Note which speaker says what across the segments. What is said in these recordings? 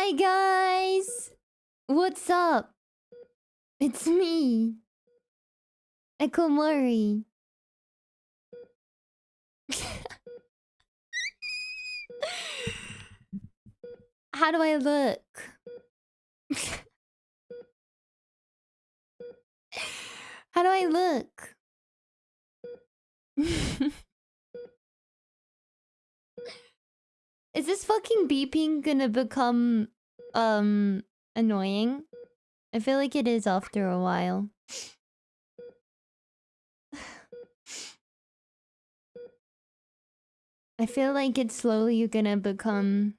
Speaker 1: Hi guys! What's up? It's me, Ekkomori. How do I look? How do I look? Is this fucking beeping gonna become annoying? I feel like it is after a while. I feel like it's slowly gonna become...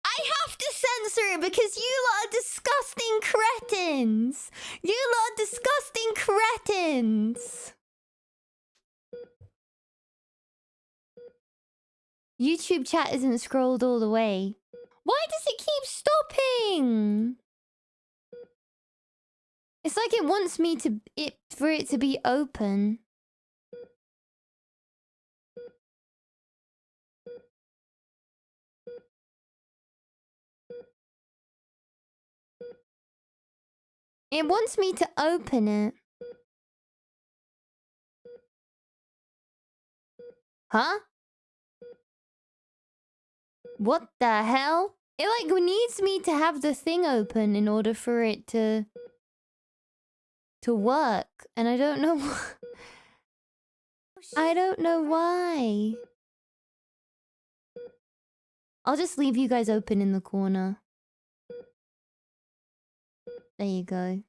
Speaker 1: I have to censor it because you lot are disgusting cretins! You lot are disgusting cretins! YouTube chat isn't scrolled all the way. Why does it keep stopping? It's like it wants me to... for it to be open. It wants me to open it. Huh? What the hell? It like needs me to have the thing open in order for it to work. And I don't know I don't know why. I'll just leave you guys open in the corner. There you go.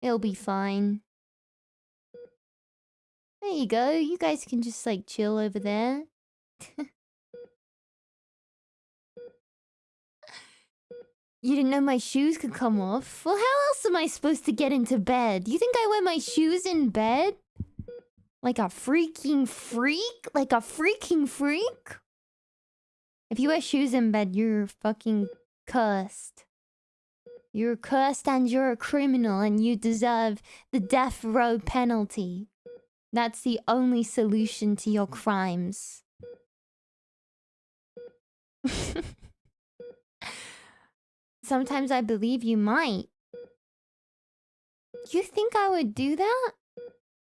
Speaker 1: It'll be fine. There you go. You guys can just like chill over there. You didn't know my shoes could come off? Well, how else am I supposed to get into bed? You think I wear my shoes in bed? Like a freaking freak? Like a freaking freak? If you wear shoes in bed, you're fucking cursed. You're cursed and you're a criminal and you deserve the death row penalty. That's the only solution to your crimes. Sometimes I believe you might. You think I would do that?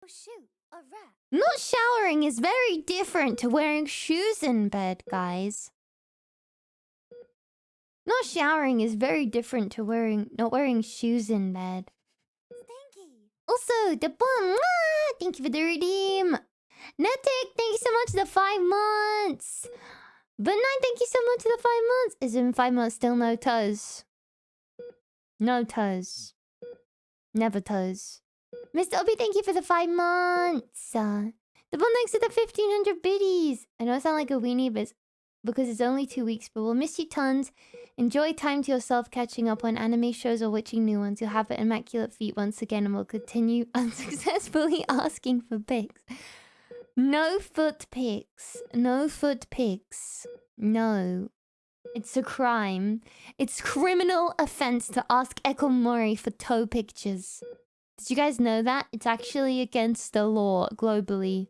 Speaker 1: Oh shoot, a rat. Not showering is very different to wearing shoes in bed, guys. Not showering is very different to not wearing shoes in bed. Thank you. Also, the bomb. Thank you for the redeem. Netic, thank you so much for the 5 months. But Nine, thank you so much for the 5 months. Is in 5 months still no toes? No toes. Never toes. Mr. Obi, thank you for the 5 months. The one thanks to the 1500 biddies. I know I sound like a weenie, but it's because it's only 2 weeks, but we'll miss you tons. Enjoy time to yourself catching up on anime shows or watching new ones. You'll have immaculate feet once again and we'll continue unsuccessfully asking for pics. No foot pics. No foot pics. No. It's a crime. It's criminal offense to ask ekkomori for toe pictures. Did you guys know that? It's actually against the law globally.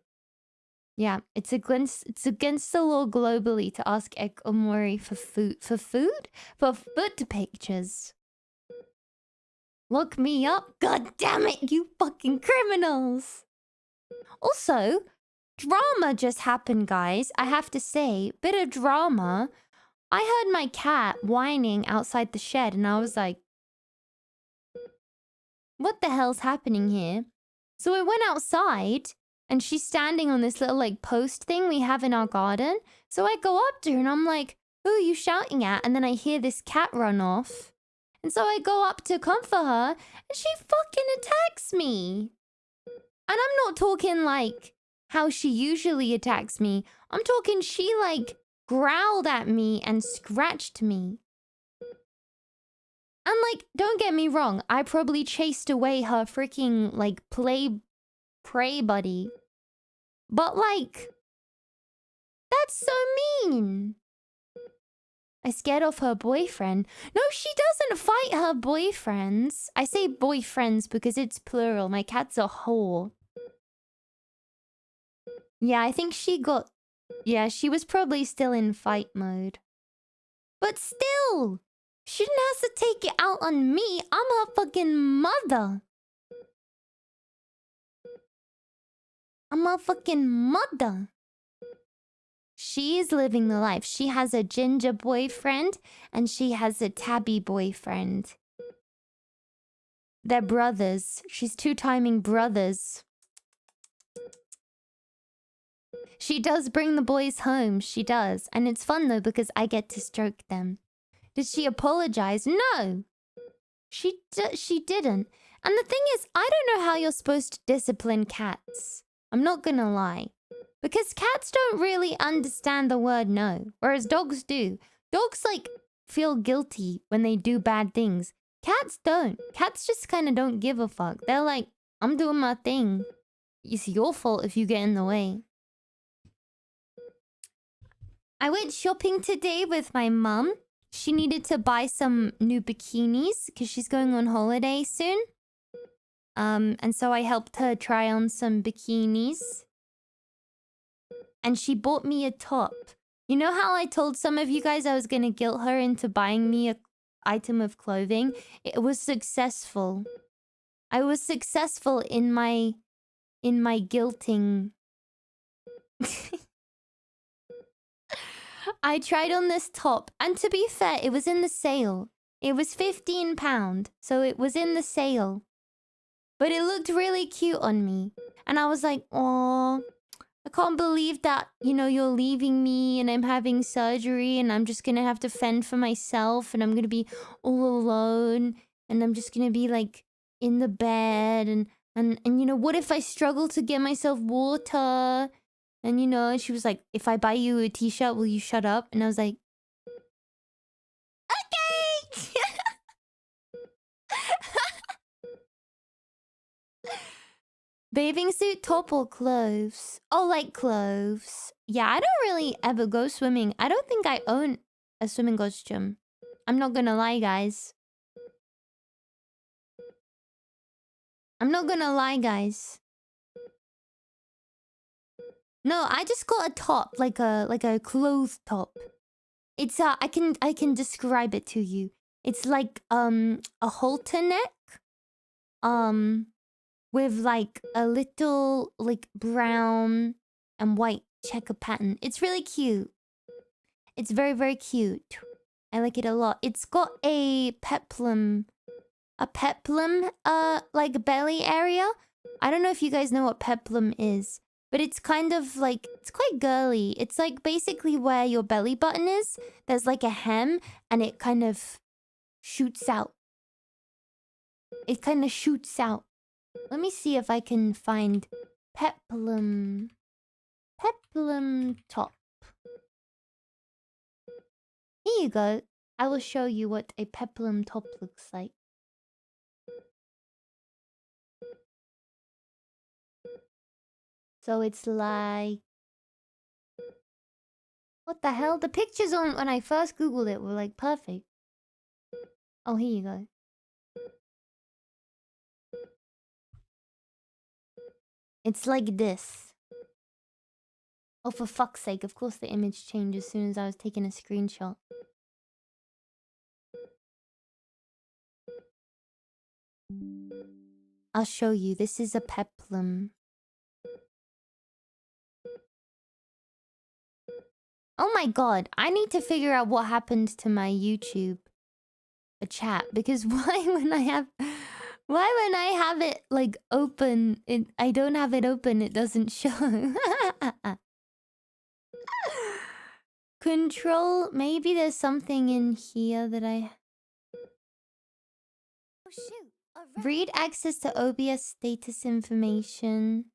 Speaker 1: Yeah, it's against the law globally to ask ekkomori for food? For foot pictures. Look me up. God damn it, you fucking criminals. Also, drama just happened, guys. I have to say, bit of drama. I heard my cat whining outside the shed and I was like, what the hell's happening here? So I went outside and she's standing on this little like post thing we have in our garden. So I go up to her and I'm like, who are you shouting at? And then I hear this cat run off. And so I go up to comfort her and she fucking attacks me. And I'm not talking like how she usually attacks me. I'm talking she like growled at me and scratched me. And like, don't get me wrong, I probably chased away her freaking like prey buddy. But like, that's so mean. I scared off her boyfriend. No, she doesn't fight her boyfriends. I say boyfriends because it's plural. My cat's a whore. Yeah, I think she got... Yeah, she was probably still in fight mode. But still, she didn't have to take it out on me. I'm her fucking mother. I'm her fucking mother. She's living the life. She has a ginger boyfriend and she has a tabby boyfriend. They're brothers. She's two-timing brothers. She does bring the boys home. She does. And it's fun though because I get to stroke them. Did she apologize? No. She didn't. And the thing is, I don't know how you're supposed to discipline cats. I'm not gonna lie. Because cats don't really understand the word no. Whereas dogs do. Dogs, like, feel guilty when they do bad things. Cats don't. Cats just kind of don't give a fuck. They're like, I'm doing my thing. It's your fault if you get in the way. I went shopping today with my mum. She needed to buy some new bikinis because she's going on holiday soon. And so I helped her try on some bikinis. And she bought me a top. You know how I told some of you guys I was gonna guilt her into buying me an item of clothing? It was successful. I was successful in my guilting. I tried on this top, and to be fair, it was in the sale. It was £15, so it was in the sale. But it looked really cute on me. And I was like, oh, I can't believe that, you know, you're leaving me and I'm having surgery and I'm just gonna have to fend for myself and I'm gonna be all alone and I'm just gonna be like in the bed and you know, what if I struggle to get myself water? And you know, she was like, if I buy you a t-shirt, will you shut up? And I was like, okay. Bathing suit, top, or clothes? Oh, like clothes. Yeah, I don't really ever go swimming. I don't think I own a swimming costume. I'm not gonna lie, guys. I'm not gonna lie, guys. No, I just got a top, like a clothes top. It's I can describe it to you. It's like a halter neck. With like a little like brown and white checker pattern. It's really cute. It's very, very cute. I like it a lot. It's got a peplum like belly area. I don't know if you guys know what peplum is, but it's kind of like, it's quite girly. It's like basically where your belly button is. There's like a hem and it kind of shoots out. It kind of shoots out. Let me see if I can find peplum top. Here you go. I will show you what a peplum top looks like. So it's like... What the hell? The pictures on when I first googled it were like perfect. Oh, here you go. It's like this. Oh, for fuck's sake. Of course the image changed as soon as I was taking a screenshot. I'll show you. This is a peplum. Oh my god. I need to figure out what happened to my YouTube chat. Because why when I have it like open, I don't have it open, it doesn't show. Control, maybe there's something in here that I... Oh shoot. Read access to OBS status information.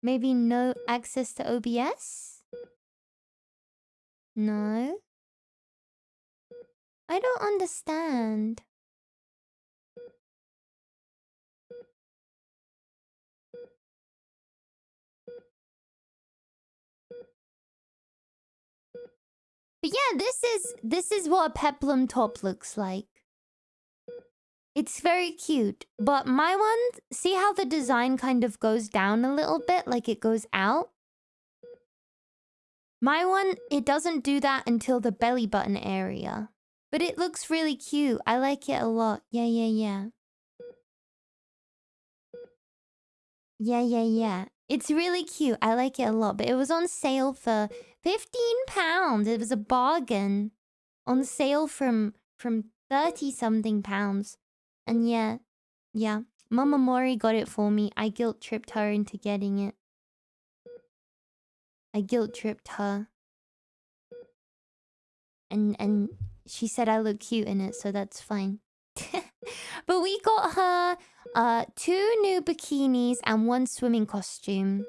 Speaker 1: Maybe no access to OBS? No? I don't understand. But yeah, this is what a peplum top looks like. It's very cute. But my one, see how the design kind of goes down a little bit, like it goes out? My one, it doesn't do that until the belly button area. But it looks really cute. I like it a lot. Yeah, yeah, yeah. Yeah, yeah, yeah. It's really cute. I like it a lot. But it was on sale for £15. It was a bargain. On sale from 30 something pounds. And yeah, yeah. Mama Mori got it for me. I guilt tripped her into getting it. I guilt tripped her. And she said I look cute in it, so that's fine. But we got her 2 new bikinis and 1 swimming costume.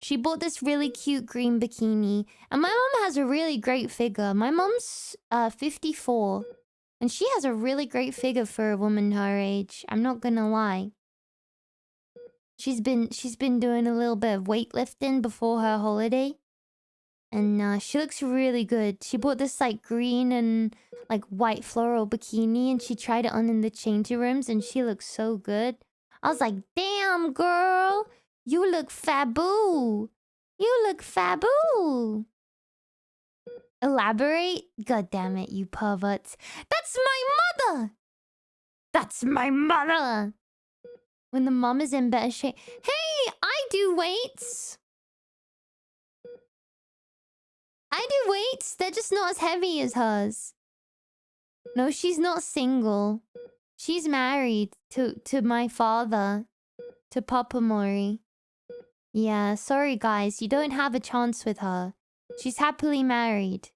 Speaker 1: She bought this really cute green bikini. And my mom has a really great figure. My mom's 54. And she has a really great figure for a woman her age. I'm not gonna lie. She's been doing a little bit of weightlifting before her holiday. And she looks really good. She bought this like green and like white floral bikini and she tried it on in the changing rooms and she looks so good. I was like, damn girl, you look faboo. You look faboo. Elaborate? God damn it, you perverts. That's my mother! That's my mother! When the mom is in better shape. Hey, I do weights. I do weights. They're just not as heavy as hers. No, she's not single. She's married to my father. To Papa Mori. Yeah, sorry guys. You don't have a chance with her. She's happily married.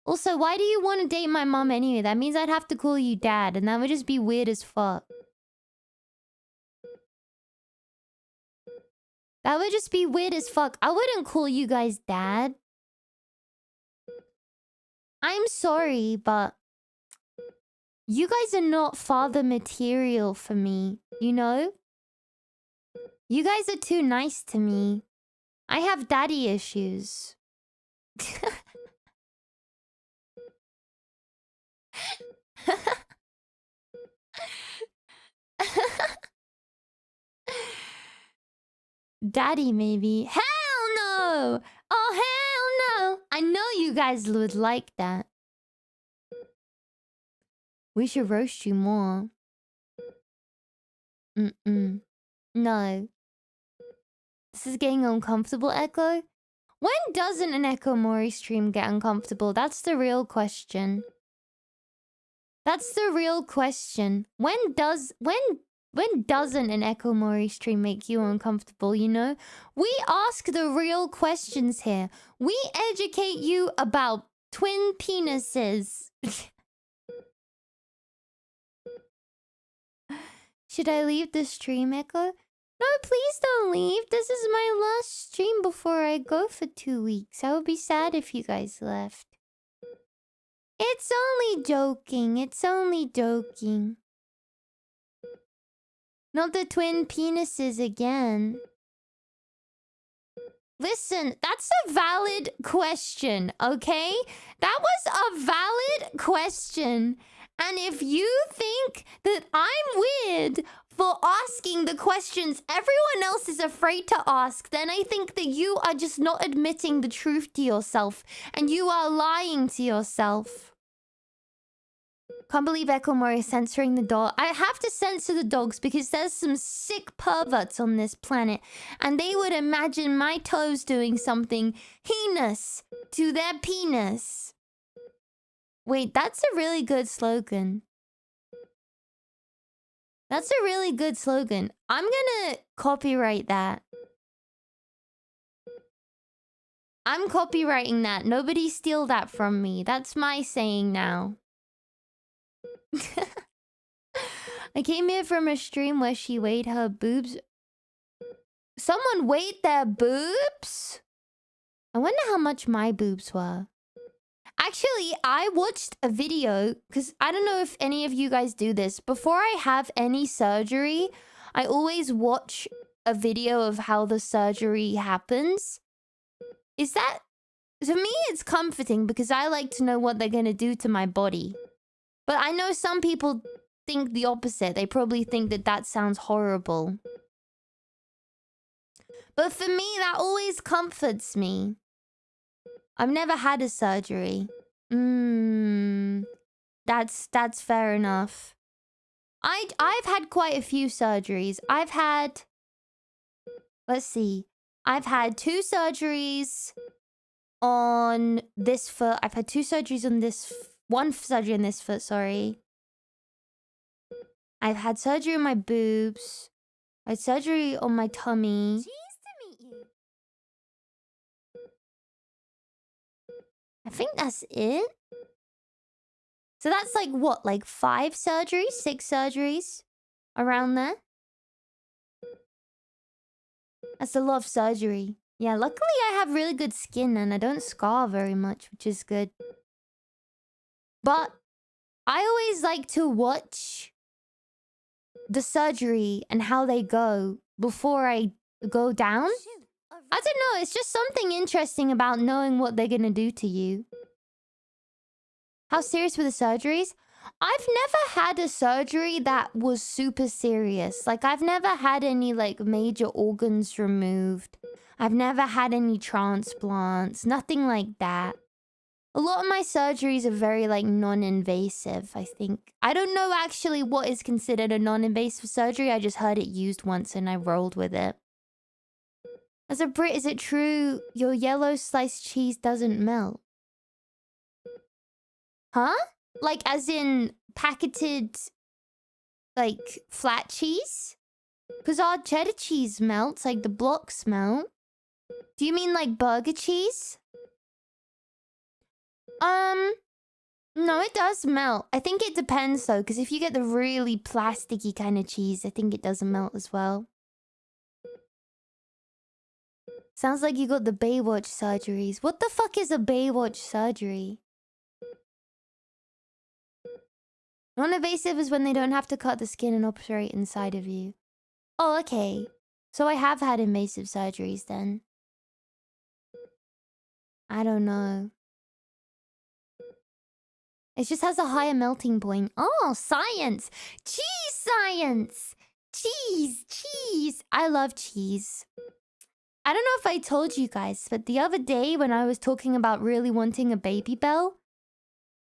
Speaker 1: Also, why do you want to date my mom anyway? That means I'd have to call you dad. And that would just be weird as fuck. That would just be weird as fuck. I wouldn't call you guys dad. I'm sorry, but you guys are not father material for me, you know? You guys are too nice to me. I have daddy issues. Daddy, maybe. Hell no! Oh, hell no! I know you guys would like that. We should roast you more. Mm-mm. No. This is getting uncomfortable, Echo. When doesn't an ekkomori stream get uncomfortable? That's the real question. That's the real question. When doesn't an ekkomori stream make you uncomfortable, you know? We ask the real questions here. We educate you about twin penises. Should I leave the stream, Echo? No, please don't leave. This is my last stream before I go for 2 weeks. I would be sad if you guys left. It's only joking. It's only joking. Not the twin penises again. Listen, that's a valid question, okay? That was a valid question. And if you think that I'm weird for asking the questions everyone else is afraid to ask, then I think that you are just not admitting the truth to yourself. And you are lying to yourself. Can't believe ekkomori is censoring the dog. I have to censor the dogs because there's some sick perverts on this planet. And they would imagine my toes doing something heinous to their penis. Wait, that's a really good slogan. That's a really good slogan. I'm gonna copyright that. I'm copywriting that. Nobody steal that from me. That's my saying now. I came here from a stream where she weighed her boobs. Someone weighed their boobs? I wonder how much my boobs were. Actually, I watched a video, because I don't know if any of you guys do this. Before I have any surgery, I always watch a video of how the surgery happens. Is that... To me, it's comforting because I like to know what they're going to do to my body. But I know some people think the opposite. They probably think that that sounds horrible. But for me, that always comforts me. I've never had a surgery. That's fair enough. I've had quite a few surgeries. I've had... Let's see. I've had 2 surgeries on this foot. I've had 2 surgeries on this... 1 surgery on this foot, sorry. I've had surgery on my boobs. I had surgery on my tummy. Cheese to meet you. I think that's it. So that's like what? Like 5 surgeries? 6 surgeries? Around there? That's a lot of surgery. Yeah, luckily I have really good skin and I don't scar very much, which is good. But I always like to watch the surgery and how they go before I go down. I don't know, it's just something interesting about knowing what they're gonna do to you. How serious were the surgeries? I've never had a surgery that was super serious. Like, I've never had any, like, major organs removed. I've never had any transplants. Nothing like that. A lot of my surgeries are very, like, non-invasive, I think. I don't know actually what is considered a non-invasive surgery. I just heard it used once and I rolled with it. As a Brit, is it true your yellow sliced cheese doesn't melt? Huh? Like, as in packeted, like, flat cheese? Because our cheddar cheese melts, like the blocks melt. Do you mean, like, burger cheese? No, it does melt. I think it depends, though, because if you get the really plasticky kind of cheese, I think it doesn't melt as well. Sounds like you got the Baywatch surgeries. What the fuck is a Baywatch surgery? Non-invasive is when they don't have to cut the skin and operate inside of you. Oh, okay. So I have had invasive surgeries then. I don't know. It just has a higher melting point. Oh, science! Cheese science! Cheese! Cheese! I love cheese. I don't know if I told you guys, but the other day when I was talking about really wanting a baby bell,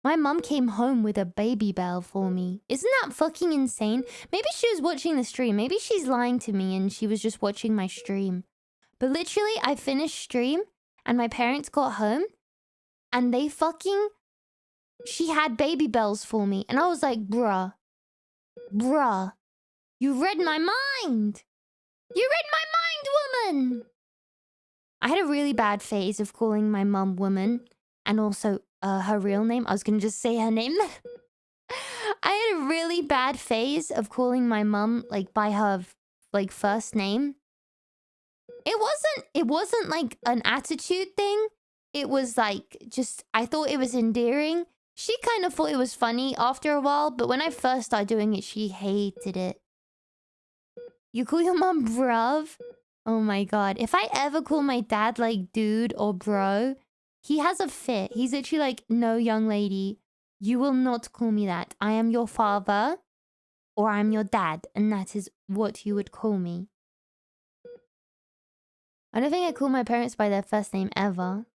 Speaker 1: my mum came home with a baby bell for me. Isn't that fucking insane? Maybe she was watching the stream. Maybe she's lying to me and she was just watching my stream. But literally, I finished stream and my parents got home and they fucking... She had baby bells for me. And I was like, bruh. Bruh. You read my mind. You read my mind, woman. I had a really bad phase of calling my mum woman. And also her real name. I was going to just say her name. I had a really bad phase of calling my mum like by her like first name. It wasn't like an attitude thing. It was like just I thought it was endearing. She kind of thought it was funny after a while, but when I first started doing it, she hated it. You call your mom bruv? Oh my god. If I ever call my dad like dude or bro, he has a fit. He's literally like, no, young lady, you will not call me that. I am your father or I'm your dad, and that is what you would call me. I don't think I call my parents by their first name ever.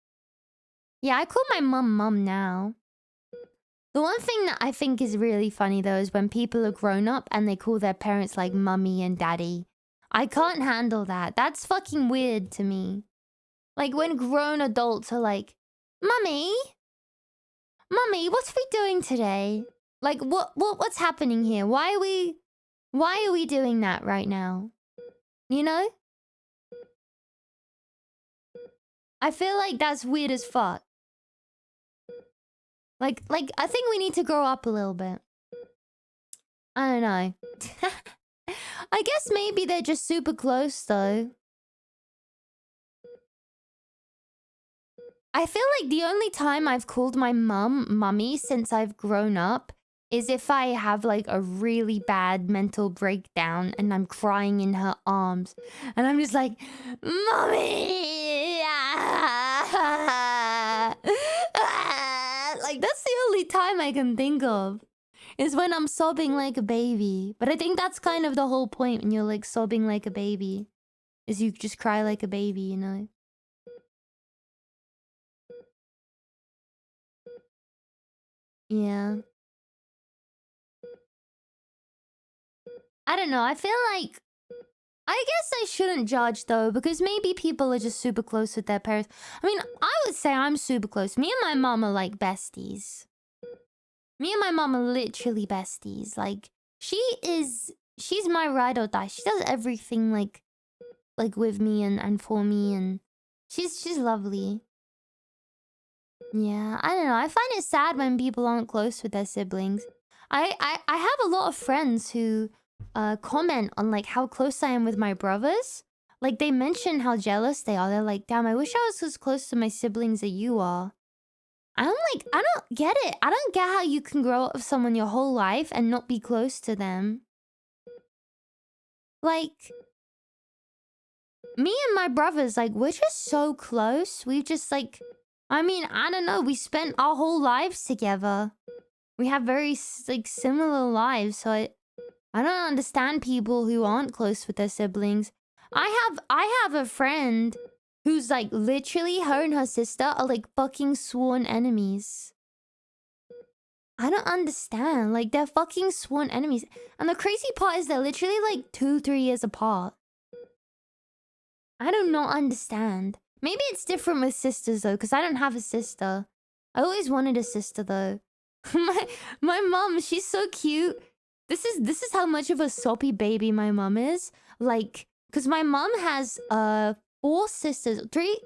Speaker 1: Yeah, I call my mum now. The one thing that I think is really funny, though, is when people are grown up and they call their parents, like, mummy and daddy. I can't handle that. That's fucking weird to me. Like, when grown adults are like, Mummy? Mummy, what are we doing today? Like, what's happening here? Why are we doing that right now? You know? I feel like that's weird as fuck. Like, I think we need to grow up a little bit. I don't know. I guess maybe they're just super close, though. I feel like the only time I've called my mum mummy since I've grown up is if I have, like, a really bad mental breakdown and I'm crying in her arms. And I'm just like, Mummy! Like, that's the only time I can think of. Is when I'm sobbing like a baby. But I think that's kind of the whole point when you're, like, sobbing like a baby. Is you just cry like a baby, you know? Yeah. I don't know. I feel like I guess I shouldn't judge though, because maybe people are just super close with their parents. I mean, I would say I'm super close. Me and my mom are like besties. Me and my mom are literally besties. Like, she's my ride or die. She does everything like with me and for me, and she's lovely. Yeah, I don't know. I find it sad when people aren't close with their siblings. I have a lot of friends who comment on like how close I am with my brothers. Like they mention how jealous they are. They're like, "Damn, I wish I was as close to my siblings as you are." I'm like, I don't get it. I don't get how you can grow up with someone your whole life and not be close to them. Like, me and my brothers, like, we're just so close. We just like, I mean, I don't know. We spent our whole lives together. We have very like similar lives, so I don't understand people who aren't close with their siblings. I have a friend who's like literally her and her sister are like fucking sworn enemies. I don't understand. Like they're fucking sworn enemies. And the crazy part is they're literally like 2-3 years apart. I do not understand. Maybe it's different with sisters though, because I don't have a sister. I always wanted a sister though. my mom, she's so cute. This is how much of a soppy baby my mom is. Like, because my mom has 4 sisters, three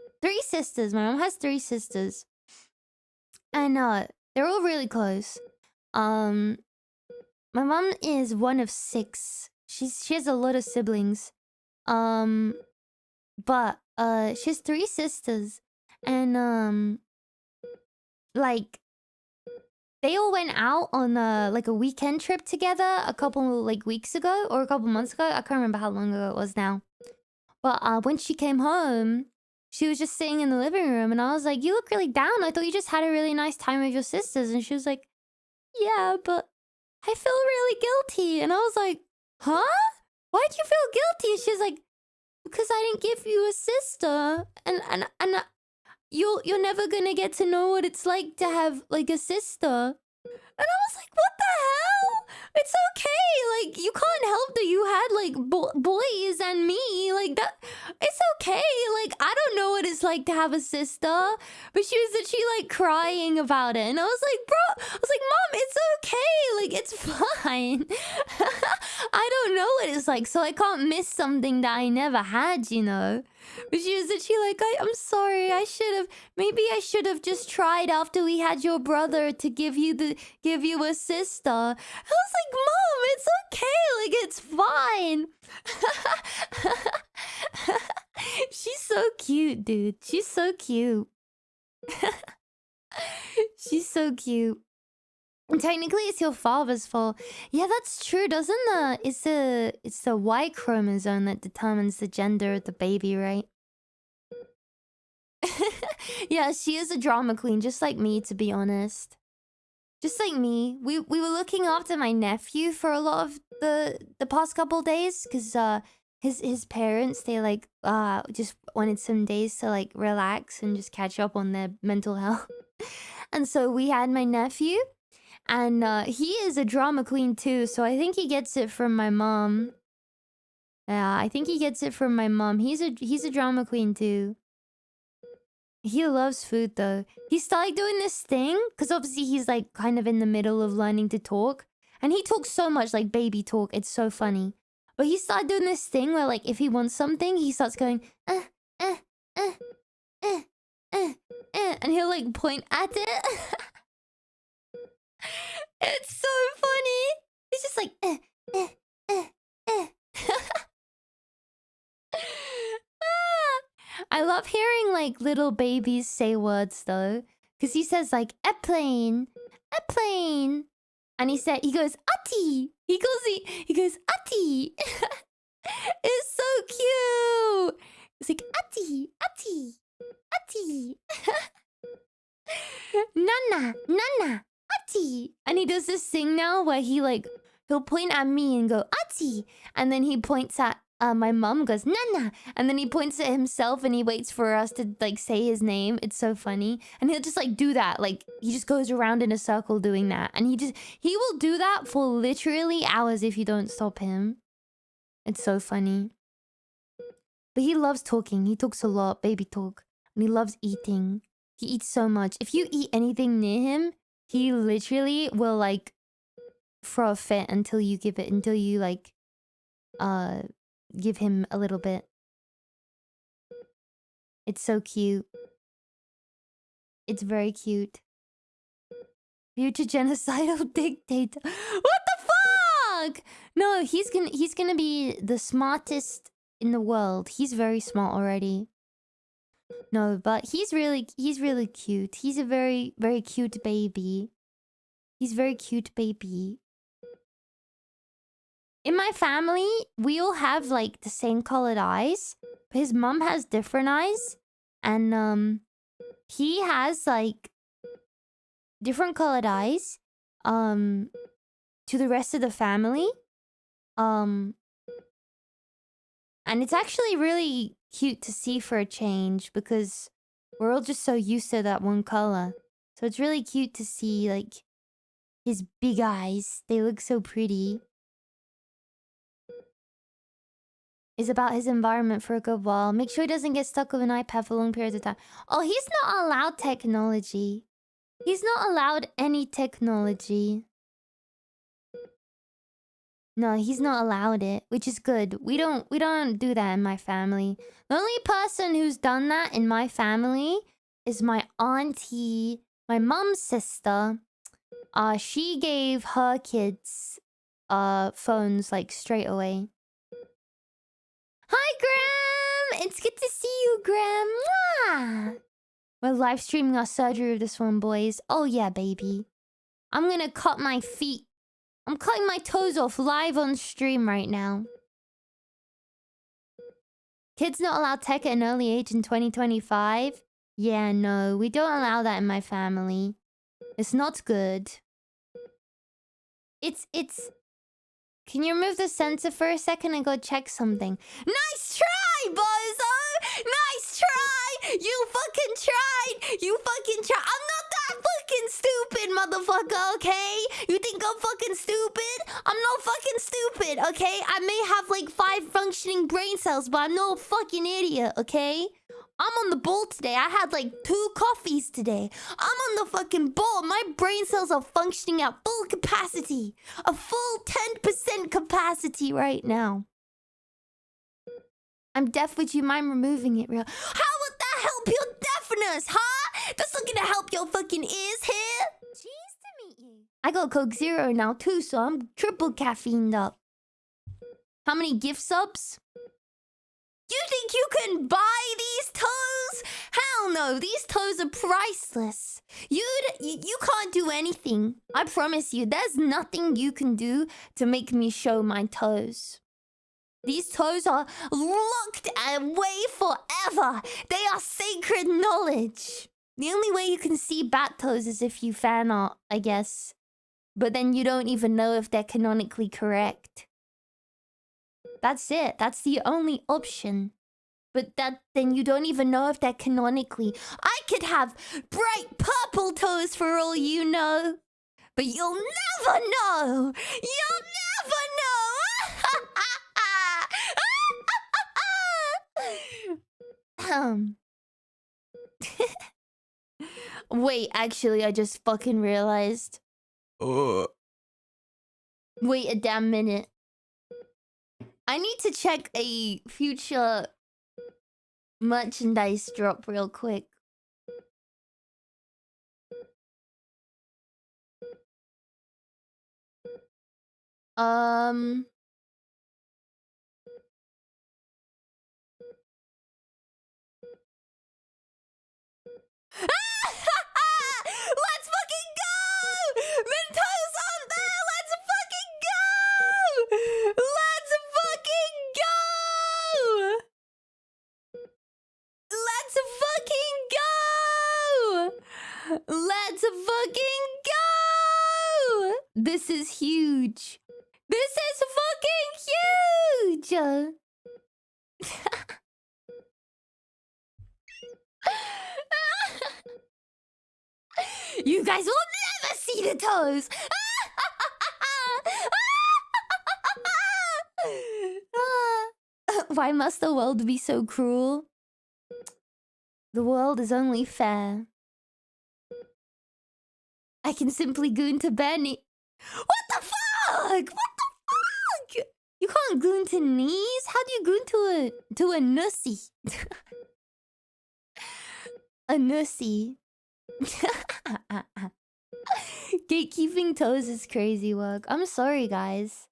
Speaker 1: sisters. My mom has 3 sisters, and they're all really close. My mom is one of 6. She has a lot of siblings. But she has 3 sisters, and like they all went out on like a weekend trip together a couple like weeks ago or a couple months ago. I can't remember how long ago it was now. But when she came home, she was just sitting in the living room, and I was like, "You look really down. I thought you just had a really nice time with your sisters." And she was like, "Yeah, but I feel really guilty." And I was like, "Huh? Why'd you feel guilty?" She's like, "Because I didn't give you a sister, and you're never gonna get to know what it's like to have like a sister." And I was like, "What the hell? It's okay. Like you can't help that you had like boys and me. Like that. It's okay. Like I don't know what it's like to have a sister." But she was literally like crying about it, and I was like, "Bro," I was like, "Mom, it's okay. Like it's fine." I don't know what it's like, so I can't miss something that I never had, you know. But she was literally like, I'm sorry. Maybe I should have just tried after we had your brother to give you a sister." I was like, "Mom, it's okay. Like it's fine." She's so cute, dude. She's so cute. She's so cute. And technically, it's your father's fault. Yeah, that's true. Doesn't it's the Y chromosome that determines the gender of the baby, right? Yeah, she is a drama queen, just like me, to be honest. Just like me. We were looking after my nephew for a lot of the past couple days, because his parents, they like just wanted some days to like relax and just catch up on their mental health. And so we had my nephew, and he is a drama queen too, so I think he gets it from my mom. Yeah, I think he gets it from my mom. He's a drama queen too. He loves food though. He started doing this thing because obviously he's like kind of in the middle of learning to talk, and he talks so much like baby talk. It's so funny. But he started doing this thing where like if he wants something, he starts going eh, eh, eh, eh, and he'll like point at it. It's so funny. It's just like I love hearing like little babies say words though, because he says like airplane, airplane, and he goes Ati. He goes Ati. It's so cute. It's like Ati, Ati, Ati. Nana, Nana, Ati. And he does this thing now where he'll point at me and go Ati, and then he points at my mom goes, Nana! And then he points at himself and he waits for us to, like, say his name. It's so funny. And he'll just, like, do that. Like, he just goes around in a circle doing that. And he will do that for literally hours if you don't stop him. It's so funny. But he loves talking. He talks a lot, baby talk. And he loves eating. He eats so much. If you eat anything near him, he literally will, like, throw a fit until you like, give him a little bit. It's so cute. It's very cute. Future genocidal dictator. What the fuck? No, he's gonna be the smartest in the world. He's very smart already. No, but he's really cute. He's a very, very cute baby. He's very cute baby. In my family, we all have, like, the same colored eyes. But his mom has different eyes. And, he has, like, different colored eyes. To the rest of the family. And it's actually really cute to see for a change. Because we're all just so used to that one color. So it's really cute to see, like, his big eyes. They look so pretty. Is about his environment for a good while. Make sure he doesn't get stuck with an iPad for long periods of time. Oh, he's not allowed technology. He's not allowed any technology. No, he's not allowed it, which is good. We don't do that in my family. The only person who's done that in my family is my auntie, my mom's sister. She gave her kids phones, like, straight away. Hi, Graham! It's good to see you, Graham. Mwah! We're live streaming our surgery of this one, boys. Oh, yeah, baby. I'm gonna cut my feet. I'm cutting my toes off live on stream right now. Kids not allowed tech at an early age in 2025? Yeah, no, we don't allow that in my family. It's not good. It's... Can you remove the sensor for a second and go check something? Nice try, bozo! Nice try! You fucking tried! You fucking tried! I'm not that fucking stupid, motherfucker, okay? You think I'm fucking stupid? I'm not fucking stupid, okay? I may have, like, 5 functioning brain cells, but I'm no fucking idiot, okay? I'm on the ball today. I had, like, 2 coffees today. I'm on the fucking ball. My brain cells are functioning at full capacity. A full 10% capacity right now. I'm deaf. Would you mind removing it real? How would that help your deafness, huh? That's not gonna help your fucking ears here. Jeez to meet you. I got Coke Zero now too, so I'm triple caffeined up. How many gift subs? You think you can buy these toes? Hell no, these toes are priceless. You can't do anything. I promise you, there's nothing you can do to make me show my toes. These toes are locked away forever. They are sacred knowledge. The only way you can see bat toes is if you fan art, I guess. But then you don't even know if they're canonically correct. That's it. That's the only option. But then you don't even know if they're canonically. I could have bright purple toes for all you know. But you'll never know. You'll never know. Wait, actually, I just fucking realized. Wait a damn minute. I need to check a future merchandise drop real quick. Let's fucking go! Mentos on there! Let's fucking go! Let's fucking go! Let's fucking go! Let's fucking go! This is huge. This is fucking huge! guys will never see the toes. Why must the world be so cruel? The world is only fair. I can simply goon to Benny. What the fuck? What the fuck? You can't goon to knees? How do you goon to a nussy? A nussy. Gatekeeping toes is crazy work. I'm sorry, guys.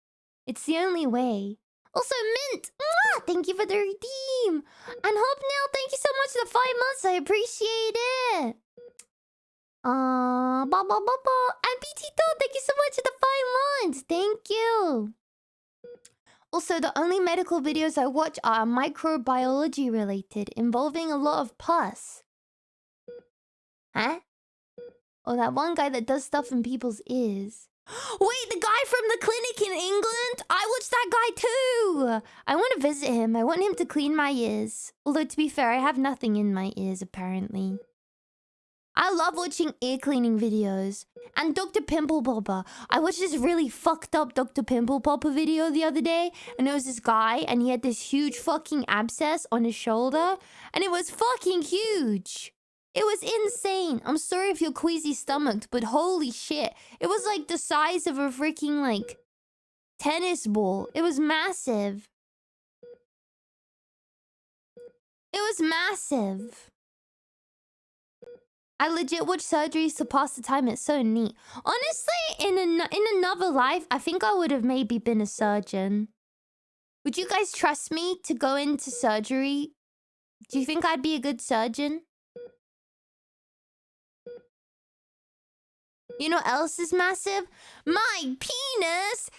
Speaker 1: It's the only way. Also, Mint! Mwah! Thank you for the redeem! And Hopnail, thank you so much for the 5 months. I appreciate it. And BT thank you so much for the 5 months. Thank you. Also, the only medical videos I watch are microbiology related, involving a lot of pus. Huh? Oh, that one guy that does stuff in people's ears. Wait, the guy from the clinic in England? I watched that guy too! I want to visit him. I want him to clean my ears. Although, to be fair, I have nothing in my ears, apparently. I love watching ear cleaning videos. And Dr. Pimple Popper. I watched this really fucked up Dr. Pimple Popper video the other day. And it was this guy, and he had this huge fucking abscess on his shoulder. And it was fucking huge. It was insane. I'm sorry if you're queasy stomached, but holy shit. It was like the size of a freaking, like, tennis ball. It was massive. It was massive. I legit watch surgeries to pass the time. It's so neat. Honestly, in another life, I think I would have maybe been a surgeon. Would you guys trust me to go into surgery? Do you think I'd be a good surgeon? You know what else is massive? My penis!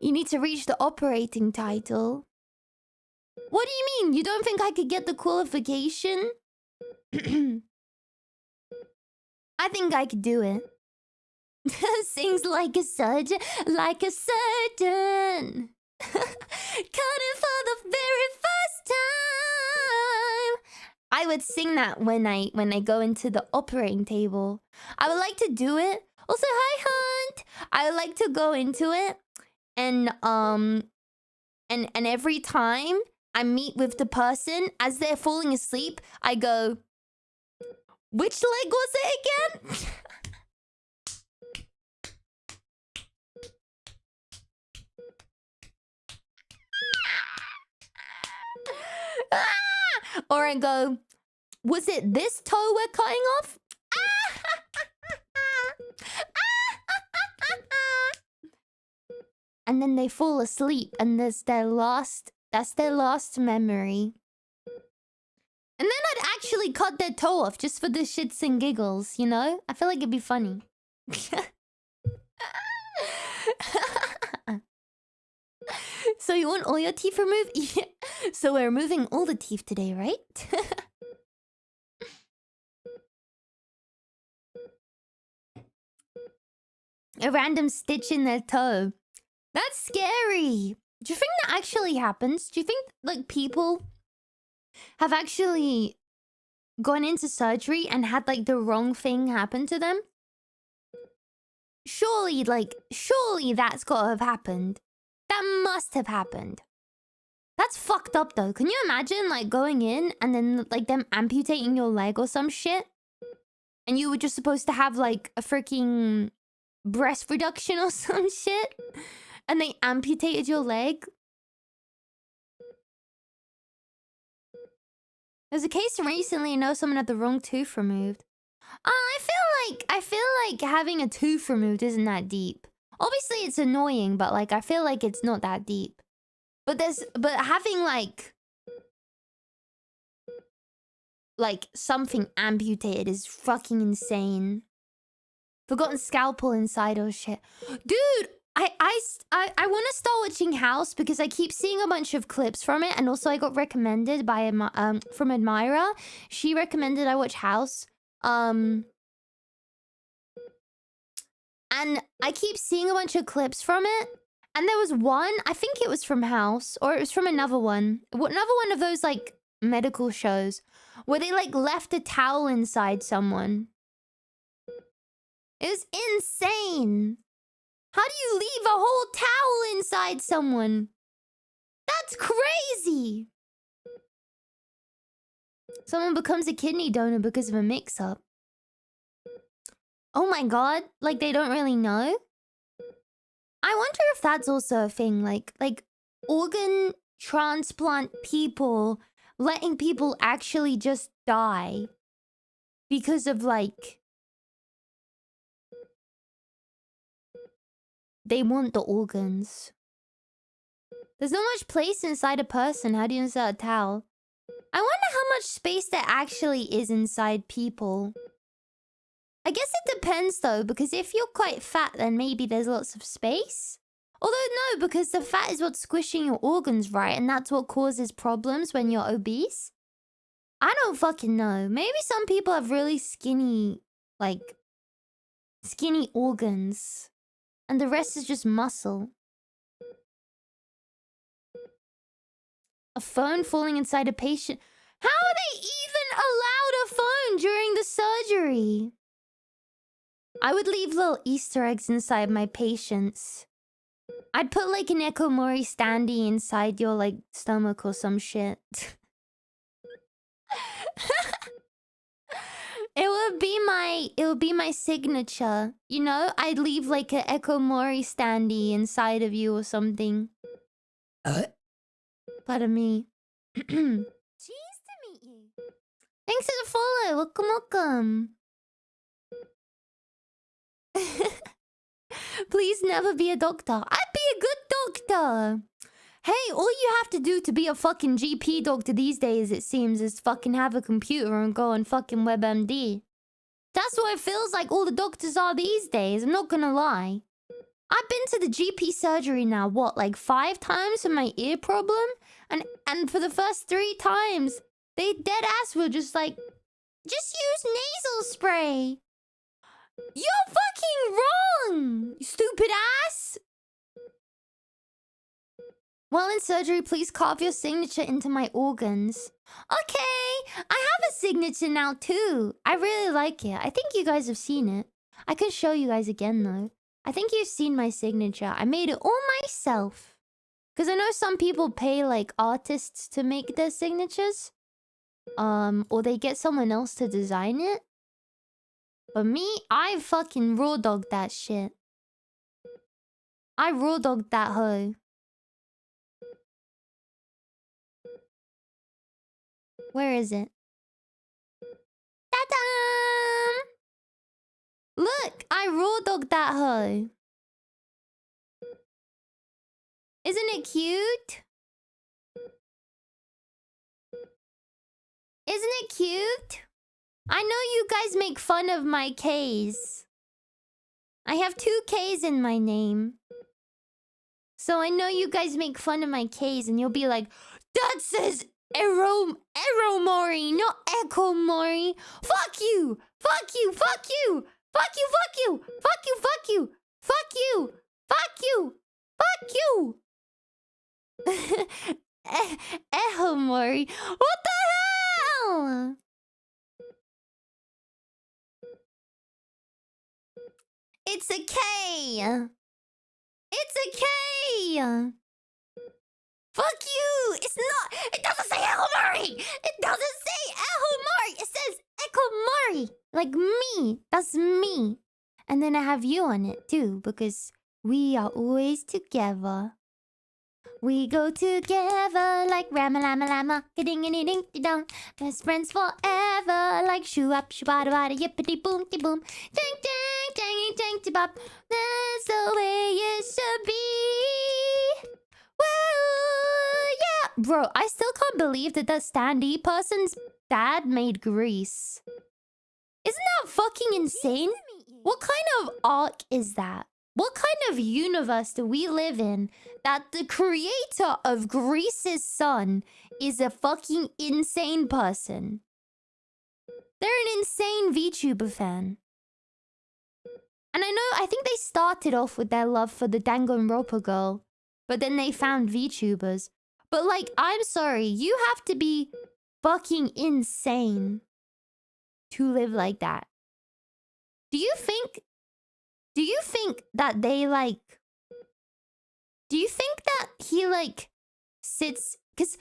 Speaker 1: You need to reach the operating title. What do you mean? You don't think I could get the qualification? I think I could do it. Sings like a surgeon, like a surgeon. Cutting for the very first time. I would sing that when I go into the operating table. I would like to do it. Also, hi Hunt. I would like to go into it, and every time I meet with the person as they're falling asleep, I go, "Which leg was it again?" Or I go, "Was it this toe we're cutting off?" And then they fall asleep, and that's their last memory. And then I'd actually cut their toe off just for the shits and giggles, you know? I feel like it'd be funny. So you want all your teeth removed? Yeah. So we're removing all the teeth today, right? A random stitch in their toe. That's scary. Do you think that actually happens? Do you think, like, people have actually gone into surgery and had, like, the wrong thing happen to them? Surely that's gotta have happened. That must have happened. That's fucked up, though. Can you imagine, like, going in and then, like, them amputating your leg or some shit? And you were just supposed to have, like, a freaking breast reduction or some shit? And they amputated your leg? There's a case recently, I know someone had the wrong tooth removed. I feel like having a tooth removed isn't that deep. Obviously, it's annoying, but, like, I feel like it's not that deep. But having, like something amputated is fucking insane. Forgotten scalpel inside or shit. Dude, I want to start watching House because I keep seeing a bunch of clips from it, and also I got recommended by from Admira. She recommended I watch House. And And I keep seeing a bunch of clips from it. And there was one, I think it was from House, or it was from another one. Another one of those, like, medical shows. Where they, like, left a towel inside someone. It was insane. How do you leave a whole towel inside someone? That's crazy. Someone becomes a kidney donor because of a mix-up. Oh my god, like they don't really know? I wonder if that's also a thing, like organ transplant people letting people actually just die because of like they want the organs. There's not much place inside a person. How do you insert a towel? I wonder how much space there actually is inside people. I guess it depends though, because if you're quite fat, then maybe there's lots of space. Although no, because the fat is what's squishing your organs, right? And that's what causes problems when you're obese. I don't fucking know. Maybe some people have really skinny, like, skinny organs. And the rest is just muscle. A phone falling inside a patient. How are they even allowed a phone during the surgery? I would leave little Easter eggs inside my patients. I'd put like an ekkomori standee inside your like stomach or some shit. It would be my signature. You know, I'd leave like an ekkomori standee inside of you or something. Pardon me. Cheese to meet you. Thanks for the follow. Welcome, welcome. Please never be a doctor. I'd be a good doctor. Hey, all you have to do to be a fucking GP doctor these days, it seems, is fucking have a computer and go on fucking WebMD. That's what it feels like all the doctors are these days, I'm not gonna lie. I've been to the GP surgery now, what, like 5 times for my ear problem? And for the first 3 times, they dead ass were just like, just use nasal spray. You're fucking wrong, you stupid ass! While in surgery, please carve your signature into my organs. Okay, I have a signature now too. I really like it. I think you guys have seen it. I can show you guys again though. I think you've seen my signature. I made it all myself. Because I know some people pay like artists to make their signatures. Or they get someone else to design it. But me, I fucking raw dogged that shit. I raw dogged that hoe. Where is it? Ta-da! Look, I raw dogged that hoe. Isn't it cute? Isn't it cute? I know you guys make fun of my K's. I have 2 K's in my name. So I know you guys make fun of my K's and you'll be like, that says ekkomori, not ekkomori. Fuck you! Fuck you! Fuck you! Fuck you! Fuck you! Fuck you! Fuck you! Fuck you! Fuck you! Fuck you! Ekkomori. What the hell? It's a K. It's a K. Fuck you! It's not. It doesn't say ekkomori. It doesn't say ekkomori. It says ekkomori. Like me. That's me. And then I have you on it too, because we are always together. We go together like rama lama lama, ding ding ding dong. Best friends forever, like shoo up shoo bada bada yippity boom de boom, ding ding ding ding de bop. That's the way it should be. Whoa, yeah, bro. I still can't believe that standee person's dad made grease. Isn't that fucking insane? What kind of arc is that? What kind of universe do we live in that the creator of Grease's son is a fucking insane person? They're an insane VTuber fan. And I think they started off with their love for the Danganronpa girl, but then they found VTubers. But like, I'm sorry, you have to be fucking insane to live like that. Do you think that they like... Do you think that he like sits... Cause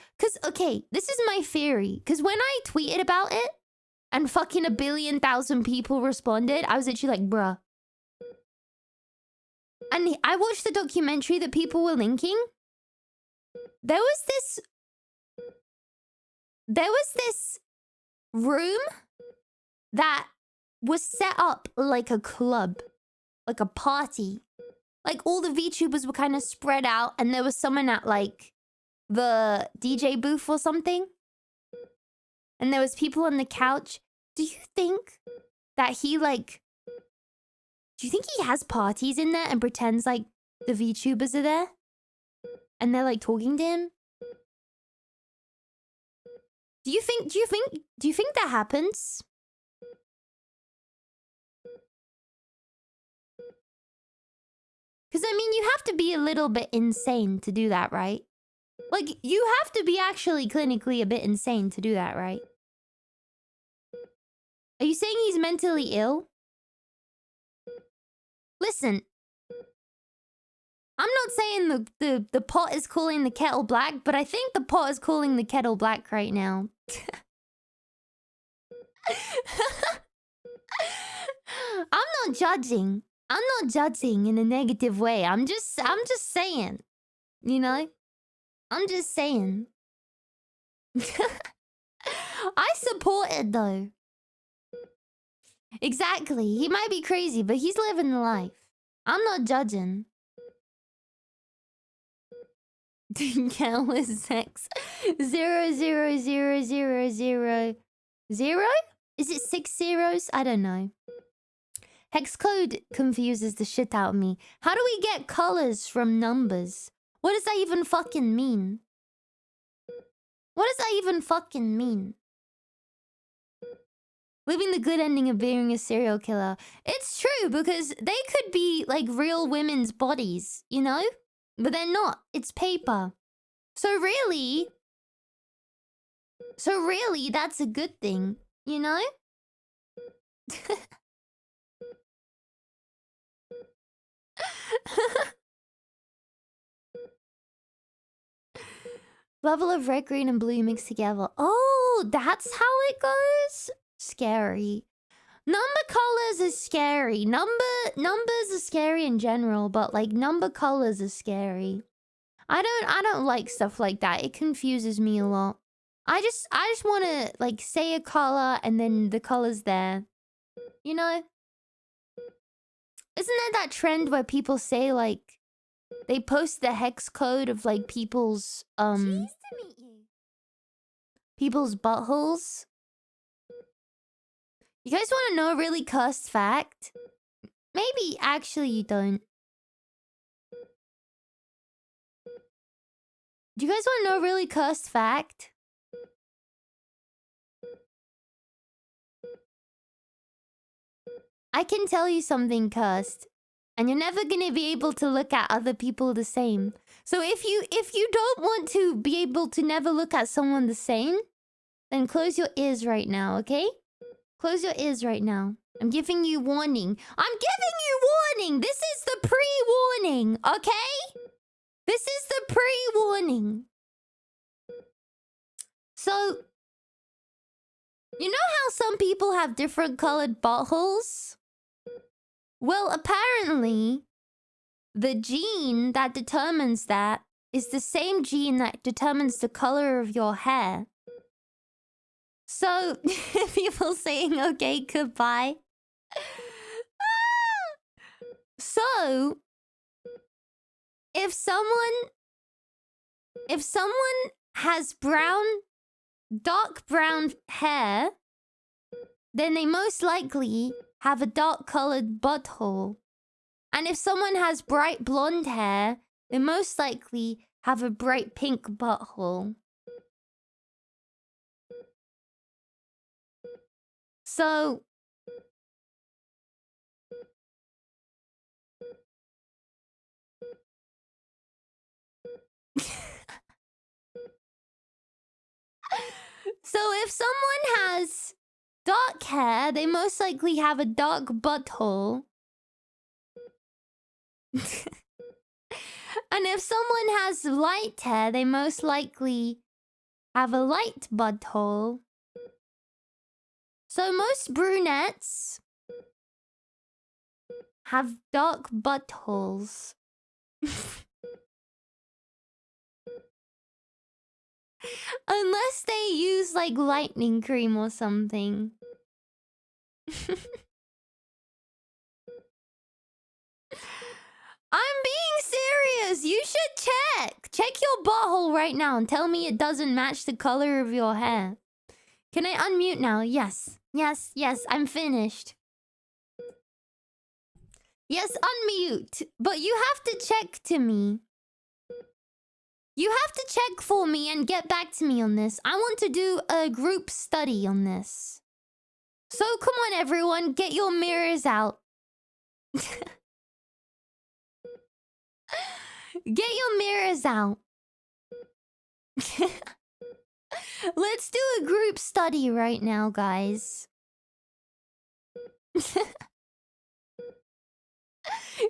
Speaker 1: okay, this is my theory. Cause when I tweeted about it and fucking 1 billion thousand people responded, I was actually like, bruh. And I watched the documentary that people were linking. There was this room that was set up like a club, like a party. Like all the VTubers were kind of spread out, and there was someone at like the DJ booth or something. And there was people on the couch. Do you think that he like... Do you think he has parties in there and pretends like the VTubers are there? And they're like talking to him? Do you think that happens? Because I mean, you have to be a little bit insane to do that, right? Like, you have to be actually clinically a bit insane to do that, right? Are you saying he's mentally ill? Listen, I'm not saying the pot is calling the kettle black, but I think the pot is calling the kettle black right now. I'm not judging. I'm not judging in a negative way. I'm just saying. You know? I'm just saying. I support it though. Exactly. He might be crazy, but he's living the life. I'm not judging. Countless sex. 00000 0? Is it 6 zeros? I don't know. Hex code confuses the shit out of me. How do we get colors from numbers? What does that even fucking mean? What does that even fucking mean? Living the good ending of being a serial killer. It's true, because they could be like real women's bodies, you know? But they're not. It's paper. So really, that's a good thing, you know? Level of red, green, and blue mixed together. Oh, that's how it goes? Scary. Number colors is scary. Numbers are scary in general, but like number colors are scary. I don't like stuff like that. It confuses me a lot. I just want to like say a color and then the color's there. You know? Isn't there that trend where people say like they post the hex code of like people's people's buttholes? You guys want to know a really cursed fact? Maybe actually you don't. Do you guys want to know a really cursed fact? I can tell you something cursed, and you're never gonna be able to look at other people the same. So if you don't want to be able to never look at someone the same, then close your ears right now, okay? Close your ears right now. I'm giving you warning. I'm giving you warning! This is the pre-warning, okay? This is the pre-warning. So, you know how some people have different colored buttholes? Well, apparently, the gene that determines that is the same gene that determines the color of your hair. So, people saying, okay, goodbye. So, if someone has dark brown hair, then they most likely have a dark colored butthole. And if someone has bright blonde hair, they most likely have a bright pink butthole. So, So if someone has dark hair, they most likely have a dark butthole. And if someone has light hair, they most likely have a light butthole. So most brunettes have dark buttholes. Unless they use like lightning cream or something. I'm being serious. You should check. Check your butthole right now and tell me it doesn't match the color of your hair. Can I unmute now? Yes. Yes, yes, I'm finished. Yes, unmute. But you have to check to me. You have to check for me and get back to me on this. I want to do a group study on this. So come on, everyone. Get your mirrors out. Get your mirrors out. Let's do a group study right now, guys.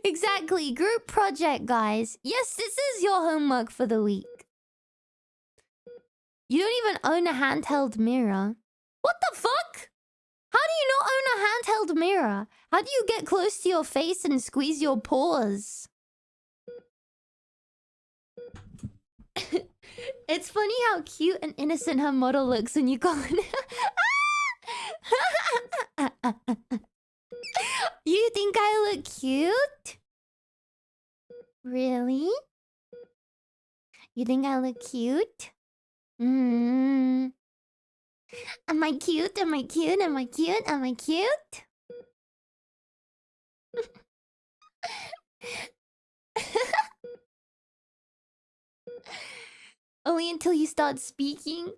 Speaker 1: Exactly. Group project, guys. Yes, this is your homework for the week. You don't even own a handheld mirror. What the fuck? How do you not own a handheld mirror? How do you get close to your face and squeeze your pores? It's funny how cute and innocent her model looks when you call it. You think I look cute? Really? You think I look cute? Am I cute? Am I cute? Am I cute? Am I cute? Only until you start speaking.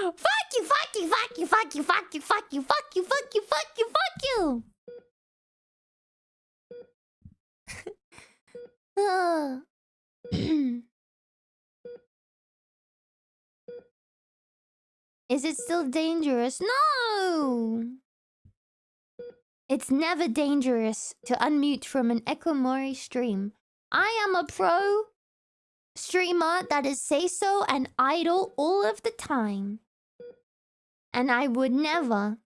Speaker 1: Fuck you, fuck you, fuck you, fuck you, fuck you, fuck you, fuck you, fuck you, fuck you, fuck you. Is it still dangerous? No! It's never dangerous to unmute from an ekkomori stream. I am a pro streamer that is say-so and idle all of the time. And I would never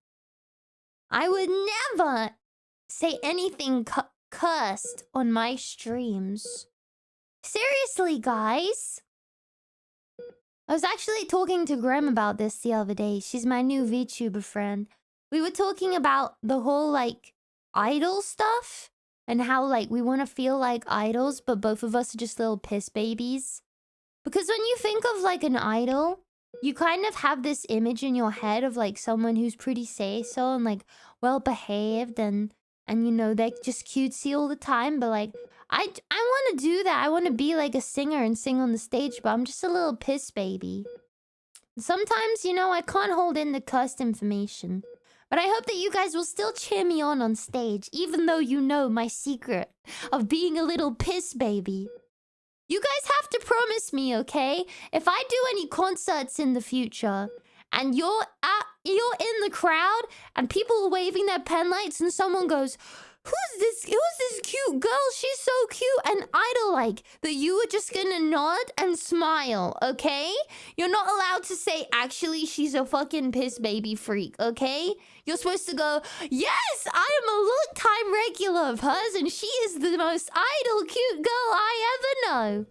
Speaker 1: say anything cursed on my streams. Seriously, guys. I was actually talking to Graham about this the other day. She's my new VTuber friend. We were talking about the whole, like, idol stuff. And how, like, we want to feel like idols, but both of us are just little piss babies. Because when you think of, like, an idol, you kind of have this image in your head of, like, someone who's pretty say-so and, like, well-behaved and you know, they're just cutesy all the time. But, like, I want to do that. I want to be, like, a singer and sing on the stage, but I'm just a little piss baby. Sometimes, you know, I can't hold in the cursed information. But I hope that you guys will still cheer me on stage, even though you know my secret of being a little piss baby. You guys have to promise me, okay? If I do any concerts in the future, and you're in the crowd, and people are waving their pen lights, and someone goes, Who's this cute girl? She's so cute and idol-like. That you are just gonna nod and smile, okay? You're not allowed to say, actually, she's a fucking piss baby freak, okay? You're supposed to go, yes, I am a long-time regular of hers, and she is the most idol cute girl I ever know.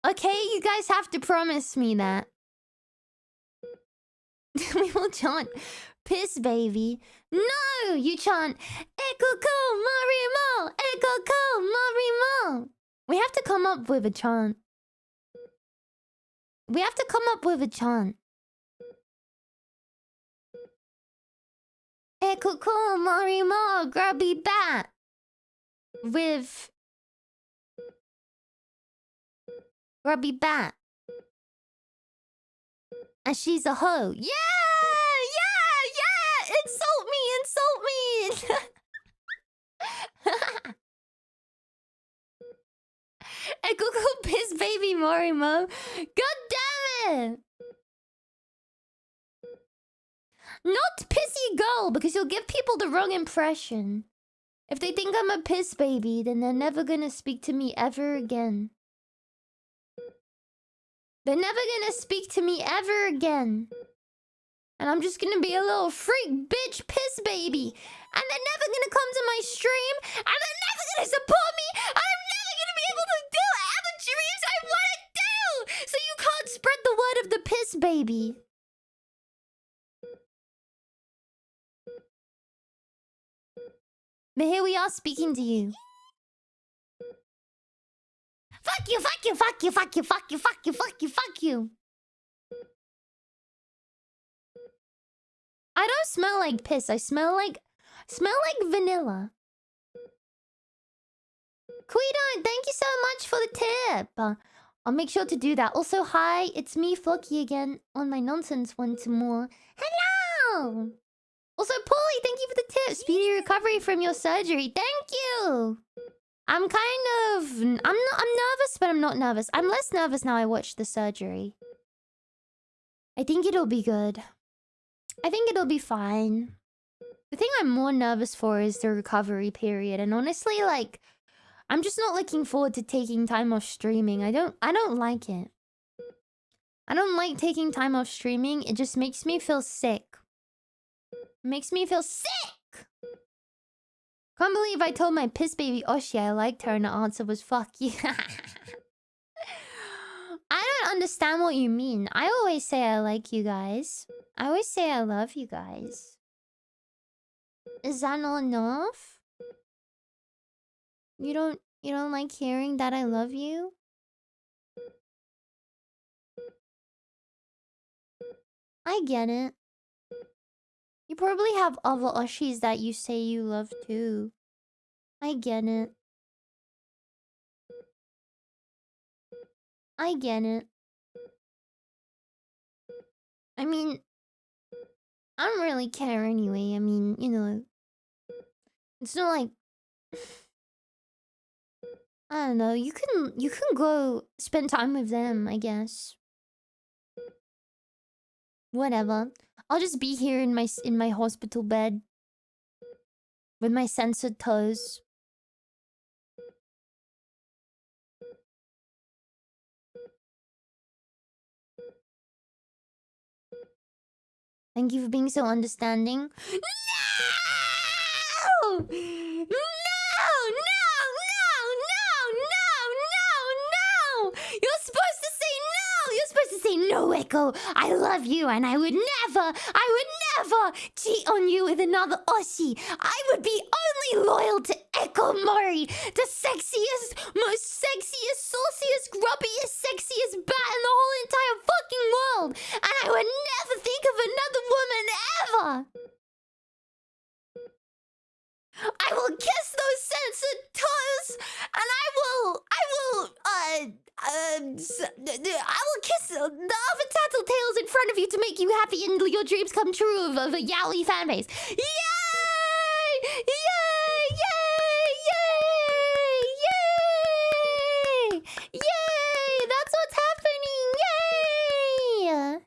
Speaker 1: Okay, you guys have to promise me that. We will chant piss baby. No, you chant ekkomori, ekkomori. We have to come up with a chant. We have to come up with a chant. Ekkomori, grubby bat. With grubby bat. And she's a hoe. Yeah! A Google piss baby Mori mom. God damn it! Not pissy girl, because you'll give people the wrong impression. If they think I'm a piss baby, then they're never gonna speak to me ever again. They're never gonna speak to me ever again. And I'm just gonna be a little freak bitch piss baby. And they're never gonna come to my stream. And they're never gonna support me. And I'm never gonna be able to do all the dreams I wanna do. So you can't spread the word of the piss baby. But here we are speaking to you. Fuck you, fuck you, fuck you, fuck you, fuck you, fuck you, fuck you, fuck you. I don't smell like piss. I smell like vanilla. Kuidon, thank you so much for the tip. I'll make sure to do that. Also, hi, it's me, Flocky, again on my nonsense once more. Hello. Also, Paulie, thank you for the tip. Speedy recovery from your surgery. Thank you. I'm nervous, but I'm not nervous. I'm less nervous now I watched the surgery. I think it'll be good. I think it'll be fine. The thing I'm more nervous for is the recovery period. And honestly, like, I'm just not looking forward to taking time off streaming. I don't like it. I don't like taking time off streaming. It just makes me feel sick. It makes me feel sick! Can't believe I told my piss baby Oshi I liked her and the answer was fuck you. I don't understand what you mean. I always say I like you guys. I always say I love you guys. Is that not enough? You don't like hearing that I love you? I get it. You probably have other Oshis that you say you love too. I get it. I get it. I mean, I don't really care anyway. I mean, you know, it's not like I don't know. You can go spend time with them, I guess. Whatever. I'll just be here in my hospital bed with my censored toes. Thank you for being so understanding. No! No! No! You're supposed to say no! You're supposed to say no, Ekko. I love you and I would never cheat on you with another Oshi. I would be only loyal to ekkomori, the most sexiest, sauciest, grubbiest, sexiest bat in the whole entire fucking world. And I would never think of another woman ever. I will kiss those censored toes, and I will kiss the other tattletales in front of you to make you happy and your dreams come true of a yaoi fanbase. Yay! Yay! Yay! Yay! Yay! Yay! That's what's happening! Yay!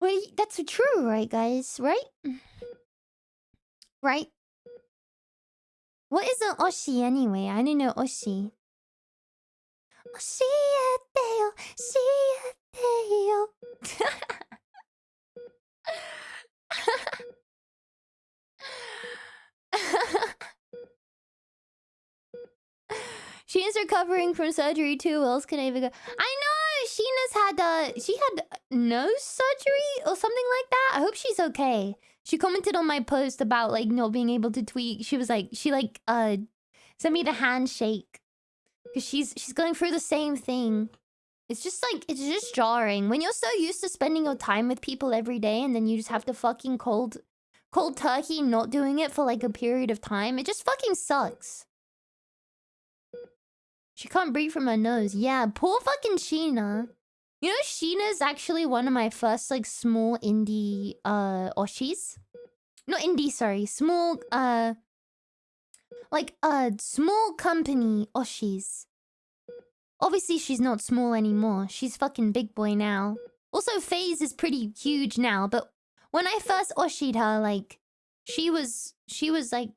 Speaker 1: Wait, that's true, right, guys? Right? Right? What is an Oshi anyway? I didn't know Oshi. Oshieteo, shieteo. Sheena's recovering from surgery too. What else can I even go? I know she had nose surgery or something like that. I hope she's okay. She commented on my post about like not being able to tweet. She was like, sent me the handshake because she's going through the same thing. It's just jarring when you're so used to spending your time with people every day and then you just have to fucking cold turkey not doing it for like a period of time. It just fucking sucks. She can't breathe from her nose. Yeah, poor fucking Sheena. You know, Sheena's actually one of my first, like, small indie, Oshis. Not indie, sorry. Small, like, small company Oshis. Obviously, she's not small anymore. She's fucking big boy now. Also, FaZe is pretty huge now, but when I first Oshi'd her, like, she was, like,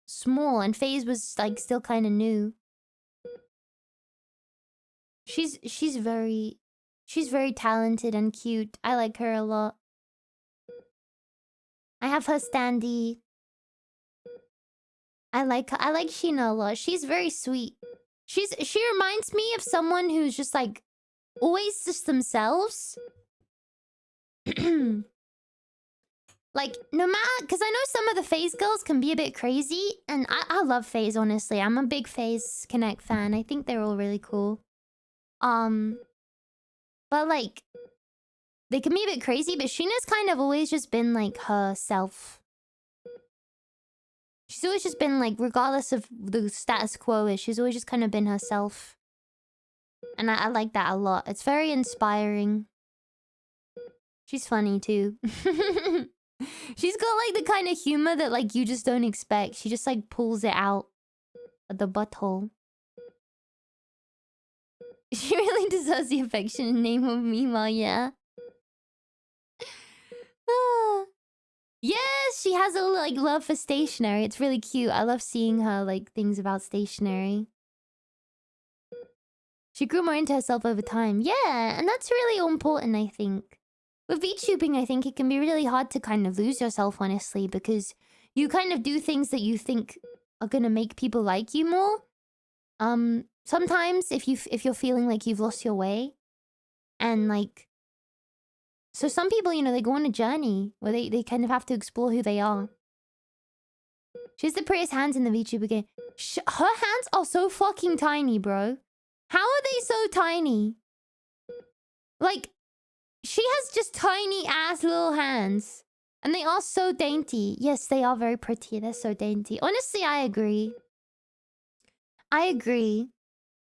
Speaker 1: small, and FaZe was, like, still kind of new. She's very talented and cute. I like her a lot. I have her standee. I like Sheena a lot. She's very sweet. She reminds me of someone who's just like always just themselves. Like, no matter, because I know some of the FaZe girls can be a bit crazy, and I love FaZe, honestly. I'm a big FaZe Connect fan. I think they're all really cool. But like, they can be a bit crazy, but Sheena's kind of always just been like herself. She's always just been like, regardless of the status quo, she's always just kind of been herself. And I like that a lot. It's very inspiring. She's funny too. She's got like the kind of humor that like you just don't expect. She just like pulls it out of the butthole. She really deserves the affection and name of Mima, yeah. Yes, she has a like love for stationery. It's really cute. I love seeing her like things about stationery. She grew more into herself over time. Yeah, and that's really important, I think. With VTubing, I think it can be really hard to kind of lose yourself, honestly, because you kind of do things that you think are gonna make people like you more. Sometimes if you're feeling like you've lost your way, and like, so some people, you know, they go on a journey where they kind of have to explore who they are. She has the prettiest hands in the VTuber game. Her hands are so fucking tiny, bro. How are they so tiny? Like, she has just tiny ass little hands. And they are so dainty. Yes, they are very pretty. They're so dainty. Honestly, I agree. I agree.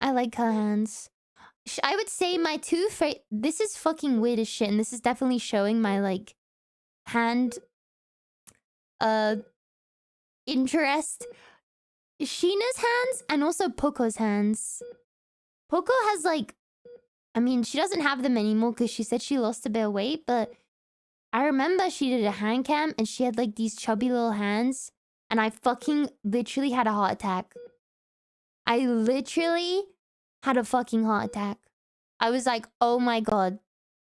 Speaker 1: I like her hands. I would say my two favorite... This is fucking weird as shit. And this is definitely showing my, like, hand... interest. Sheena's hands and also Poco's hands. Poco has, like... I mean, she doesn't have them anymore because she said she lost a bit of weight, but... I remember she did a hand cam and she had, like, these chubby little hands. And I fucking literally had a heart attack. I literally had a fucking heart attack. I was like, oh my god.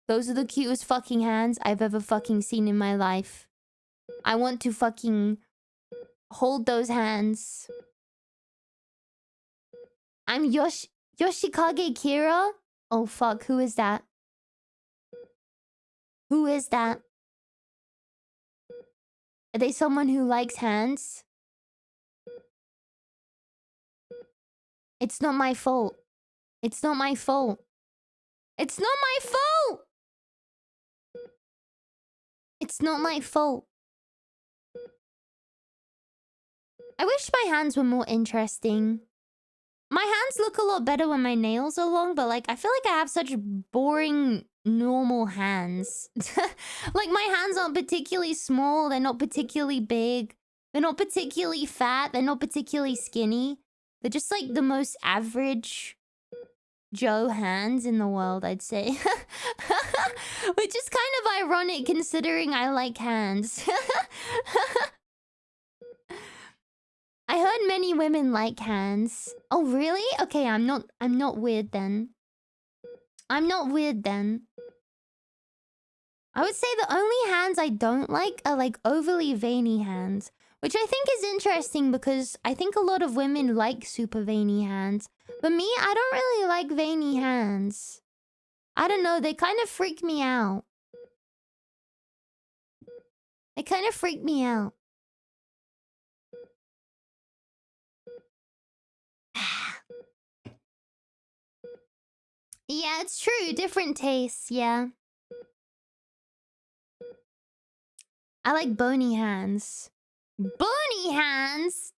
Speaker 1: Those are the cutest fucking hands I've ever fucking seen in my life. I want to fucking hold those hands. I'm Yoshikage Kira? Oh fuck, who is that? Who is that? Are they someone who likes hands? It's not my fault. It's not my fault. It's not my fault! It's not my fault. I wish my hands were more interesting. My hands look a lot better when my nails are long, but like, I feel like I have such boring, normal hands. Like, my hands aren't particularly small, they're not particularly big, they're not particularly fat, they're not particularly skinny. They're just like the most average Joe hands in the world, I'd say. Which is kind of ironic considering I like hands. I heard many women like hands. Oh, really? Okay, I'm not weird then. I'm not weird then. I would say the only hands I don't like are like overly veiny hands. Which I think is interesting because I think a lot of women like super veiny hands. But me, I don't really like veiny hands. I don't know, they kind of freak me out. They kind of freak me out. Yeah, it's true. Different tastes, yeah. I like bony hands. Bony hands?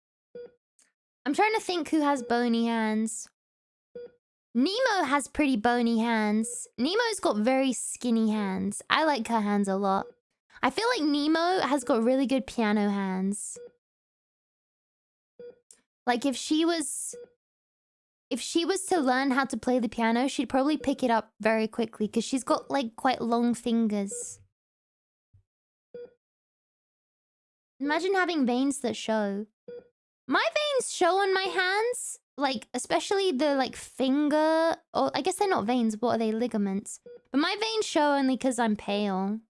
Speaker 1: I'm trying to think who has bony hands. Nemo has pretty bony hands. Nemo's got very skinny hands. I like her hands a lot. I feel like Nemo has got really good piano hands. Like if she was to learn how to play the piano, she'd probably pick it up very quickly because she's got like quite long fingers. Imagine having veins that show. My veins show on my hands, like especially the like finger, or I guess they're not veins, what are they, ligaments? But my veins show only because I'm pale.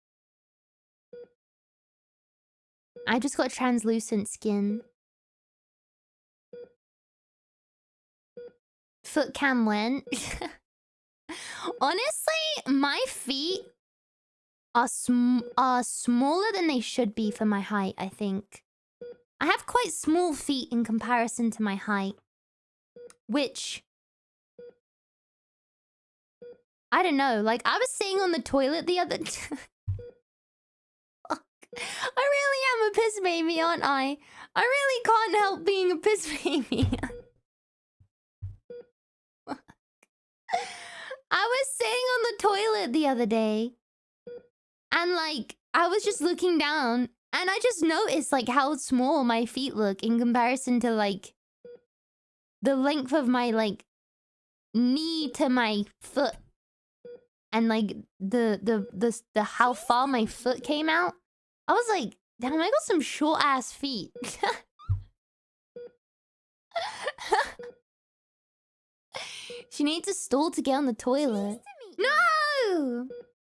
Speaker 1: I just got translucent skin. Foot cam went. Honestly, my feet are smaller than they should be for my height, I think. I have quite small feet in comparison to my height. Which... I don't know, like I was sitting on the toilet the other... I really am a piss baby, aren't I? I really can't help being a piss baby. I was sitting on the toilet the other day. And like, I was just looking down. And I just noticed like how small my feet look in comparison to like... the length of my like... knee to my foot. And like, the how far my foot came out. I was like, damn, I got some short ass feet. She needs a stool to get on the toilet. No!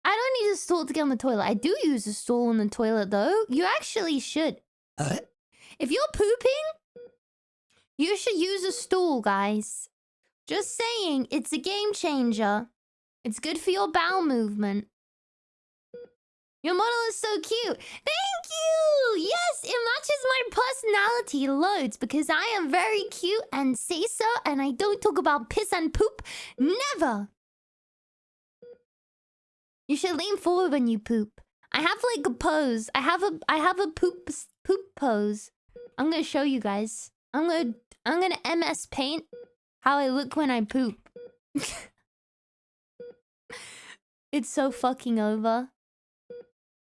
Speaker 1: I don't need a stool to get on the toilet. I do use a stool on the toilet though. You actually should. If you're pooping, you should use a stool, guys. Just saying, it's a game changer. It's good for your bowel movement. Your model is so cute. Thank you! Yes, it matches my personality loads because I am very cute and say so, and I don't talk about piss and poop. Never! You should lean forward when you poop. I have like a pose. I have a poop pose. I'm gonna show you guys. I'm gonna MS Paint how I look when I poop. It's so fucking over.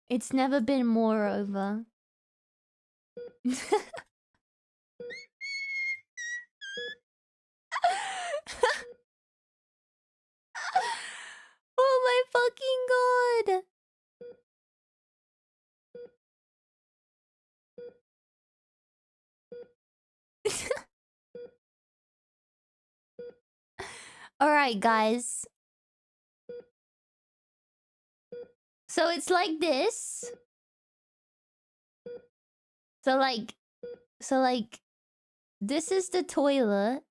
Speaker 1: It's never been more over. Oh my fucking god! Alright, guys. So it's like this. So like, this is the toilet.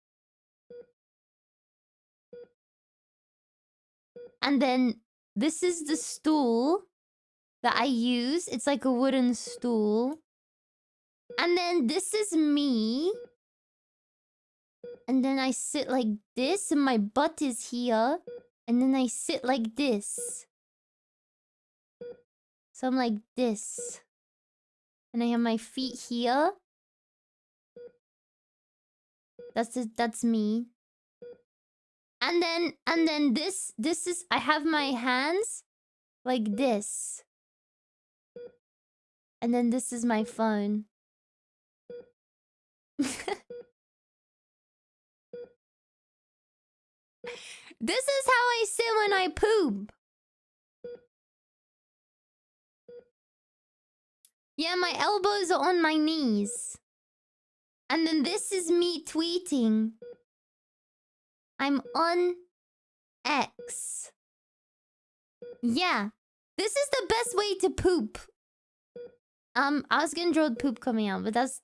Speaker 1: And then this is the stool that I use. It's like a wooden stool. And then this is me. And then I sit like this and my butt is here. And then I sit like this. So I'm like this. And I have my feet here. That's me. And then this is, I have my hands like this. And then this is my phone. This is how I sit when I poop. Yeah, my elbows are on my knees. And then this is me tweeting. I'm on X. Yeah. This is the best way to poop. I was gonna draw the poop coming out, but that's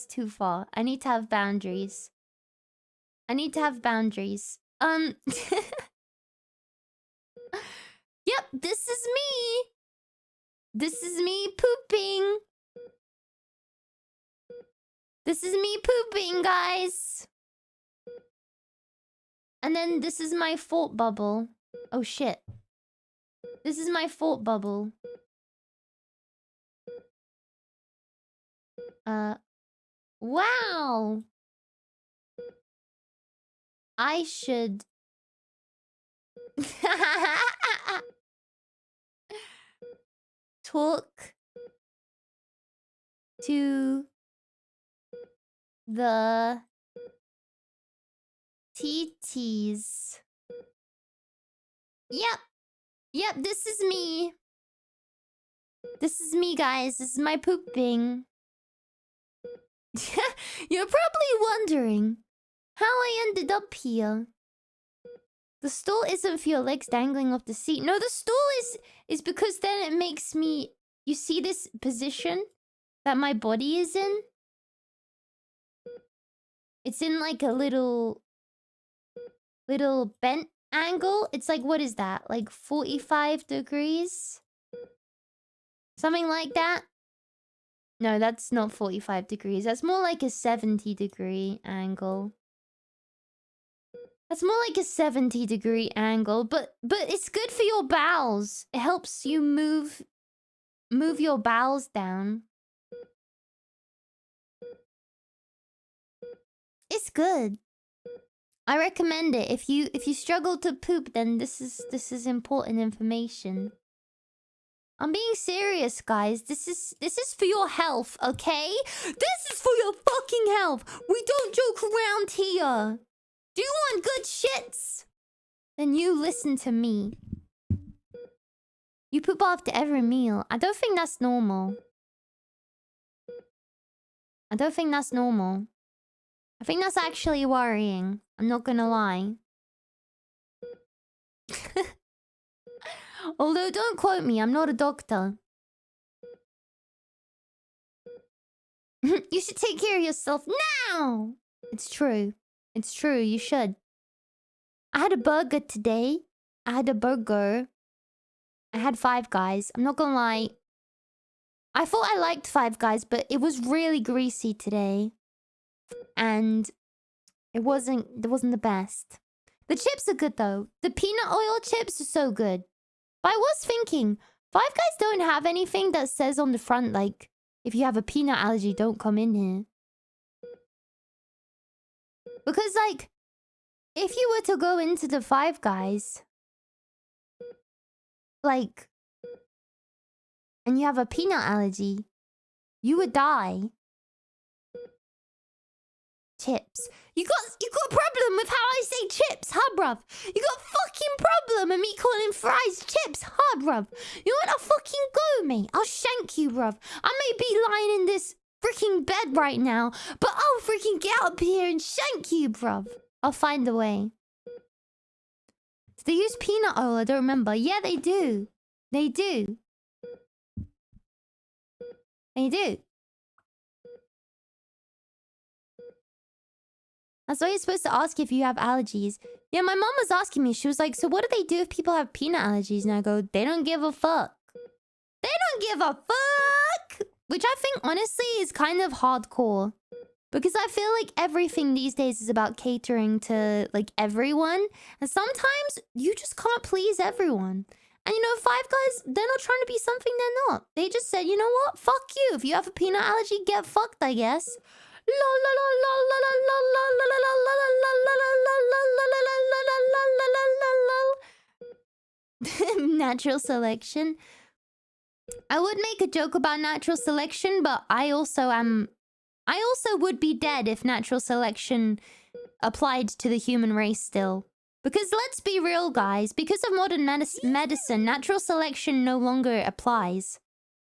Speaker 1: too far. I need to have boundaries. I need to have boundaries. Yep, this is me. This is me pooping. This is me pooping, guys. And then this is my thought bubble. Oh shit. This is my thought bubble. Wow. I should... talk to the TTs. Yep. Yep, this is me. This is me, guys. This is my pooping. You're probably wondering how I ended up here. The stool isn't for your legs dangling off the seat. No, the stool is because then it makes me... You see this position that my body is in? It's in like a little bent angle. It's like, what is that? Like 45 degrees? Something like that? No, that's not 45 degrees. That's more like a 70-degree angle. That's more like a 70-degree angle, but it's good for your bowels. It helps you move your bowels down. It's good. I recommend it. If you struggle to poop, then this is important information. I'm being serious, guys. This is for your health, okay? This is for your fucking health. We don't joke around here. Do you want good shits? Then you listen to me. You poop after every meal. I don't think that's normal. I don't think that's normal. I think that's actually worrying. I'm not gonna lie. Although, don't quote me. I'm not a doctor. You should take care of yourself now! It's true. It's true. You should. I had a burger today. I had 5 Guys. I'm not gonna lie. I thought I liked 5 Guys, but it was really greasy today. And it wasn't the best. The chips are good though. The peanut oil chips are so good. But I was thinking, 5 Guys don't have anything that says on the front, like, if you have a peanut allergy, don't come in here. Because, like, if you were to go into the 5 Guys, like, and you have a peanut allergy, you would die. Chips. You got a problem with how I say chips, huh, bruv? You got a fucking problem with me calling fries chips, huh, bruv? You wanna fucking go, mate? I'll shank you, bruv. I may be lying in this freaking bed right now, but I'll freaking get up here and shank you, bruv. I'll find a way. Do they use peanut oil? I don't remember. Yeah, they do. They do. They do. That's why you're supposed to ask if you have allergies. Yeah, my mom was asking me. She was like, so what do they do if people have peanut allergies? And I go, they don't give a fuck. They don't give a fuck! Which I think, honestly, is kind of hardcore. Because I feel like everything these days is about catering to, like, everyone. And sometimes you just can't please everyone. And you know, 5 Guys, they're not trying to be something they're not. They just said, you know what? Fuck you. If you have a peanut allergy, get fucked, I guess. Natural selection. I would make a joke about natural selection, but I also would be dead if natural selection applied to the human race still. Because let's be real, guys. Because of modern medicine, natural selection no longer applies.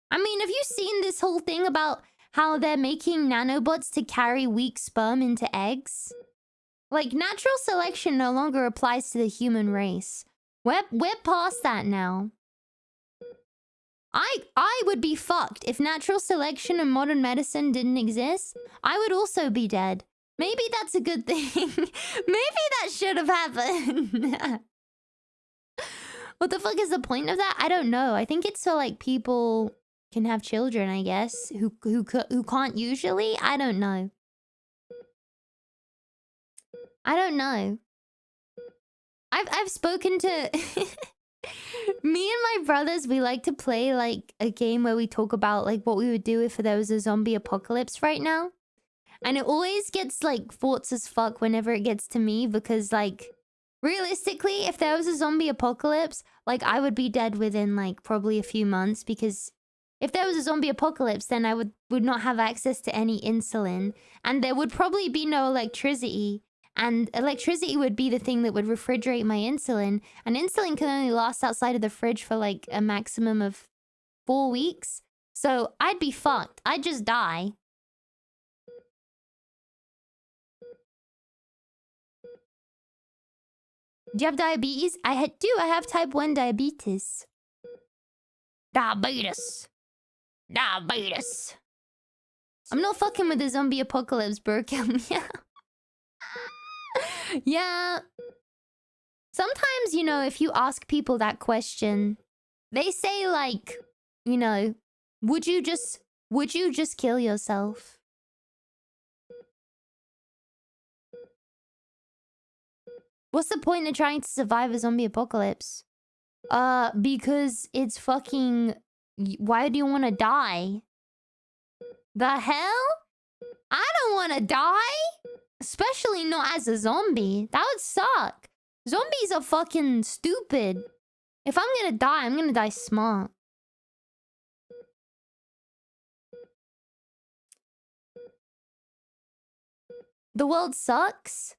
Speaker 1: I mean, have you seen this whole thing about how they're making nanobots to carry weak sperm into eggs? Like, natural selection no longer applies to the human race. We're past that now. I would be fucked if natural selection and modern medicine didn't exist. I would also be dead. Maybe that's a good thing. Maybe that should have happened. What the fuck is the point of that? I don't know. I think it's so, like, people can have children, I guess, who can't usually. I don't know. I don't know. I've spoken to me and my brothers. We like to play like a game where we talk about like what we would do if there was a zombie apocalypse right now. And it always gets, like, thoughts as fuck whenever it gets to me because, like, realistically, if there was a zombie apocalypse, like, I would be dead within, like, probably a few months because if there was a zombie apocalypse, then I would not have access to any insulin. And there would probably be no electricity. And electricity would be the thing that would refrigerate my insulin. And insulin can only last outside of the fridge for, like, a maximum of 4 weeks. So I'd be fucked. I'd just die. Do you have diabetes? I have type 1 diabetes. Diabetes. Diabetes. I'm not fucking with the zombie apocalypse, bro. Kill me. Yeah. Sometimes, you know, if you ask people that question, they say, like, you know, would you just kill yourself? What's the point of trying to survive a zombie apocalypse? Because it's fucking... Why do you want to die? The hell? I don't want to die! Especially not as a zombie. That would suck. Zombies are fucking stupid. If I'm gonna die, I'm gonna die smart. The world sucks?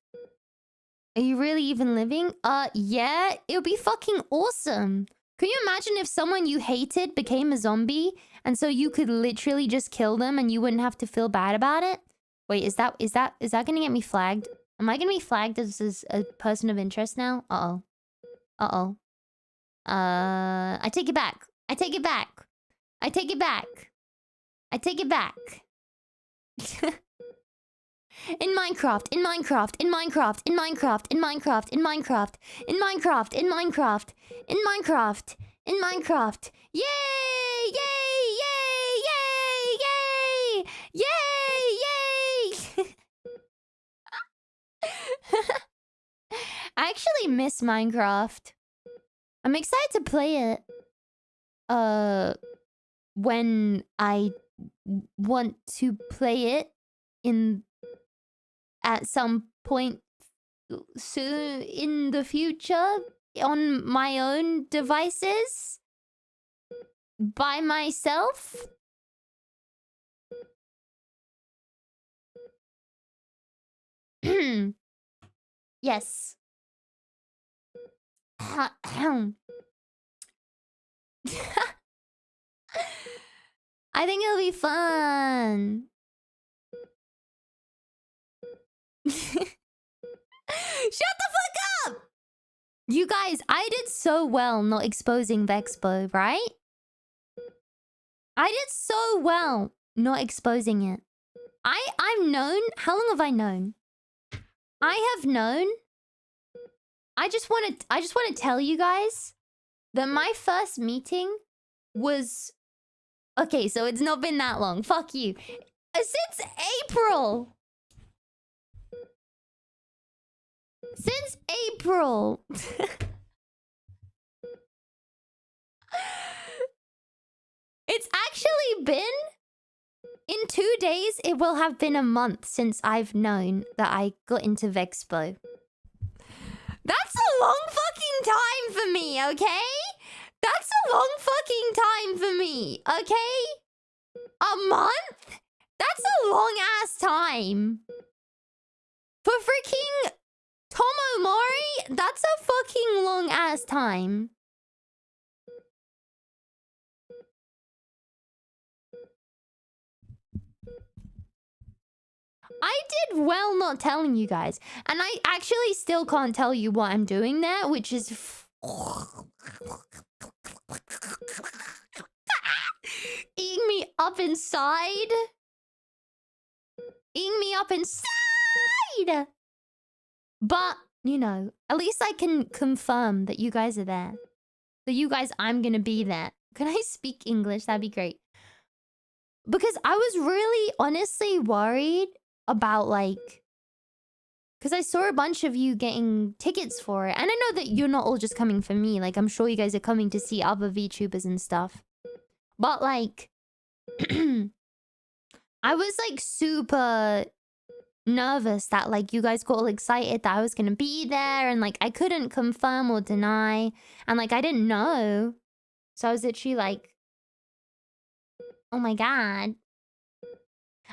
Speaker 1: Are you really even living? Yeah. It would be fucking awesome. Can you imagine if someone you hated became a zombie and so you could literally just kill them and you wouldn't have to feel bad about it? Wait, is that gonna get me flagged? Am I gonna be flagged as a person of interest now? Uh-oh. Uh-oh. I take it back. I take it back. I take it back. I take it back. In Minecraft, in Minecraft, in Minecraft, in Minecraft, in Minecraft, in Minecraft, in Minecraft, in Minecraft, in Minecraft, in Minecraft. Yay! Yay! Yay! Yay! Yay! Yay! Yay! I actually miss Minecraft. I'm excited to play it. When I want to play it at some point soon in the future on my own devices by myself. Yes. I think it'll be fun. Shut the fuck up! You guys, I did so well not exposing V-Expo, right? I did so well not exposing it. I've known... How long have I known? I have known... I just want to tell you guys that my first meeting was... Okay, so it's not been that long. Fuck you. Since April! Since April! It's actually been... In 2 days, it will have been a month since I've known that I got into V-Expo. That's a long fucking time for me, okay? That's a long fucking time for me, okay? A month? That's a long-ass time. For freaking Ekkomori, that's a fucking long-ass time. I did well not telling you guys. And I actually still can't tell you what I'm doing there, which is... eating me up inside. Eating me up inside! But, you know, at least I can confirm that you guys are there. So you guys, I'm gonna be there. Can I speak English? That'd be great. Because I was really honestly worried about, like... Because I saw a bunch of you getting tickets for it. And I know that you're not all just coming for me. Like, I'm sure you guys are coming to see other VTubers and stuff. But, like... I was, like, super nervous that like you guys got all excited that I was gonna be there, and like I couldn't confirm or deny, and like I didn't know. So I was literally like, oh my god.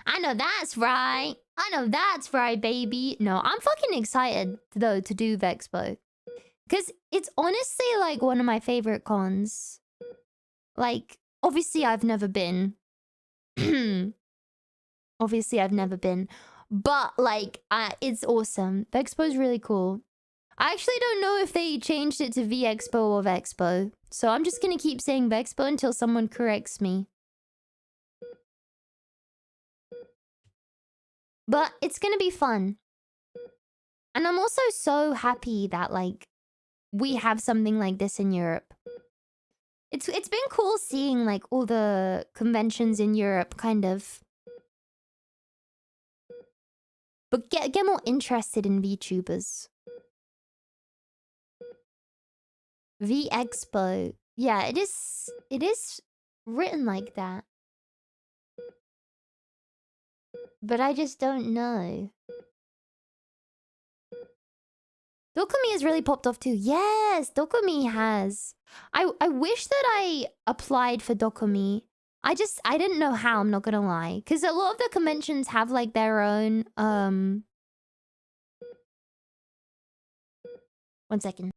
Speaker 1: I know that's right. I know that's right, baby. No, I'm fucking excited though to do V-Expo. Cause it's honestly like one of my favorite cons. Like, obviously I've never been. Obviously I've never been. But like, it's awesome. V-Expo is really cool. I actually don't know if they changed it to V-Expo or V-Expo. So I'm just gonna keep saying V-Expo until someone corrects me. But it's gonna be fun. And I'm also so happy that like we have something like this in Europe. It's been cool seeing like all the conventions in Europe kind of. But get more interested in VTubers. V-Expo. Yeah, it is written like that. But I just don't know. Dokumi has really popped off too. Yes, Dokumi has. I wish that I applied for Dokumi. I didn't know how, I'm not gonna lie. Because a lot of the conventions have like their own, one second.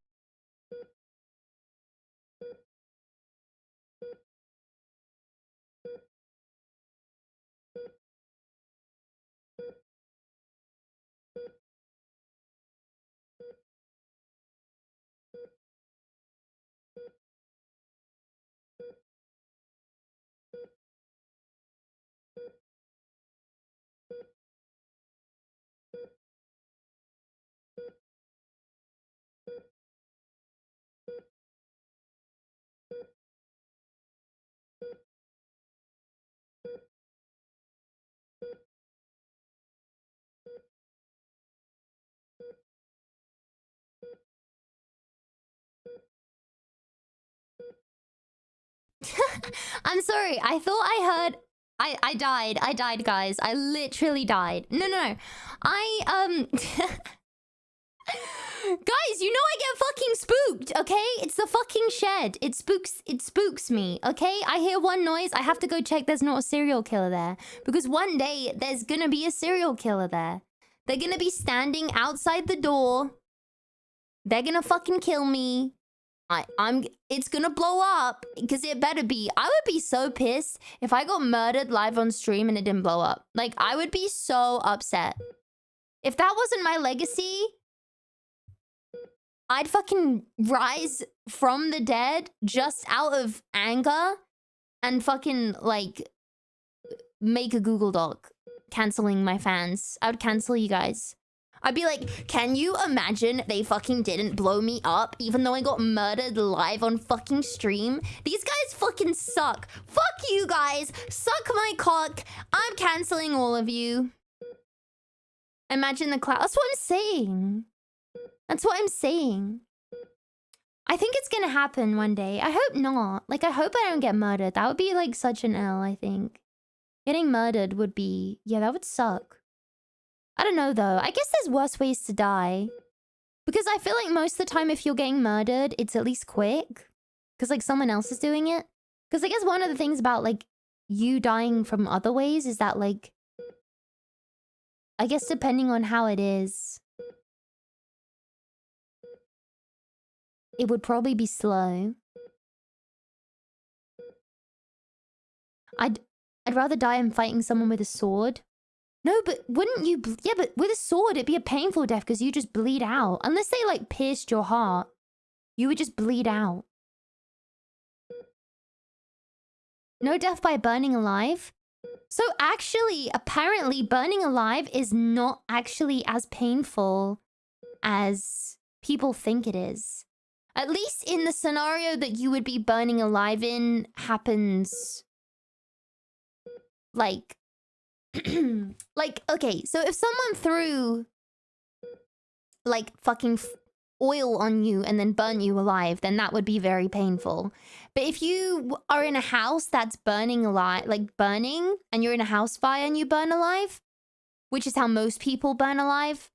Speaker 1: I'm sorry. I thought I heard. I died. I died, guys. I literally died. No. Guys, you know I get fucking spooked, okay? It's the fucking shed. It spooks me, okay? I hear one noise. I have to go check there's not a serial killer there. Because one day, there's gonna be a serial killer there. They're gonna be standing outside the door. They're gonna fucking kill me. It's gonna blow up, because it better be. I would be so pissed if I got murdered live on stream and it didn't blow up. Like, I would be so upset. If that wasn't my legacy, I'd fucking rise from the dead just out of anger and fucking, like, make a Google Doc canceling my fans. I would cancel you guys. I'd be like, can you imagine they fucking didn't blow me up even though I got murdered live on fucking stream? These guys fucking suck. Fuck you guys. Suck my cock. I'm canceling all of you. Imagine the cloud. That's what I'm saying. That's what I'm saying. I think it's gonna happen one day. I hope not. Like, I hope I don't get murdered. That would be like such an L, I think. Getting murdered would be... Yeah, that would suck. I don't know, though. I guess there's worse ways to die. Because I feel like most of the time if you're getting murdered, it's at least quick. Because, like, someone else is doing it. Because I guess one of the things about, like, you dying from other ways is that, like... I guess depending on how it is... It would probably be slow. I'd rather die in fighting someone with a sword. No, but wouldn't you... Yeah, but with a sword, it'd be a painful death because you just bleed out. Unless they, like, pierced your heart. You would just bleed out. No death by burning alive? So actually, apparently, burning alive is not actually as painful as people think it is. At least in the scenario that you would be burning alive in happens... Like... like, okay, so if someone threw... Like, fucking oil on you and then burn you alive, then that would be very painful. But if you are in a house that's burning alive... Like, burning, and you're in a house fire and you burn alive... which is how most people burn alive,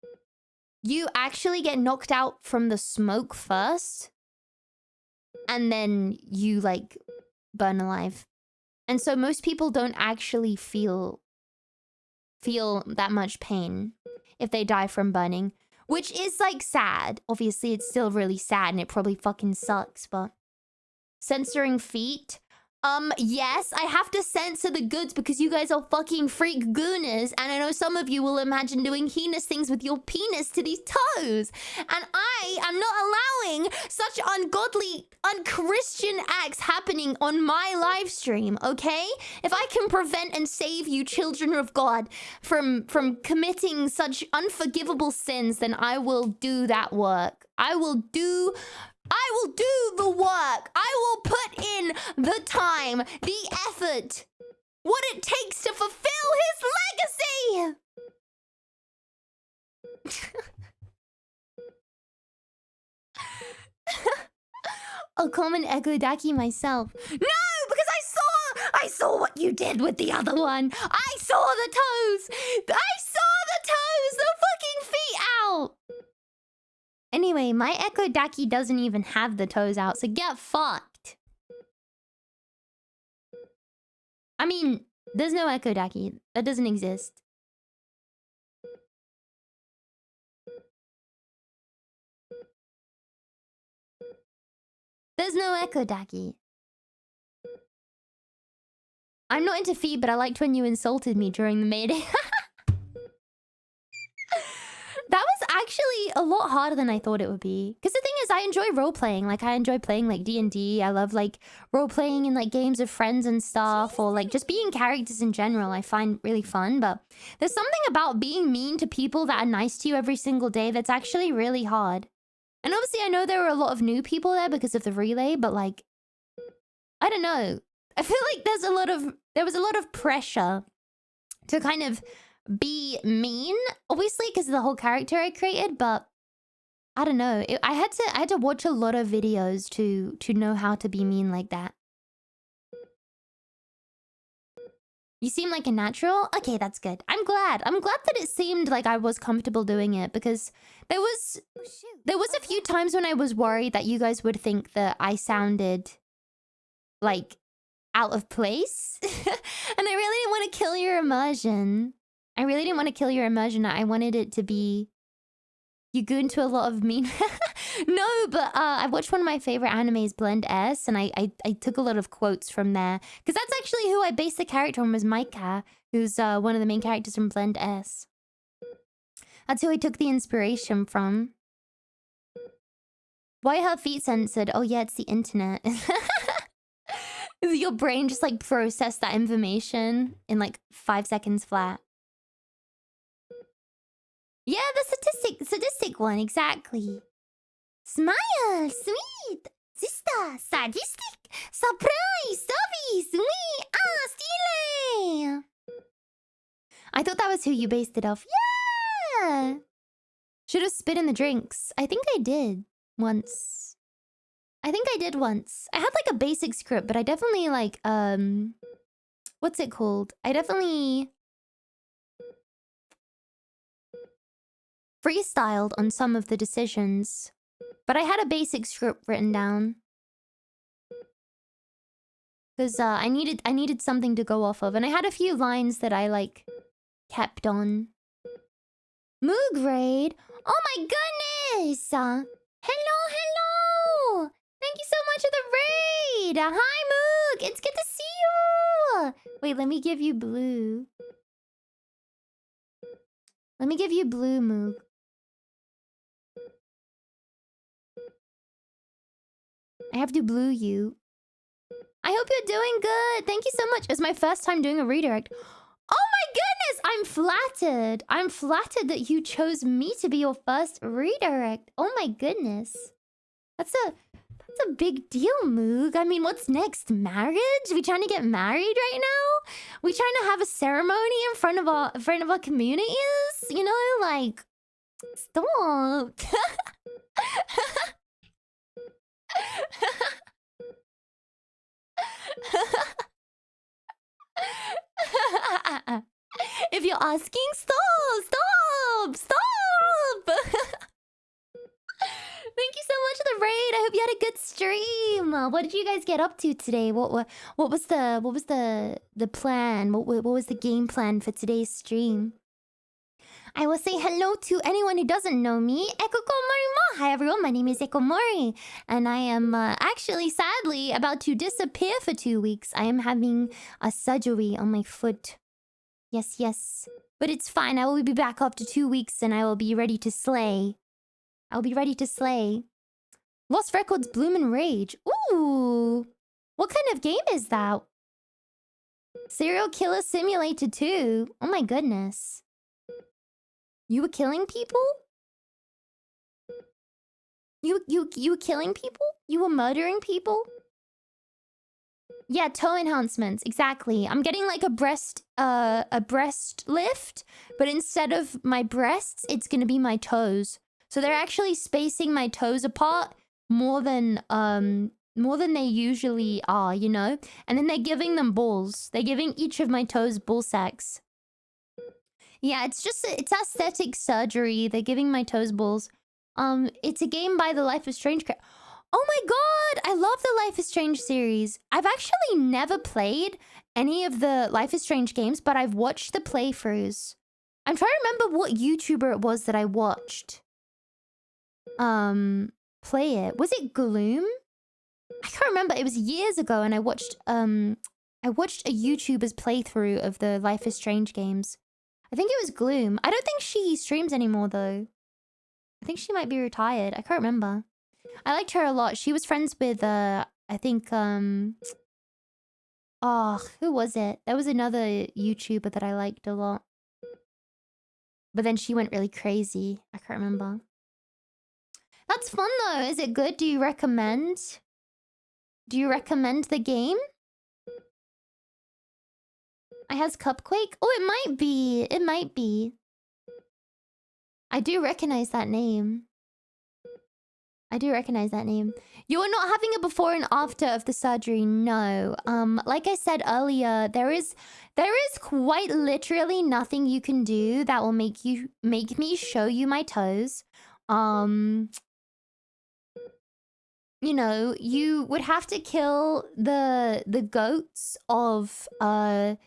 Speaker 1: you actually get knocked out from the smoke first, and then you, like, burn alive. And so most people don't actually feel that much pain if they die from burning, which is, like, sad. Obviously, it's still really sad, and it probably fucking sucks, but... Censoring feet? Yes, I have to censor the goods because you guys are fucking freak gooners, and I know some of you will imagine doing heinous things with your penis to these toes, and I am not allowing such ungodly, unchristian acts happening on my live stream, okay? If I can prevent and save you, children of God, from committing such unforgivable sins, then I will do that work. I will do the work. I will put in the time, the effort, what it takes to fulfill his legacy. I'll call an ekkodaki myself. No, because I saw what you did with the other one. I saw the toes. The fucking feet out. Anyway, my ekkodaki doesn't even have the toes out, so get fucked. I mean, there's no ekkodaki. That doesn't exist. There's no ekkodaki. I'm not into feet, but I liked when you insulted me during the Mayday. That was actually a lot harder than I thought it would be. Because the thing is, I enjoy role-playing. Like, I enjoy playing, like, D&D. I love, like, role-playing in, like, games of friends and stuff. Or, like, just being characters in general, I find really fun. But there's something about being mean to people that are nice to you every single day that's actually really hard. And obviously, I know there were a lot of new people there because of the relay. But, like, I don't know. I feel like there was a lot of pressure to kind of be mean, obviously, because of the whole character I created, but I don't know. I had to watch a lot of videos to know how to be mean like that. You seem like a natural? Okay, that's good. I'm glad that it seemed like I was comfortable doing it, because there was a few times when I was worried that you guys would think that I sounded like out of place. And I really didn't want to kill your immersion. I wanted it to be... You go into a lot of mean... No, but I watched one of my favorite animes, Blend S, and I took a lot of quotes from there. Because that's actually who I based the character on, was Micah, who's one of the main characters from Blend S. That's who I took the inspiration from. Why are her feet censored? Oh yeah, it's the internet. Your brain just like processed that information in like 5 seconds flat. Yeah, the sadistic one, exactly. Smile, sweet, sister, sadistic, surprise, stubby, sweet, stile. I thought that was who you based it off. Yeah! Should have spit in the drinks. I think I did once. I had like a basic script, but I definitely like, what's it called? I definitely freestyled on some of the decisions, but I had a basic script written down because I needed something to go off of, and I had a few lines that I like kept on. Moog raid. Oh my goodness! Hello. Thank you so much for the raid. Hi Moog. It's good to see you. Wait, let me give you blue. Moog. I have to blue you. I hope you're doing good. Thank you so much. It's my first time doing a redirect. Oh my goodness! I'm flattered. I'm flattered that you chose me to be your first redirect. Oh my goodness. That's a big deal, Moog. I mean, what's next? Marriage? We trying to get married right now? We trying to have a ceremony in front of our communities? You know, like, stop. It If you're asking, stop. Thank you so much for the raid. I hope you had a good stream. What did you guys get up to today? What was the plan? What was the game plan for today's stream? I will say hello to anyone who doesn't know me. Ekkomori. Hi everyone, my name is Ekkomori. And I am actually, sadly, about to disappear for 2 weeks. I am having a surgery on my foot. Yes. But it's fine, I will be back after 2 weeks and I will be ready to slay. I'll be ready to slay. Lost Records Bloomin' Rage. Ooh! What kind of game is that? Serial Killer Simulator 2. Oh my goodness. You were killing people? You were killing people? You were murdering people? Yeah, toe enhancements, exactly. I'm getting like a breast lift, but instead of my breasts, it's gonna be my toes. So they're actually spacing my toes apart more than they usually are, you know? And then they're giving them balls. They're giving each of my toes ball sacks. Yeah, it's aesthetic surgery. They're giving my toes balls. It's a game by the Life is Strange. Oh my god! I love the Life is Strange series. I've actually never played any of the Life is Strange games, but I've watched the playthroughs. I'm trying to remember what YouTuber it was that I watched. Play it. Was it Gloom? I can't remember. It was years ago, and I watched a YouTuber's playthrough of the Life is Strange games. I think it was Gloom. I don't think she streams anymore, though. I think she might be retired. I can't remember. I liked her a lot. She was friends with, I think, oh, who was it? There was another YouTuber that I liked a lot. But then she went really crazy. I can't remember. That's fun, though. Is it good? Do you recommend? Do you recommend the game? I has Cupquake? Oh, it might be. It might be. I do recognize that name. You are not having a before and after of the surgery, no. Like I said earlier, there is quite literally nothing you can do that will make me show you my toes. You know, you would have to kill the goats of the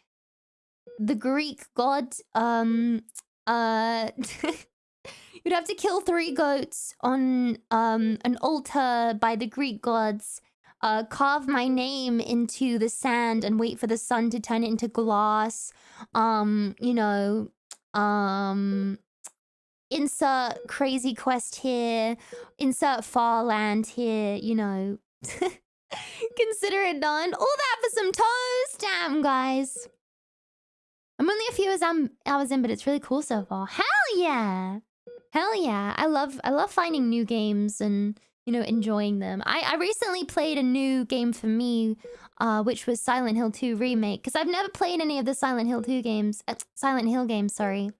Speaker 1: Greek god. You'd have to kill 3 goats on an altar by the Greek gods, carve my name into the sand and wait for the sun to turn it into glass. You know, insert crazy quest here, insert far land here, you know. Consider it done. All that for some toes. Damn, guys. I'm only a few hours in, but it's really cool so far. Hell yeah! Hell yeah. I love finding new games and, you know, enjoying them. I recently played a new game for me, which was Silent Hill 2 Remake, because I've never played any of the Silent Hill 2 games. Silent Hill games, sorry.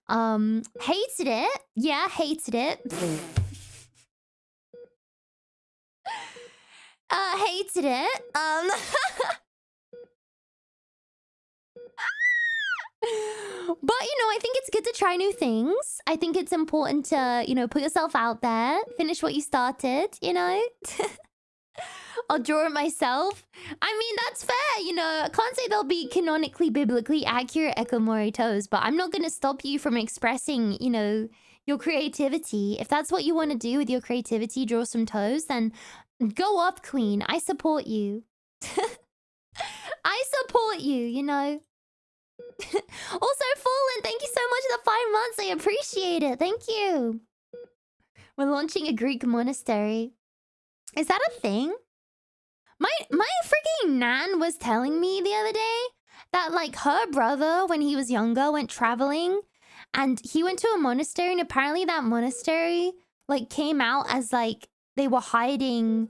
Speaker 1: Hated it. Yeah, hated it. Hated it. But, you know, I think it's good to try new things. I think it's important to, you know, put yourself out there. Finish what you started, you know? I'll draw it myself. I mean, that's fair, you know. I can't say they'll be canonically, biblically accurate ekkomori toes, but I'm not going to stop you from expressing, you know, your creativity. If that's what you want to do with your creativity, draw some toes, then go up, queen. I support you. I support you, you know? Also, Fallen, thank you so much for the 5 months. I appreciate it. Thank you. We're launching a Greek monastery. Is that a thing? My freaking nan was telling me the other day that, like, her brother, when he was younger, went traveling and he went to a monastery, and apparently that monastery, like, came out as, like, they were hiding,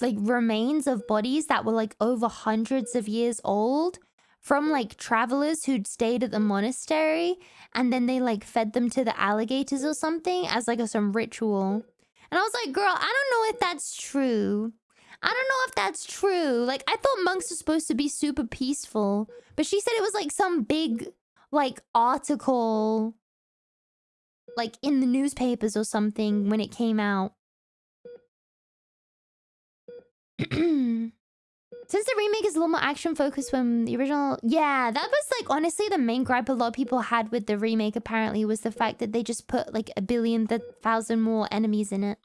Speaker 1: like, remains of bodies that were, like, over hundreds of years old from, like, travelers who'd stayed at the monastery, and then they, like, fed them to the alligators or something as, like, some ritual. And I was like, girl, I don't know if that's true. I don't know if that's true. Like, I thought monks were supposed to be super peaceful, but she said it was, like, some big like article like in the newspapers or something when it came out. Since the remake is a little more action focused from the original, yeah, that was like honestly the main gripe a lot of people had with the remake apparently was the fact that they just put like a billion, 1,000 more enemies in it.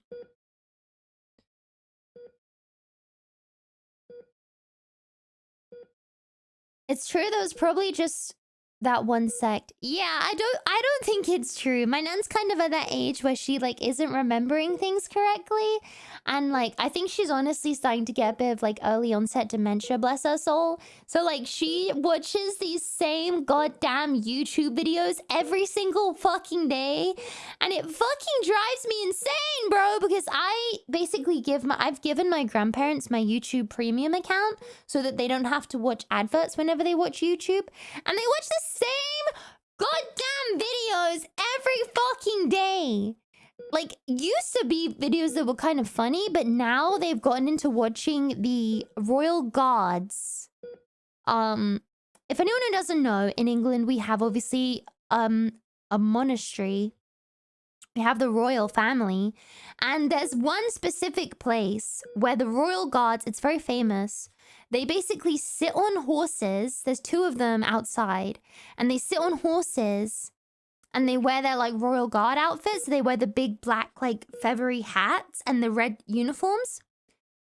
Speaker 1: It's true, that was probably just that one sect. Yeah, I don't think it's true. My nan's kind of at that age where she like isn't remembering things correctly. And like I think she's honestly starting to get a bit of like early onset dementia, bless her soul. So like she watches these same goddamn YouTube videos every single fucking day. And it fucking drives me insane, bro, because I basically I've given my grandparents my YouTube premium account so that they don't have to watch adverts whenever they watch YouTube. And they watch the same goddamn videos every fucking day. Like, used to be videos that were kind of funny, but now they've gotten into watching the royal guards. If anyone who doesn't know, in England we have obviously a monastery. We have the royal family, and there's one specific place where the royal guards, it's very famous. They basically sit on horses. There's 2 of them outside, and they sit on horses and they wear their like royal guard outfits. They wear the big black like feathery hats and the red uniforms.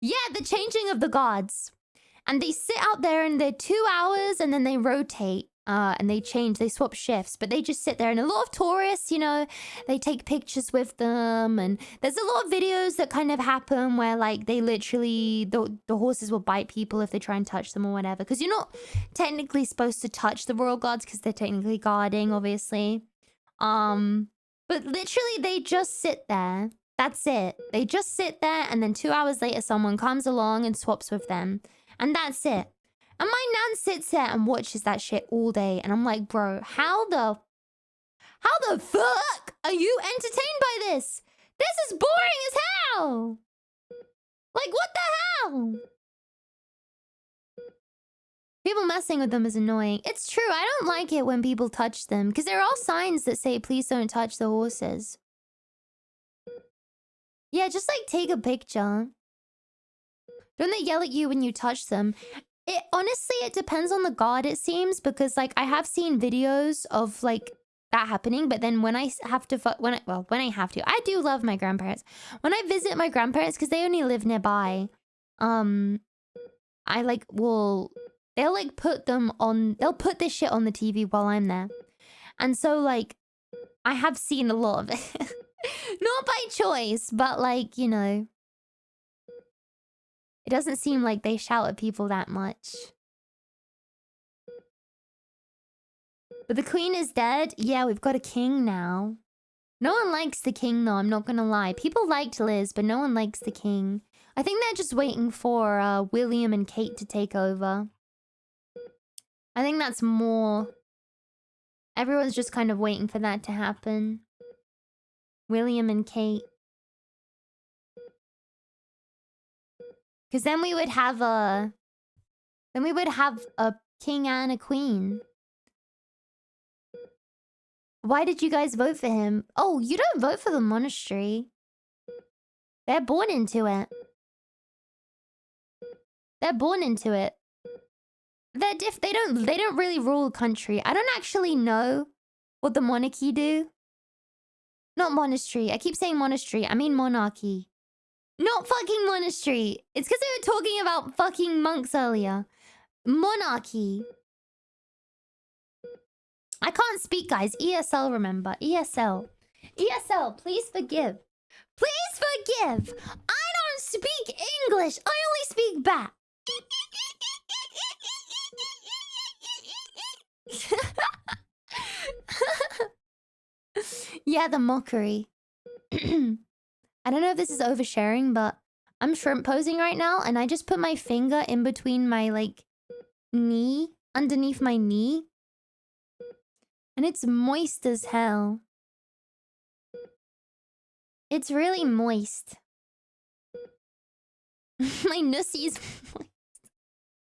Speaker 1: Yeah, the changing of the guards. And they sit out there and they're 2 hours and then they rotate. And they change, they swap shifts, but they just sit there. And a lot of tourists, you know, they take pictures with them. And there's a lot of videos that kind of happen where like they literally, the horses will bite people if they try and touch them or whatever. Because you're not technically supposed to touch the royal guards because they're technically guarding, obviously. But literally they just sit there. That's it. They just sit there and then 2 hours later someone comes along and swaps with them. And that's it. And my nan sits there and watches that shit all day. And I'm like, bro, how the fuck are you entertained by this? This is boring as hell. Like, what the hell? People messing with them is annoying. It's true. I don't like it when people touch them. Because there are all signs that say, please don't touch the horses. Yeah, just like take a picture. Don't they yell at you when you touch them? Honestly, it depends on the guard, it seems, because like I have seen videos of like that happening, but then when I have to, I do love my grandparents. When I visit my grandparents, because they only live nearby, I like they'll like they'll put this shit on the TV while I'm there. And so like, I have seen a lot of it. Not by choice, but like, you know. It doesn't seem like they shout at people that much. But the queen is dead? Yeah, we've got a king now. No one likes the king, though, I'm not gonna lie. People liked Liz, but no one likes the king. I think they're just waiting for William and Kate to take over. I think that's more... Everyone's just kind of waiting for that to happen. William and Kate. Because then we would have a... Then we would have a king and a queen. Why did you guys vote for him? Oh, you don't vote for the monastery. They're born into it. They're born into it. They're they don't really rule the country. I don't actually know what the monarchy do. Not monastery. I keep saying monastery. I mean monarchy. Not fucking monastery. It's because they were talking about fucking monks earlier. Monarchy. I can't speak, guys. ESL, remember. ESL. ESL, please forgive. Please forgive. I don't speak English. I only speak back. Yeah, the mockery. I don't know if this is oversharing, but I'm shrimp posing right now, and I just put my finger in between my, like, knee, underneath my knee. And it's moist as hell. It's really moist. My nussy's moist.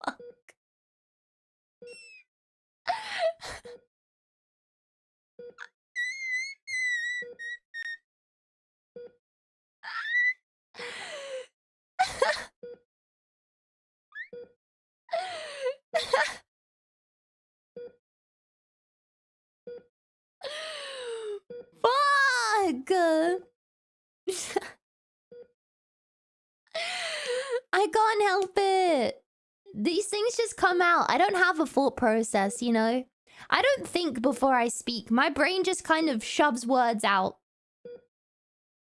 Speaker 1: Fuck. I can't help it. These things just come out. I don't have a thought process, you know? I don't think before I speak. My brain just kind of shoves words out.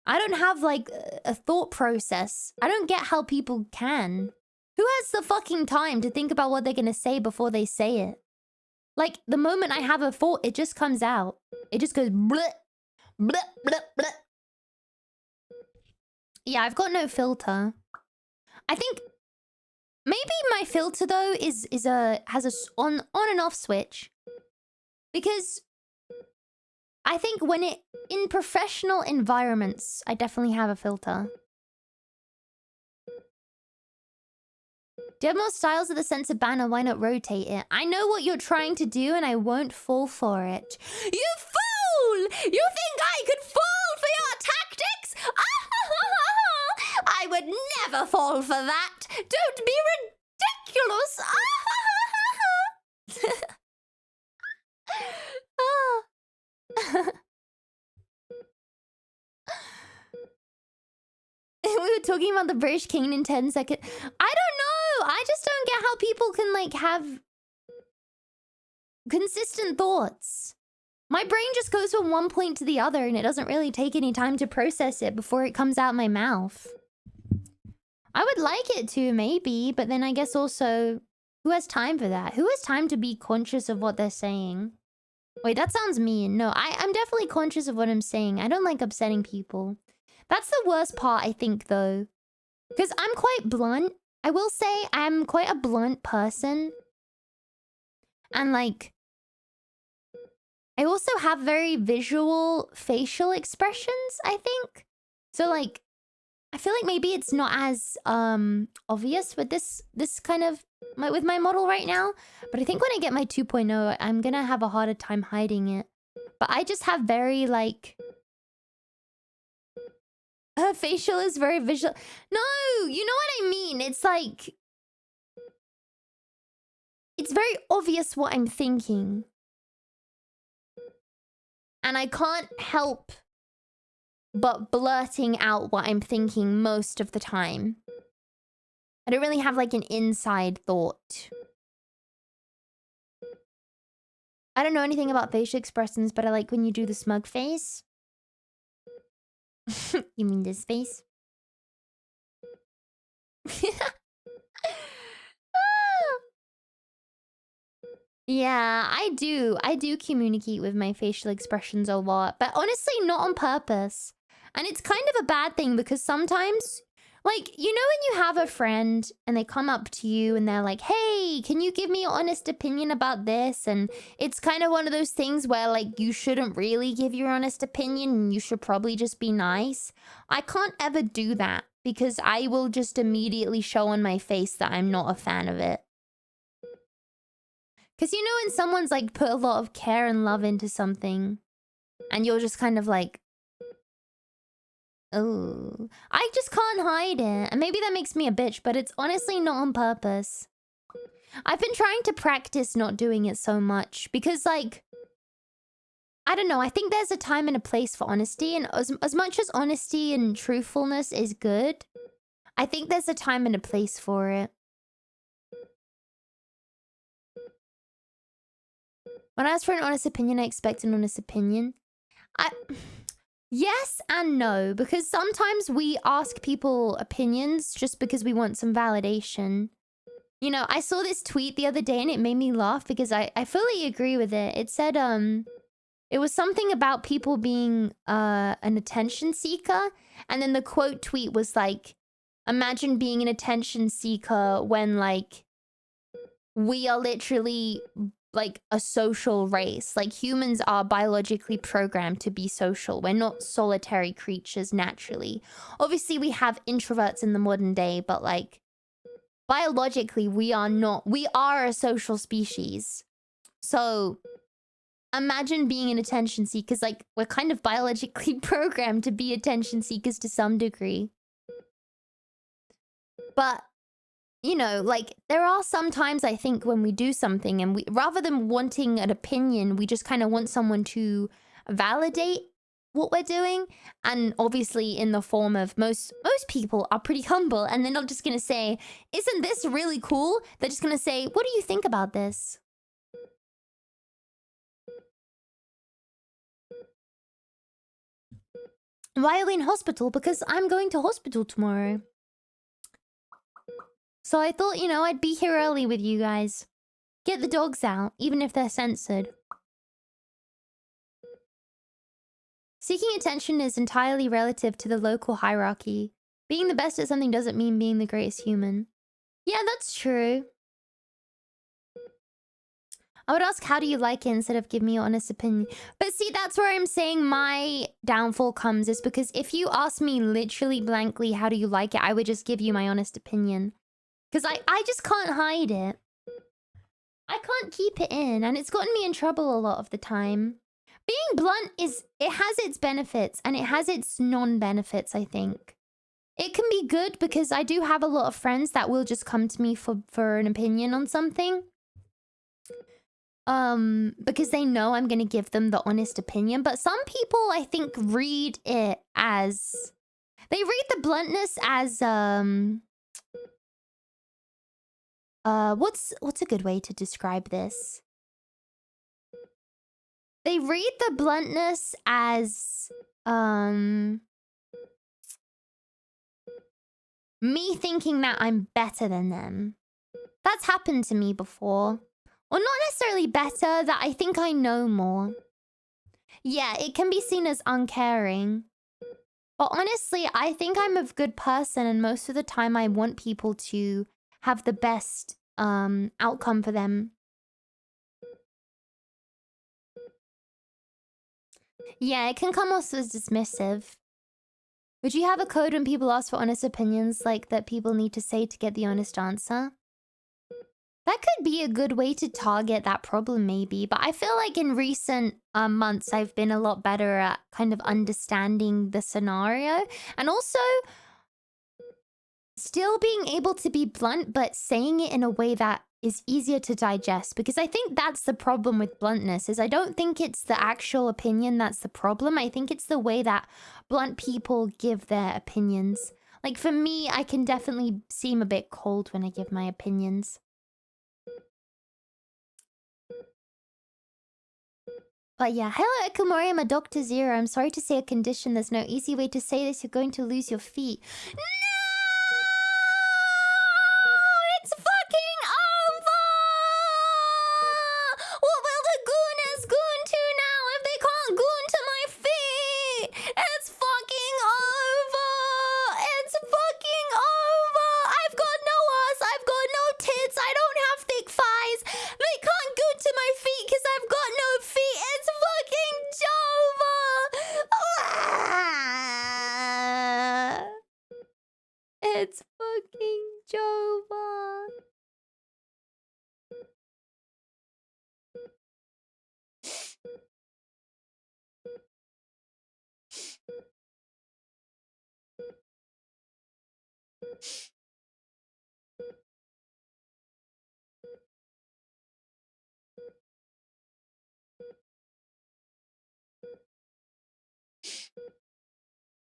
Speaker 1: I don't have, like, a thought process. I don't get how people can. Who has the fucking time to think about what they're gonna say before they say it? Like, the moment I have a thought, it just comes out. It just goes bleh, bleh, bleh, bleh. Yeah, I've got no filter. I think maybe my filter, though, has a on and off switch. Because I think when in professional environments, I definitely have a filter. Do you have more styles of the censored banner? Why not rotate it? I know what you're trying to do and I won't fall for it. You fool! You think I could fall for your tactics? I would never fall for that. Don't be ridiculous. We were talking about the British King in 10 seconds. I don't know. I just don't get how people can, like, have consistent thoughts. My brain just goes from one point to the other and it doesn't really take any time to process it before it comes out my mouth. I would like it to, maybe, but then I guess also, who has time for that? Who has time to be conscious of what they're saying? Wait, that sounds mean. No, I'm definitely conscious of what I'm saying. I don't like upsetting people. That's the worst part, I think, though. Because I'm quite blunt. I will say I'm quite a blunt person. And, like, I also have very visual facial expressions, I think. So, like, I feel like maybe it's not as obvious with this kind of with my model right now, but I think when I get my 2.0, I'm gonna have a harder time hiding it. But I just have very, like, her facial is very visual. No, you know what I mean? It's like, it's very obvious what I'm thinking. And I can't help but blurting out what I'm thinking most of the time. I don't really have, like, an inside thought. I don't know anything about facial expressions, but I like when you do the smug face. You mean this face? Yeah, I do. I do communicate with my facial expressions a lot, but honestly, not on purpose. And it's kind of a bad thing because sometimes, like, you know when you have a friend and they come up to you and they're like, hey, can you give me your honest opinion about this? And it's kind of one of those things where, like, you shouldn't really give your honest opinion and you should probably just be nice. I can't ever do that because I will just immediately show on my face that I'm not a fan of it. Because you know when someone's, like, put a lot of care and love into something and you're just kind of like, oh, I just can't hide it. And maybe that makes me a bitch, but it's honestly not on purpose. I've been trying to practice not doing it so much because, like, I don't know. I think there's a time and a place for honesty. And as much as honesty and truthfulness is good, I think there's a time and a place for it. When I ask for an honest opinion, I expect an honest opinion. Yes and no, because sometimes we ask people opinions just because we want some validation. You know, I saw this tweet the other day and it made me laugh because I fully agree with it. It said, it was something about people being an attention seeker. And then the quote tweet was like, imagine being an attention seeker when, like, we are literally, like, a social race. Like, humans are biologically programmed to be social. We're not solitary creatures naturally. Obviously, we have introverts in the modern day, but, like, biologically, we are not. We are a social species. So, imagine being an attention seeker. Because, like, we're kind of biologically programmed to be attention seekers to some degree. But, you know, like, there are some times I think when we do something and we, rather than wanting an opinion, we just kind of want someone to validate what we're doing. And obviously in the form of most people are pretty humble, and they're not just gonna say, isn't this really cool? They're just gonna say, what do you think about this? Why are we in hospital? Because I'm going to hospital tomorrow. So I thought, you know, I'd be here early with you guys. Get the dogs out, even if they're censored. Seeking attention is entirely relative to the local hierarchy. Being the best at something doesn't mean being the greatest human. Yeah, that's true. I would ask, how do you like it, instead of give me your honest opinion. But see, that's where I'm saying my downfall comes, is because if you ask me literally blankly, how do you like it, I would just give you my honest opinion. Because I just can't hide it. I can't keep it in, and it's gotten me in trouble a lot of the time. Being blunt it has its benefits, and it has its non-benefits, I think. It can be good because I do have a lot of friends that will just come to me for an opinion on something. Because they know I'm gonna give them the honest opinion. But some people, I think, read it as... They read the bluntness as, what's a good way to describe this? They read the bluntness as, me thinking that I'm better than them. That's happened to me before. Or not necessarily better, that I think I know more. Yeah, it can be seen as uncaring. But honestly, I think I'm a good person, and most of the time I want people to have the best outcome for them. Yeah, it can come off as dismissive. Would you have a code when people ask for honest opinions, like that people need to say to get the honest answer? That could be a good way to target that problem, maybe. But I feel like in recent months, I've been a lot better at kind of understanding the scenario. And also, still being able to be blunt, but saying it in a way that is easier to digest. Because I think that's the problem with bluntness, is I don't think it's the actual opinion that's the problem. I think it's the way that blunt people give their opinions. Like for me, I can definitely seem a bit cold when I give my opinions. But yeah, hello ekkomori, I'm a Dr. Zero. I'm sorry to say a condition. There's no easy way to say this. You're going to lose your feet. No! It's fucking over! What will the gooners goon to now if they can't goon to my feet? It's fucking over! It's fucking over! I've got no ass, I've got no tits, I don't have thick thighs. They can't goon to my feet because I've got no feet. It's fucking Jova! It's fucking Jova.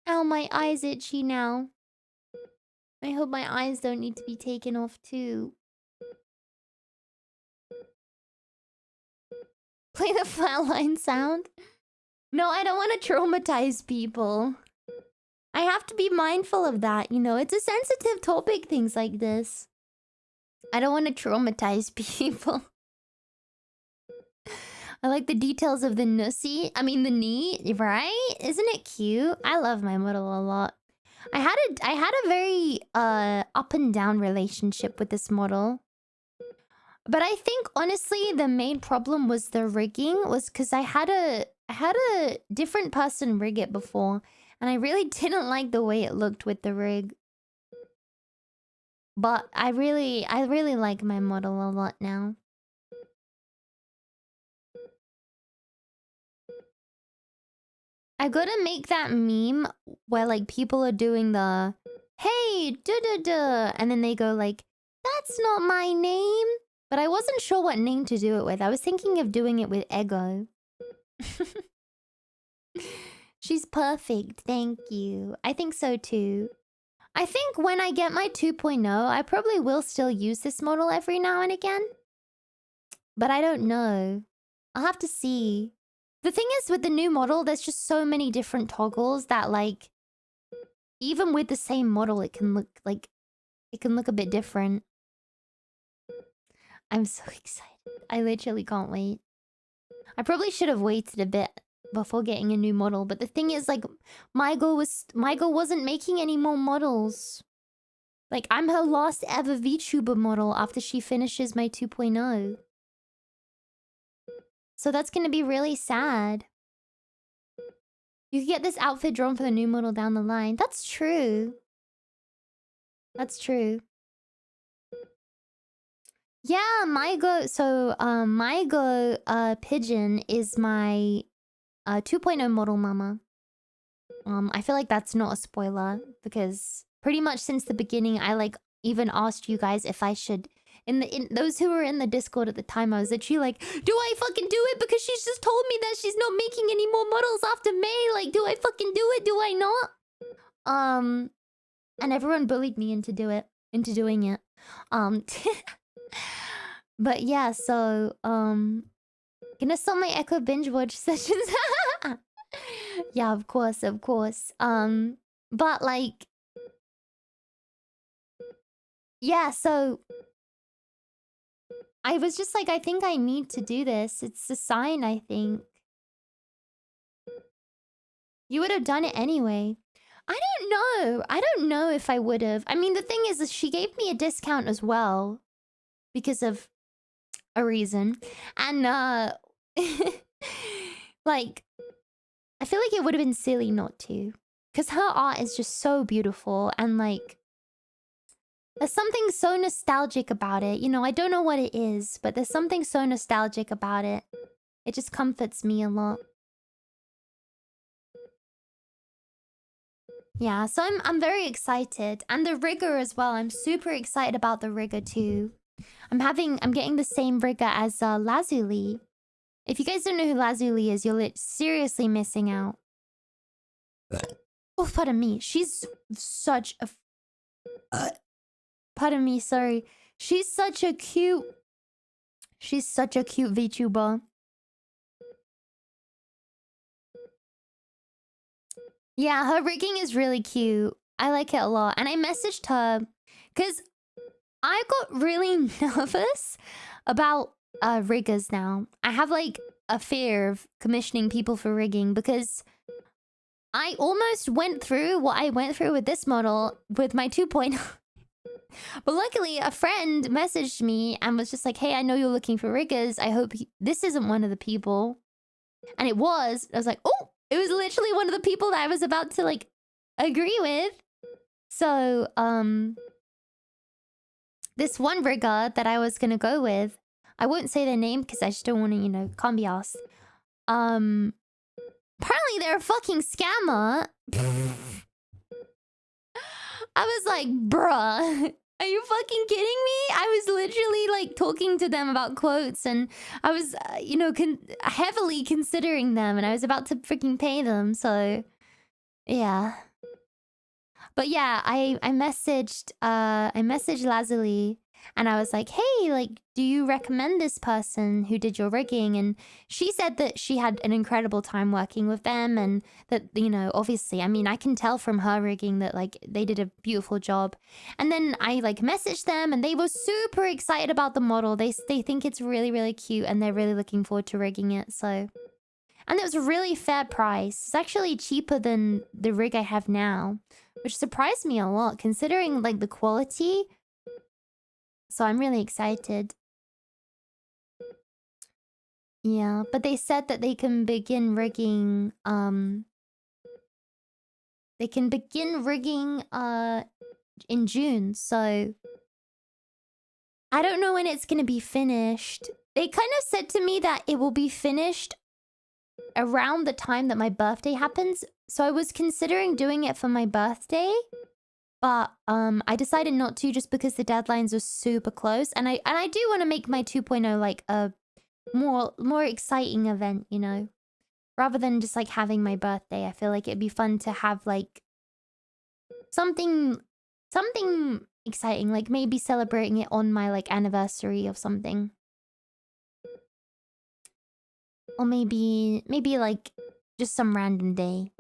Speaker 1: Ow, my eye's itchy now. I hope my eyes don't need to be taken off too. Play the flatline sound? No, I don't want to traumatize people. I have to be mindful of that, you know? It's a sensitive topic, things like this. I don't want to traumatize people. I like the details of the nussy. I mean, the knee, right? Isn't it cute? I love my model a lot. I had a very up and down relationship with this model. But I think honestly the main problem was the rigging, was because I had a different person rig it before, and I really didn't like the way it looked with the rig. But I really like my model a lot now. I gotta make that meme where like people are doing the hey duh, and then they go like, that's not my name. But I wasn't sure what name to do it with. I was thinking of doing it with Ego. She's perfect. Thank you. I think so too. I think when I get my 2.0, I probably will still use this model every now and again. But I don't know. I'll have to see. The thing is, with the new model, there's just so many different toggles that, like, even with the same model, it can look a bit different. I'm so excited. I literally can't wait. I probably should have waited a bit before getting a new model, but the thing is, like, Mygo wasn't making any more models. Like, I'm her last ever VTuber model after she finishes my 2.0. So that's gonna be really sad. You can get this outfit drawn for the new model down the line. That's true. That's true. Yeah, Mygo. So, Mygo Pigeon is my 2.0 model mama. I feel like that's not a spoiler because pretty much since the beginning, I like even asked you guys if I should. In those who were in the Discord at the time, I was literally like, do I fucking do it? Because she's just told me that she's not making any more models after May. Like, do I fucking do it? Do I not? And everyone bullied me into doing it. But yeah, so gonna start my Echo binge watch sessions. Yeah, of course. But like, yeah, so I was just like, I think I need to do this. It's a sign, I think. You would have done it anyway. I don't know. I don't know if I would have. I mean, the thing is she gave me a discount as well because of a reason. And like, I feel like it would have been silly not to. Because her art is just so beautiful and like, there's something so nostalgic about it. You know, I don't know what it is, but there's something so nostalgic about it. It just comforts me a lot. Yeah, so I'm very excited. And the rigger as well. I'm super excited about the rigger too. I'm getting the same rigger as Lazuli. If you guys don't know who Lazuli is, you're seriously missing out. Oh, pardon me. She's such a... Pardon me, sorry. She's such a cute VTuber. Yeah, her rigging is really cute. I like it a lot. And I messaged her because I got really nervous about riggers now. I have like a fear of commissioning people for rigging because I almost went through what I went through with this model with my 2.0. But luckily, a friend messaged me and was just like, hey, I know you're looking for riggers. I hope this isn't one of the people. And it was. I was like, oh, it was literally one of the people that I was about to, like, agree with. So, this one rigger that I was gonna go with, I won't say their name because I just don't want to, you know, can't be asked. Apparently they're a fucking scammer. I was like, bruh, are you fucking kidding me? I was literally like talking to them about quotes and I was, you know, heavily considering them and I was about to freaking pay them. So, yeah. But yeah, I messaged Lazuli and I was like, hey, like, do you recommend this person who did your rigging? And she said that she had an incredible time working with them and that, you know, obviously, I mean, I can tell from her rigging that, like, they did a beautiful job. And then I, like, messaged them and they were super excited about the model. They think it's really, really cute and they're really looking forward to rigging it, so... And it was a really fair price. It's actually cheaper than the rig I have now, which surprised me a lot, considering, like, the quality... So I'm really excited. Yeah, but they said that they can begin rigging, in June, so... I don't know when it's gonna be finished. They kind of said to me that it will be finished around the time that my birthday happens. So I was considering doing it for my birthday. But I decided not to just because the deadlines are super close. And I do want to make my 2.0 like a more exciting event, you know. Rather than just like having my birthday, I feel like it'd be fun to have like something exciting, like maybe celebrating it on my like anniversary or something. Or maybe like just some random day.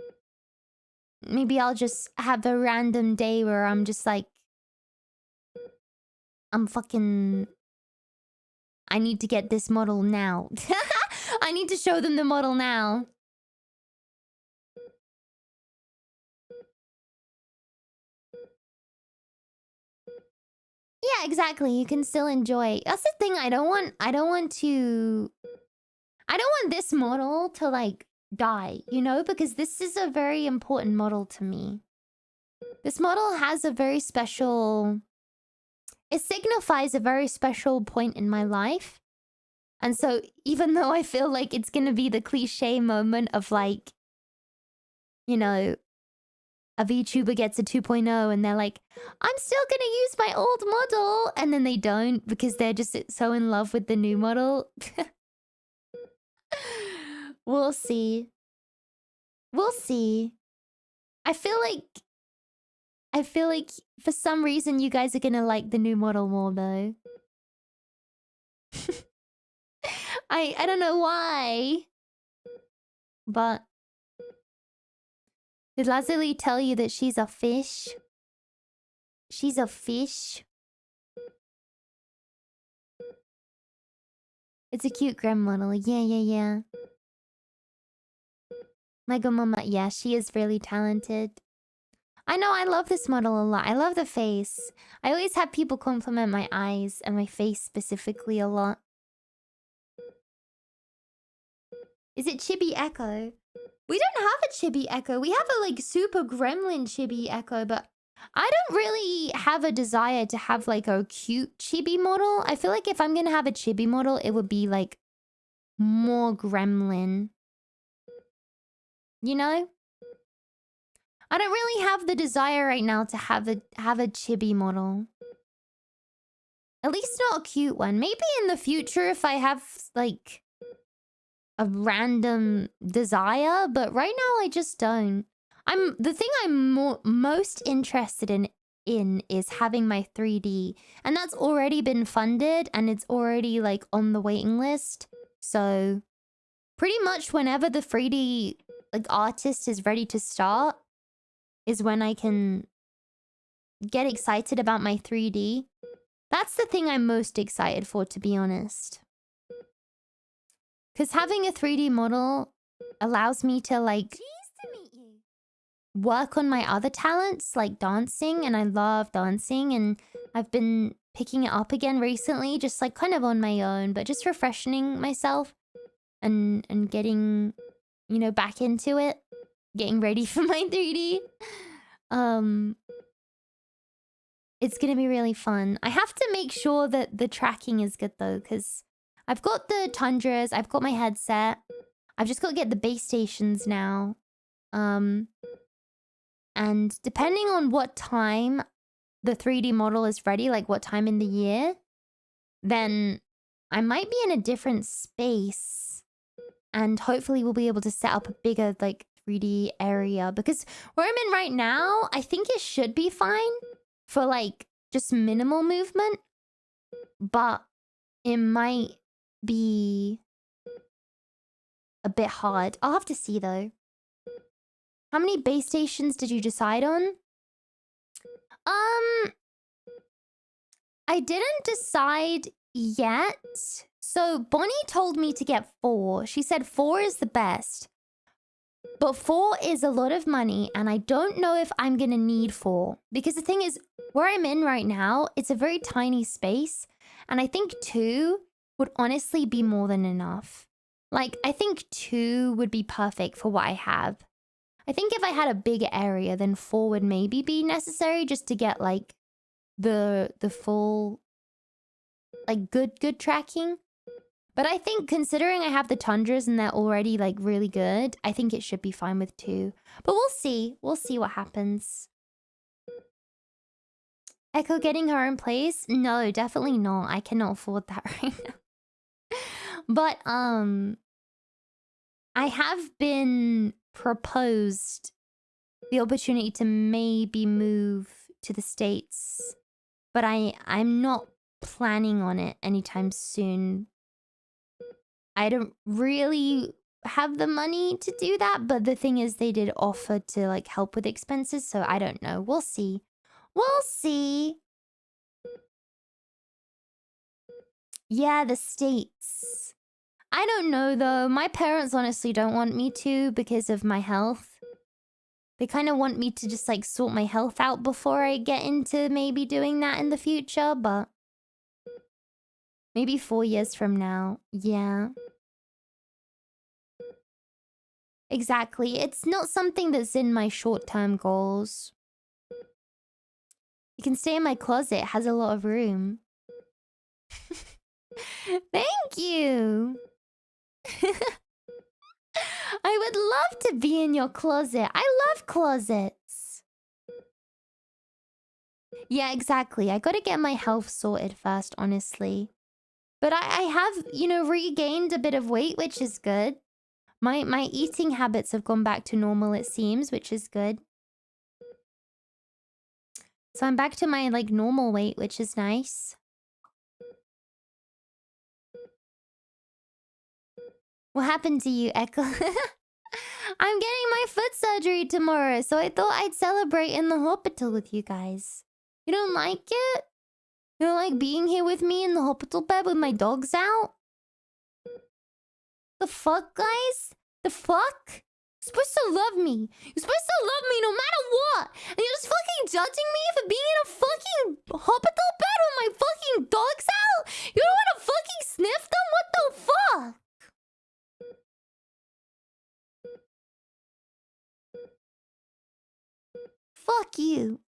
Speaker 1: Maybe I'll just have a random day where I'm just like, I need to get this model now. I need to show them the model now. Yeah, exactly. You can still enjoy. That's the thing. I don't want this model to like die, you know, because this is a very important model to me. This model has a very special... It signifies a very special point in my life. And so even though I feel like it's gonna be the cliche moment of like, you know, a VTuber gets a 2.0 and they're like, I'm still gonna use my old model. And then they don't because they're just so in love with the new model. We'll see. We'll see. I feel like for some reason you guys are gonna like the new model more though. I don't know why. But did Lazuli tell you that she's a fish? She's a fish. It's a cute Grem model. Yeah. Lego Mama, yeah, she is really talented. I know, I love this model a lot. I love the face. I always have people compliment my eyes and my face specifically a lot. Is it Chibi Echo? We don't have a Chibi Echo. We have a like super gremlin Chibi Echo, but I don't really have a desire to have like a cute chibi model. I feel like if I'm gonna have a chibi model, it would be like more gremlin. You know? I don't really have the desire right now to have a chibi model. At least not a cute one. Maybe in the future if I have like a random desire, but right now I just don't. The thing I'm most interested in is having my 3D, and that's already been funded and it's already like on the waiting list. So pretty much whenever the 3D like artist is ready to start is when I can get excited about my 3D. That's the thing I'm most excited for, to be honest. Because having a 3D model allows me to like work on my other talents like dancing, and I love dancing, and I've been picking it up again recently, just like kind of on my own, but just refreshing myself and getting, you know, back into it, getting ready for my 3D. It's gonna be really fun. I have to make sure that the tracking is good though, because I've got the tundras, I've got my headset, I've just got to get the base stations now. And depending on what time the 3D model is ready, like what time in the year, then I might be in a different space. And hopefully we'll be able to set up a bigger like 3D area. Because where I'm in right now, I think it should be fine for like just minimal movement. But it might be a bit hard. I'll have to see though. How many base stations did you decide on? I didn't decide yet. So Bonnie told me to get 4. She said 4 is the best. But 4 is a lot of money, and I don't know if I'm gonna need 4. Because the thing is, where I'm in right now, it's a very tiny space. And I think 2 would honestly be more than enough. Like, I think 2 would be perfect for what I have. I think if I had a bigger area, then 4 would maybe be necessary just to get like the full like good tracking. But I think considering I have the tundras and they're already like really good, I think it should be fine with 2. But we'll see. We'll see what happens. Echo getting her own place? No, definitely not. I cannot afford that right now. But I have been proposed the opportunity to maybe move to the States, but I'm not planning on it anytime soon. I don't really have the money to do that, but the thing is they did offer to like help with expenses, so I don't know. We'll see. We'll see. Yeah, the States. I don't know though. My parents honestly don't want me to because of my health. They kind of want me to just like sort my health out before I get into maybe doing that in the future, but maybe 4 years from now. Yeah. Exactly. It's not something that's in my short-term goals. You can stay in my closet. It has a lot of room. Thank you. I would love to be in your closet. I love closets. Yeah, exactly. I gotta get my health sorted first, honestly. But I have, you know, regained a bit of weight, which is good. My eating habits have gone back to normal, it seems, which is good. So I'm back to my, like, normal weight, which is nice. What happened to you, Ekko? I'm getting my foot surgery tomorrow, so I thought I'd celebrate in the hospital with you guys. You don't like it? You don't like being here with me in the hospital bed with my dogs out? The fuck, guys? The fuck? You're supposed to love me. You're supposed to love me no matter what. And you're just fucking judging me for being in a fucking hospital bed with my fucking dogs out? You don't want to fucking sniff them? What the fuck? Fuck you.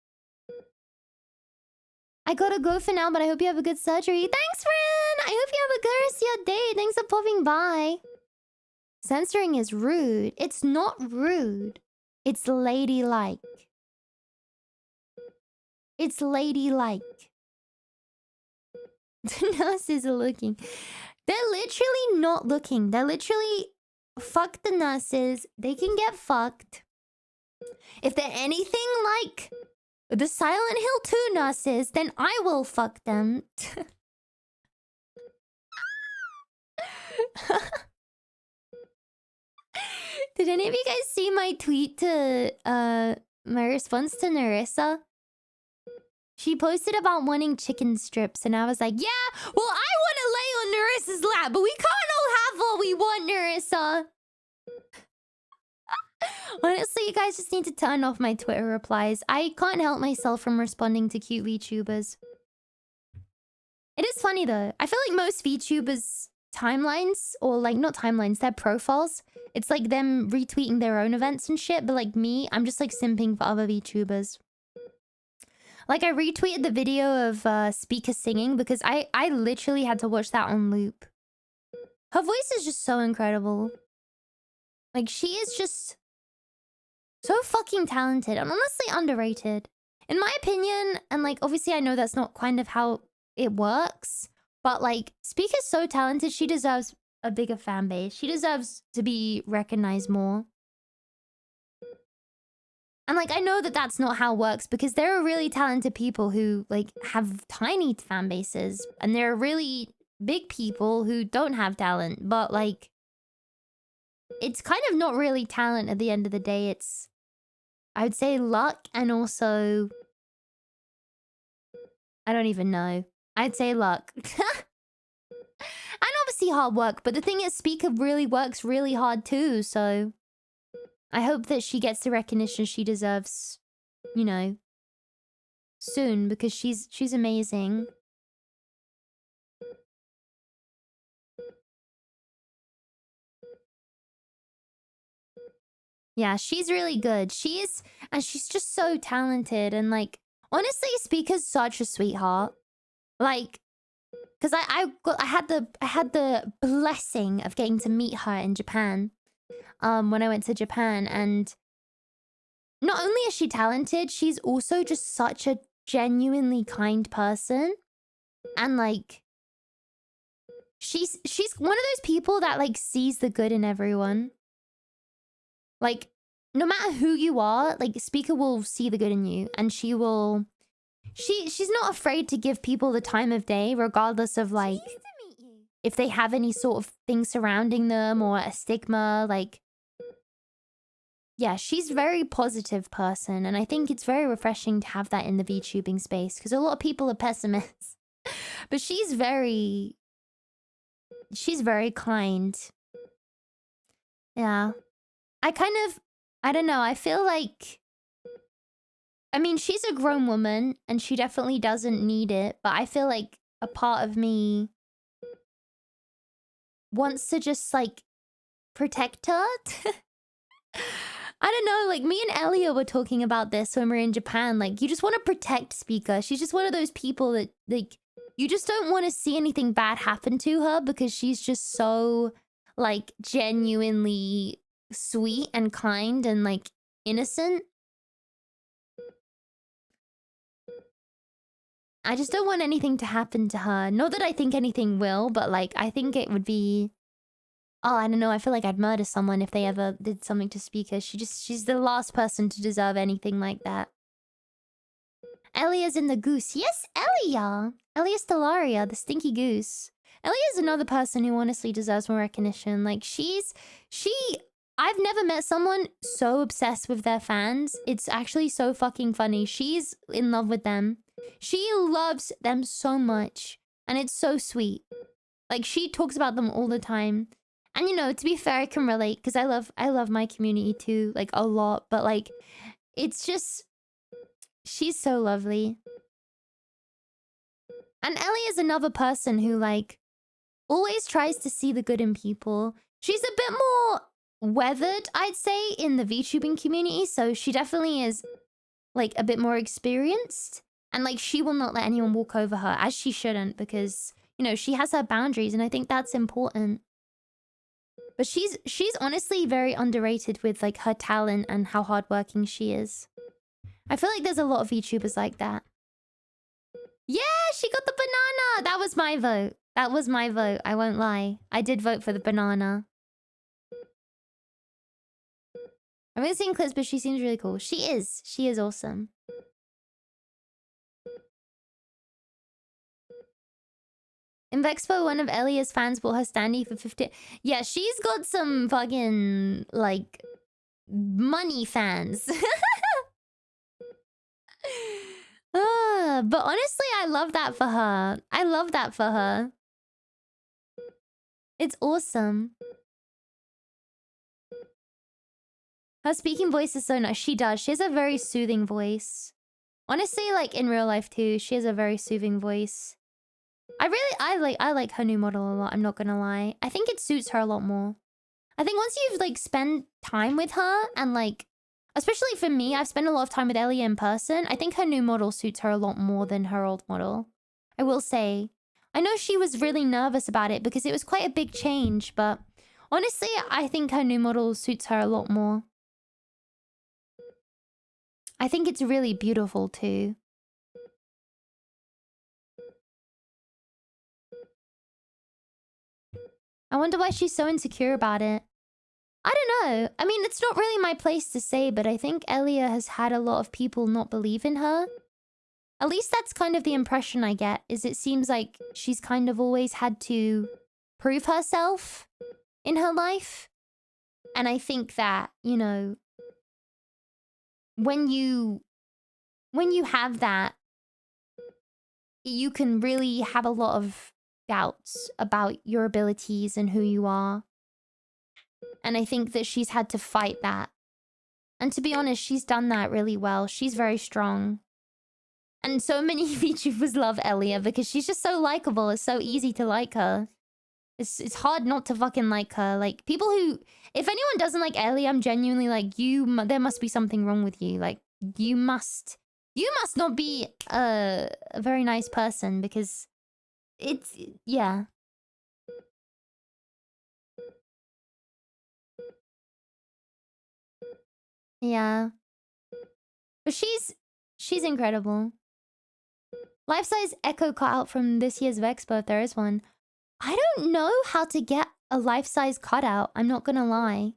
Speaker 1: I gotta go for now, but I hope you have a good surgery. Thanks, friend! I hope you have a good rest of your day. Thanks for popping by. Censoring is rude. It's not rude. It's ladylike. It's ladylike. The nurses are looking. They're literally not looking. They're literally... Fuck the nurses. They can get fucked. If they're anything like the Silent Hill 2 nurses, then I will fuck them. Did any of you guys see my tweet to my response to Narissa? She posted about wanting chicken strips, and I was like, yeah, well, I want to lay on Narissa's lap, but we can't all have what we want, Narissa. Honestly, you guys just need to turn off my Twitter replies. I can't help myself from responding to cute VTubers. It is funny, though. I feel like most VTubers' timelines, or like, not timelines, their profiles, it's like them retweeting their own events and shit, but like me, I'm just like simping for other VTubers. Like, I retweeted the video of Speaker singing because I literally had to watch that on loop. Her voice is just so incredible. Like, she is just so fucking talented and honestly underrated. In my opinion, and like, obviously I know that's not kind of how it works, but like, Speaker's so talented, she deserves a bigger fan base. She deserves to be recognized more. And like, I know that that's not how it works because there are really talented people who like have tiny fan bases, and there are really big people who don't have talent, but like, it's kind of not really talent at the end of the day. It's, I would say, luck, and also, I don't even know. I'd say luck. And obviously hard work, but the thing is, Speaker really works really hard too, so I hope that she gets the recognition she deserves, you know, soon, because she's amazing. Yeah, she's really good. And she's just so talented, and like, honestly, Speaker's such a sweetheart. Like, because I had the blessing of getting to meet her in Japan, when I went to Japan, and not only is she talented, she's also just such a genuinely kind person, and like, she's one of those people that like sees the good in everyone. Like, no matter who you are, like, Speaker will see the good in you, and she will... She's not afraid to give people the time of day, regardless of, like, if they have any sort of thing surrounding them or a stigma, like... Yeah, she's a very positive person, and I think it's very refreshing to have that in the VTubing space, because a lot of people are pessimists. But she's very kind. Yeah. I don't know, I feel like... I mean, she's a grown woman, and she definitely doesn't need it, but I feel like a part of me wants to just, like, protect her. I don't know, like, me and Elia were talking about this when we were in Japan. Like, you just want to protect Speaker. She's just one of those people that, like, you just don't want to see anything bad happen to her because she's just so, like, genuinely sweet and kind and, like, innocent. I just don't want anything to happen to her. Not that I think anything will, but, like, I think it would be... Oh, I don't know. I feel like I'd murder someone if they ever did something to Speaker. She's the last person to deserve anything like that. Elia's in the goose. Yes, Elia! Elia Stellaria, the stinky goose. Elia's another person who honestly deserves more recognition. Like, I've never met someone so obsessed with their fans. It's actually so fucking funny. She's in love with them. She loves them so much. And it's so sweet. Like, she talks about them all the time. And, you know, to be fair, I can relate, because I love my community too, like, a lot. But, like, it's just... She's so lovely. And Ellie is another person who, like, always tries to see the good in people. She's a bit more weathered, I'd say, in the VTubing community. So she definitely is, like, a bit more experienced. And, like, she will not let anyone walk over her, as she shouldn't, because, you know, she has her boundaries, and I think that's important. But she's honestly very underrated with, like, her talent and how hardworking she is. I feel like there's a lot of VTubers like that. Yeah, she got the banana! That was my vote. That was my vote, I won't lie. I did vote for the banana. I've only seen clips, but she seems really cool. She is. She is awesome. In V-Expo, one of Elia's fans bought her standee for 50... Yeah, she's got some fucking, like, money fans. But honestly, I love that for her. I love that for her. It's awesome. Her speaking voice is so nice. She does. She has a very soothing voice. Honestly, like, in real life too, she has a very soothing voice. I like her new model a lot, I'm not gonna lie. I think it suits her a lot more. I think once you've, like, spent time with her and, like... Especially for me, I've spent a lot of time with Elia in person. I think her new model suits her a lot more than her old model. I will say. I know she was really nervous about it because it was quite a big change, but... Honestly, I think her new model suits her a lot more. I think it's really beautiful too. I wonder why she's so insecure about it. I don't know. I mean, it's not really my place to say, but I think Elia has had a lot of people not believe in her. At least that's kind of the impression I get, is it seems like she's kind of always had to prove herself in her life. And I think that, you know, when you have that, you can really have a lot of doubts about your abilities and who you are. And I think that she's had to fight that. And to be honest, she's done that really well. She's very strong. And so many VTubers love Elia because she's just so likable. It's so easy to like her. It's hard not to fucking like her. Like, people who... If anyone doesn't like Elia, I'm genuinely like, there must be something wrong with you. Like, you must not be a very nice person because it's... Yeah. Yeah. But she's incredible. Life-size Echo cutout from this year's V-Expo, if there is one. I don't know how to get a life-size cutout, I'm not gonna lie.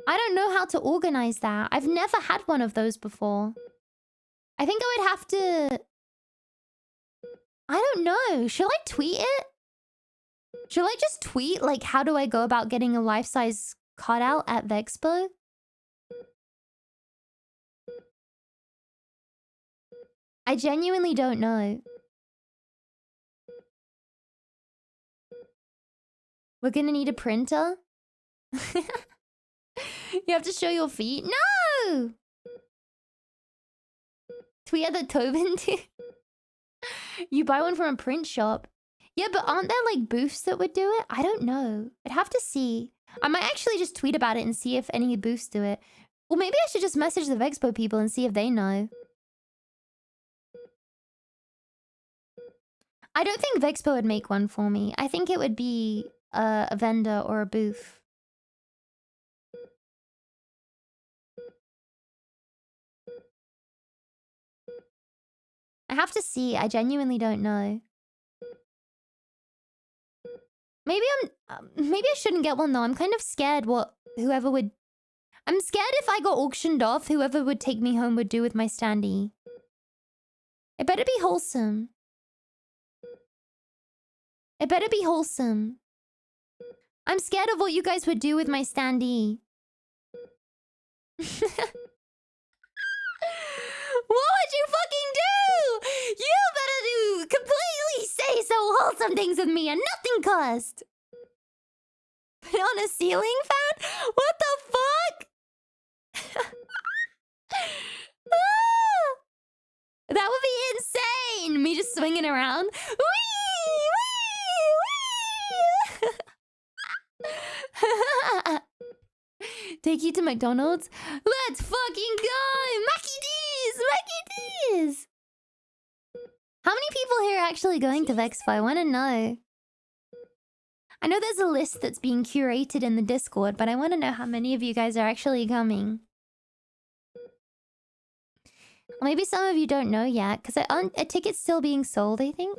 Speaker 1: I don't know how to organize that. I've never had one of those before. I think I would have to... I don't know. Should I tweet it? Should I just tweet, like, how do I go about getting a life-size cutout at V-Expo? I genuinely don't know. We're gonna need a printer? You have to show your feet? No! Tweet at the Tobin too. You buy one from a print shop. Yeah, but aren't there like booths that would do it? I don't know. I'd have to see. I might actually just tweet about it and see if any booths do it. Well, maybe I should just message the V-Expo people and see if they know. I don't think V-Expo would make one for me. I think it would be a vendor or a booth. I have to see. I genuinely don't know. Maybe maybe I shouldn't get one though. I'm kind of scared what whoever would... I'm scared if I got auctioned off, whoever would take me home would do with my standee. It better be wholesome. It better be wholesome. I'm scared of what you guys would do with my standee. What would you fucking do? You better do completely say so wholesome things with me and nothing cost. Put on a ceiling fan? What the fuck? Ah! That would be insane. Me just swinging around. Wee! Wee! Take you to McDonald's? Let's fucking go! Mackie D's! Mackie D's! How many people here are actually going to V-Expo? I want to know. I know there's a list that's being curated in the Discord, but I want to know how many of you guys are actually coming. Maybe some of you don't know yet, because a ticket's still being sold, I think.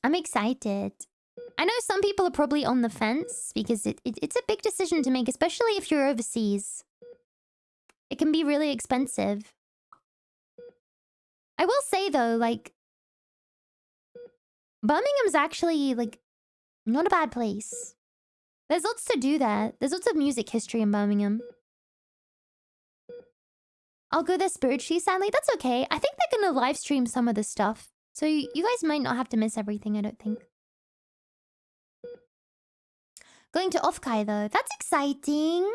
Speaker 1: I'm excited. I know some people are probably on the fence, because it's a big decision to make, especially if you're overseas. It can be really expensive. I will say, though, like... Birmingham's actually, like, not a bad place. There's lots to do there. There's lots of music history in Birmingham. I'll go there spiritually, sadly. That's okay. I think they're gonna live stream some of the stuff. So you guys might not have to miss everything, I don't think. Going to Offkai, though. That's exciting.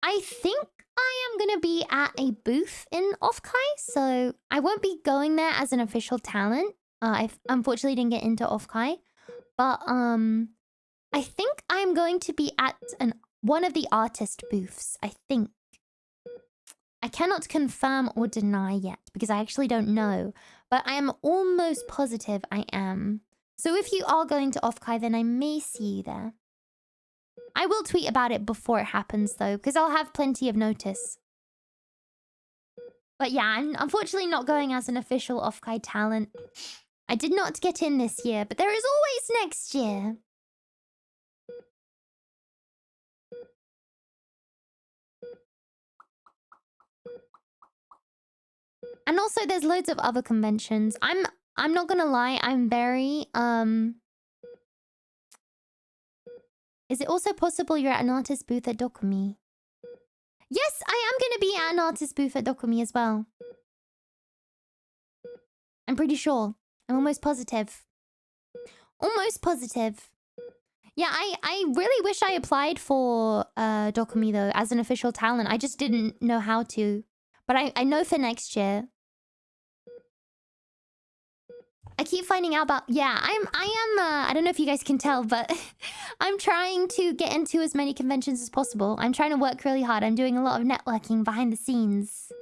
Speaker 1: I think I am gonna be at a booth in Offkai, so I won't be going there as an official talent. I unfortunately didn't get into Offkai. But, I think I'm going to be at one of the artist booths, I think. I cannot confirm or deny yet, because I actually don't know. But I am almost positive I am. So if you are going to Offkai, then I may see you there. I will tweet about it before it happens, though, because I'll have plenty of notice. But yeah, I'm unfortunately not going as an official Offkai talent. I did not get in this year, but there is always next year. And also, there's loads of other conventions. I'm not gonna lie, I'm very, Is it also possible you're at an artist booth at Dokumi? Yes, I am gonna be at an artist booth at Dokumi as well. I'm pretty sure. I'm almost positive. Almost positive. Yeah, I really wish I applied for Dokumi, though, as an official talent. I just didn't know how to. But I know for next year. I keep finding out about... Yeah, I am... I don't know if you guys can tell, but... I'm trying to get into as many conventions as possible. I'm trying to work really hard. I'm doing a lot of networking behind the scenes.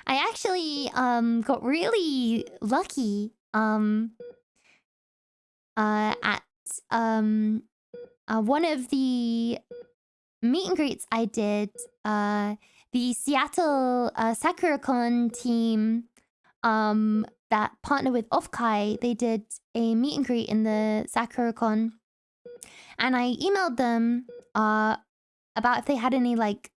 Speaker 1: I actually got really lucky at one of the meet and greets I did. The Seattle SakuraCon team that partner with Offkai, they did a meet and greet in the SakuraCon. And I emailed them about if they had any, like,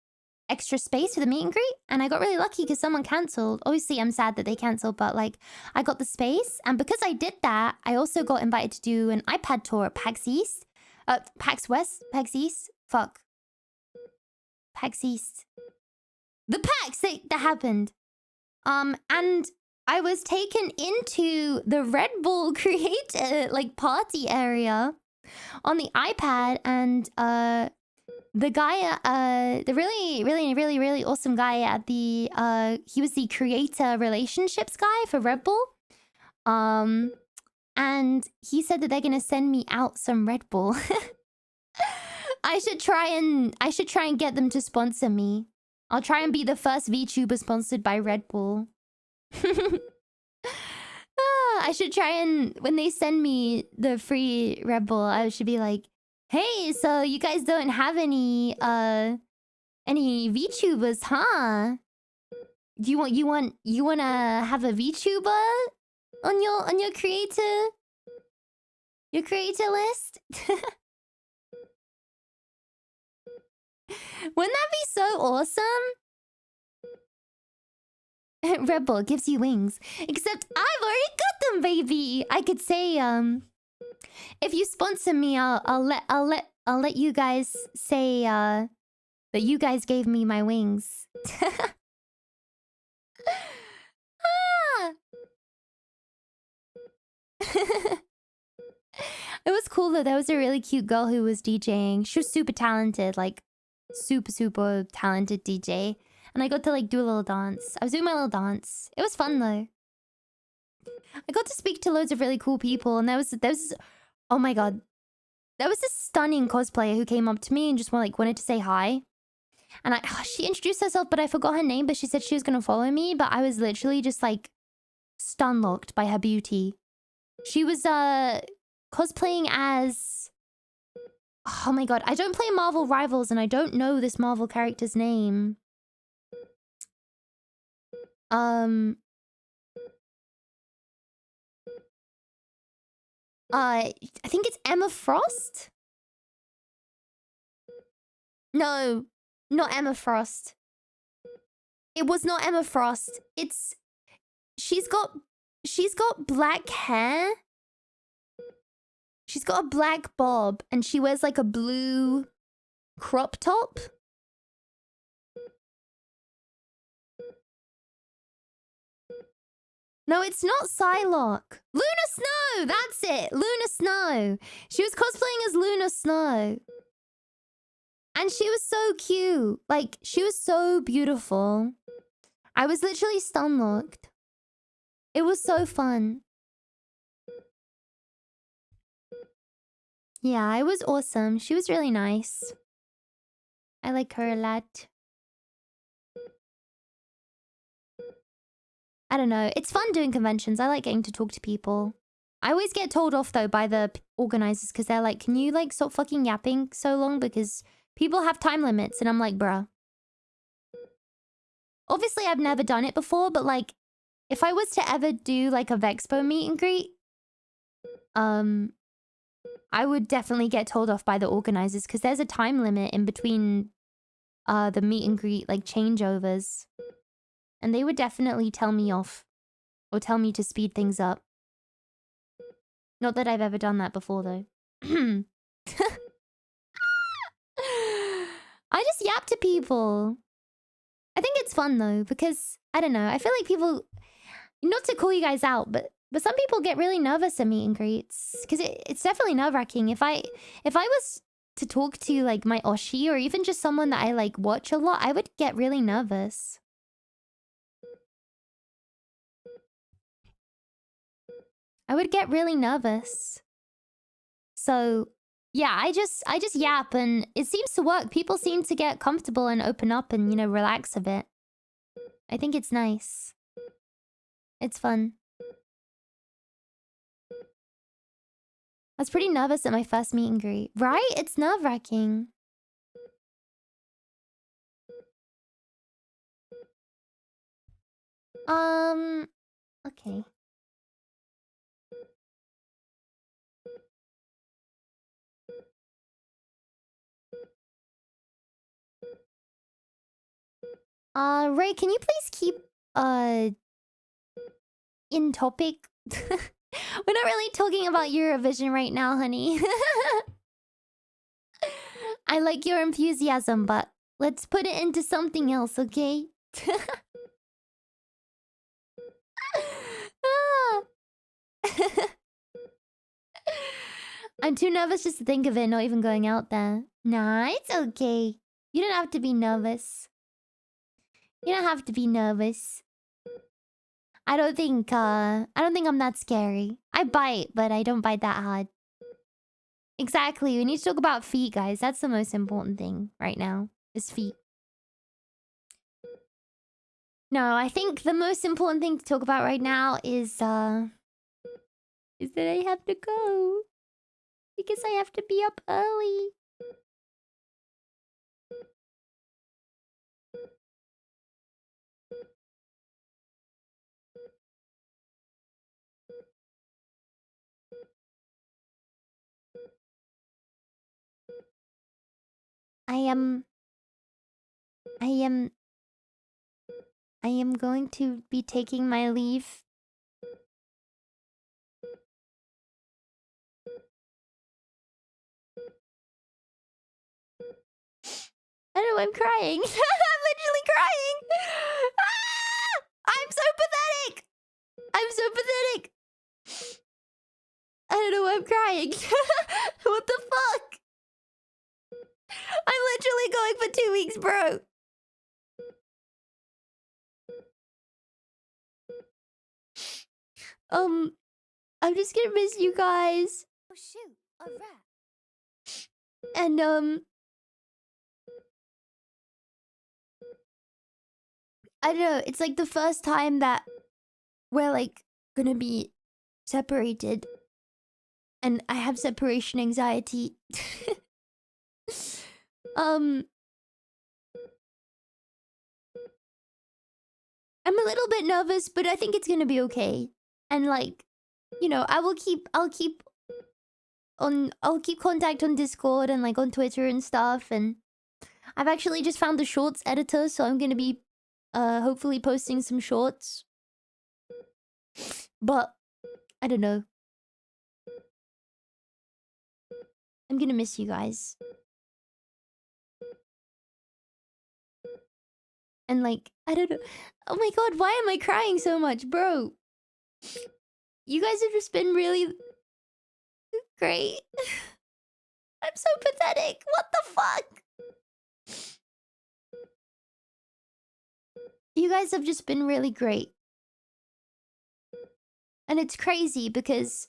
Speaker 1: extra space for the meet and greet. And I got really lucky because someone cancelled. Obviously, I'm sad that they cancelled, but, like, I got the space. And because I did that, I also got invited to do an iPad tour at PAX East. PAX West? PAX East? Fuck. PAX East. The PAX that happened. And I was taken into the Red Bull creator, like, party area on the iPad, and the guy, the really awesome guy at the he was the creator relationships guy for Red Bull. And he said that they're gonna send me out some Red Bull. I should try and get them to sponsor me. I'll try and be the first VTuber sponsored by Red Bull. I should try and, when they send me the free Red Bull, I should be like, hey, so you guys don't have any VTubers, huh? Do you wanna have a VTuber on your creator list? Wouldn't that be so awesome? Red Bull gives you wings. Except I've already got them, baby. I could say, if you sponsor me, I'll let you guys say that you guys gave me my wings. Ah. It was cool though. There was a really cute girl who was DJing. She was super talented, like super talented DJ. And I got to, like, do a little dance. I was doing my little dance. It was fun, though. I got to speak to loads of really cool people. And there was... Oh, my God. There was this stunning cosplayer who came up to me and just, like, wanted to say hi. And she introduced herself, but I forgot her name. But she said she was going to follow me. But I was literally just, like, stun-locked by her beauty. She was, cosplaying as... Oh, my God. I don't play Marvel Rivals, and I don't know this Marvel character's name. I think it's Emma Frost? No, not Emma Frost. It was not Emma Frost. It's... She's got black hair. She's got a black bob, and she wears, like, a blue crop top. No, it's not Psylocke. Luna Snow! That's it! Luna Snow! She was cosplaying as Luna Snow. And she was so cute. Like, she was so beautiful. I was literally stun-locked. It was so fun. Yeah, it was awesome. She was really nice. I like her a lot. I don't know. It's fun doing conventions. I like getting to talk to people. I always get told off, though, by the organizers because they're like, can you, like, stop fucking yapping so long? Because people have time limits. And I'm like, bruh. Obviously, I've never done it before, but, like, if I was to ever do, like, a V-Expo meet and greet, I would definitely get told off by the organizers because there's a time limit in between the meet and greet, like, changeovers. And they would definitely tell me off. Or tell me to speed things up. Not that I've ever done that before, though. I just yap to people. I think it's fun, though, because, I don't know, I feel like people... Not to call you guys out, but some people get really nervous at meet and greets. Because it's definitely nerve-wracking. If I was to talk to, like, my Oshi, or even just someone that I, like, watch a lot, I would get really nervous. I would get really nervous. So, yeah, I just yap, and it seems to work. People seem to get comfortable and open up and, you know, relax a bit. I think it's nice. It's fun. I was pretty nervous at my first meet and greet. Right? It's nerve-wracking. Okay. Ray, can you please keep in topic? We're not really talking about Eurovision right now, honey. I like your enthusiasm, but let's put it into something else, okay? Ah. I'm too nervous just to think of it, not even going out there. Nah, it's okay. You don't have to be nervous. You don't have to be nervous. I don't think I'm that scary. I bite, but I don't bite that hard. Exactly. We need to talk about feet, guys. That's the most important thing right now. Is feet. No, I think the most important thing to talk about right now is that I have to go. Because I have to be up early. I am going to be taking my leave. I don't know, I'm crying. I'm literally crying. Ah! I'm so pathetic. I'm so pathetic. I don't know why I'm crying. What the fuck? I'm literally going for 2 weeks, bro. I'm just gonna miss you guys. Oh shoot, a rat. And I don't know, it's like the first time that we're like gonna be separated. And I have separation anxiety. I'm a little bit nervous, but I think it's gonna be okay. And like, you know, I'll keep contact on Discord and like on Twitter and stuff. And I've actually just found the shorts editor, so I'm gonna be hopefully posting some shorts. But I don't know. I'm gonna miss you guys. And like, I don't know. Oh my god, why am I crying so much, bro? You guys have just been really great. I'm so pathetic. What the fuck? You guys have just been really great. And it's crazy because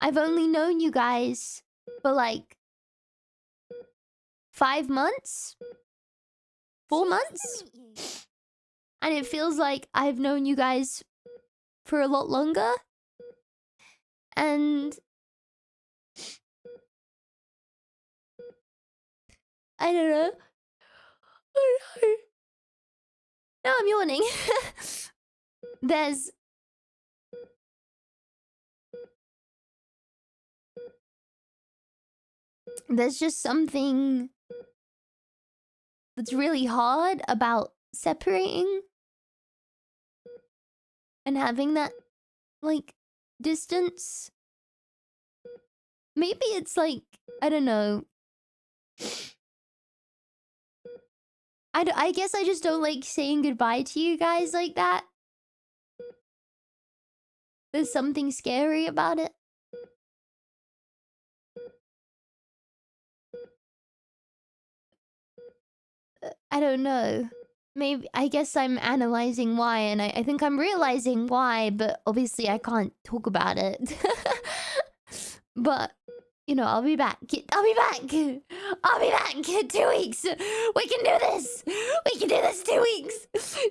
Speaker 1: I've only known you guys for like 5 months? 4 months? And it feels like I've known you guys for a lot longer. And I don't know. No, I'm yawning. There's just something that's really hard about separating and having that like distance. Maybe it's like, I don't know. I guess I just don't like saying goodbye to you guys like that. There's something scary about it. I don't know. Maybe, I guess I'm analyzing why, and I think I'm realizing why, but obviously I can't talk about it. But, you know, I'll be back. I'll be back! I'll be back in 2 weeks! We can do this! We can do this 2 weeks!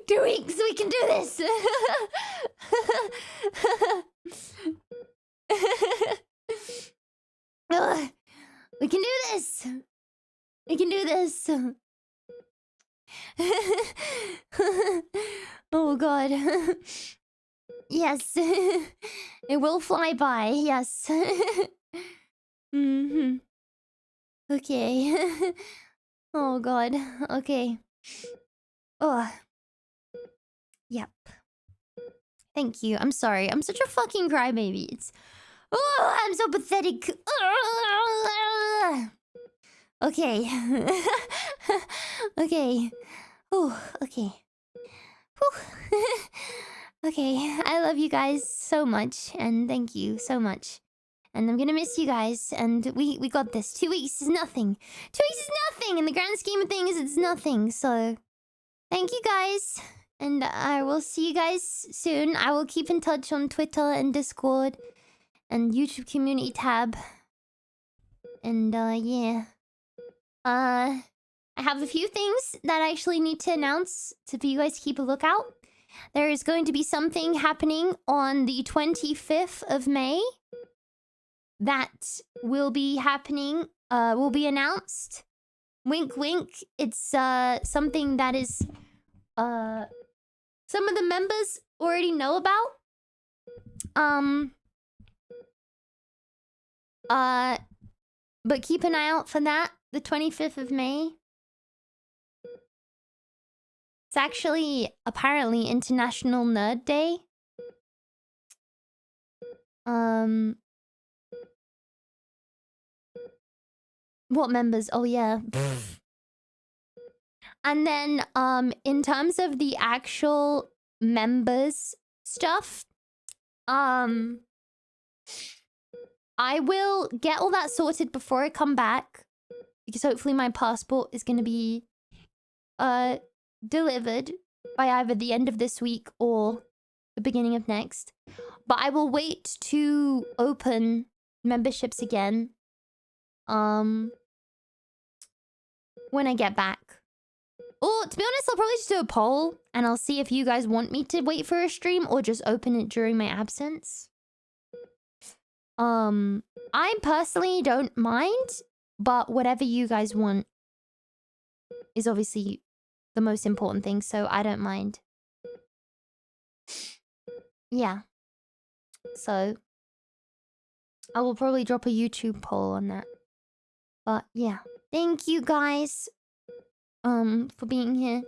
Speaker 1: 2 weeks, we can do this! We can do this! We can do this! Oh god. Yes. It will fly by, yes. Okay. Oh god. Okay. Oh, yep. Thank you. I'm sorry. I'm such a fucking crybaby. It's... Oh, I'm so pathetic. Okay. Okay. Oh, okay. Whew. Okay, I love you guys so much, and thank you so much. And I'm gonna miss you guys, and we got this. 2 weeks is nothing. 2 weeks is nothing! In the grand scheme of things, it's nothing. So, thank you guys. And I will see you guys soon. I will keep in touch on Twitter and Discord and YouTube community tab. And yeah. I have a few things that I actually need to announce for you guys to keep a lookout. There is going to be something happening on the 25th of May. That will be happening, will be announced. Wink wink. It's something that is some of the members already know about. But keep an eye out for that, the 25th of May. It's actually apparently International Nerd Day. What members? Oh yeah. And then in terms of the actual members stuff, I will get all that sorted before I come back, because hopefully my passport is going to be delivered by either the end of this week or the beginning of next. But I will wait to open memberships again when I get back. Or to be honest, I'll probably just do a poll and I'll see if you guys want me to wait for a stream or just open it during my absence. I personally don't mind, but whatever you guys want is obviously the most important thing, so I don't mind. Yeah. So I will probably drop a YouTube poll on that. But yeah. Thank you guys for being here.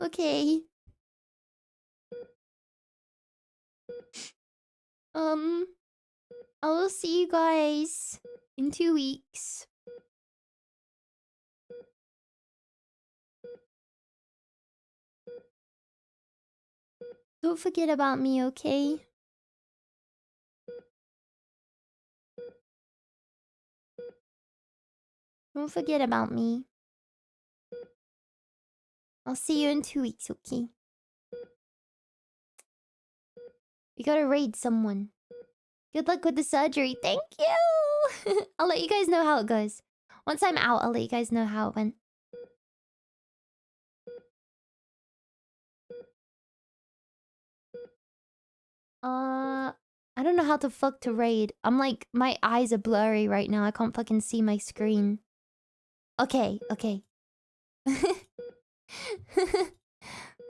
Speaker 1: Okay. I will see you guys in 2 weeks. Don't forget about me, okay? Don't forget about me. I'll see you in 2 weeks, okay? We gotta raid someone. Good luck with the surgery. Thank you! I'll let you guys know how it goes. Once I'm out, I'll let you guys know how it went. I don't know how the fuck to raid. I'm like, my eyes are blurry right now. I can't fucking see my screen. Okay, okay.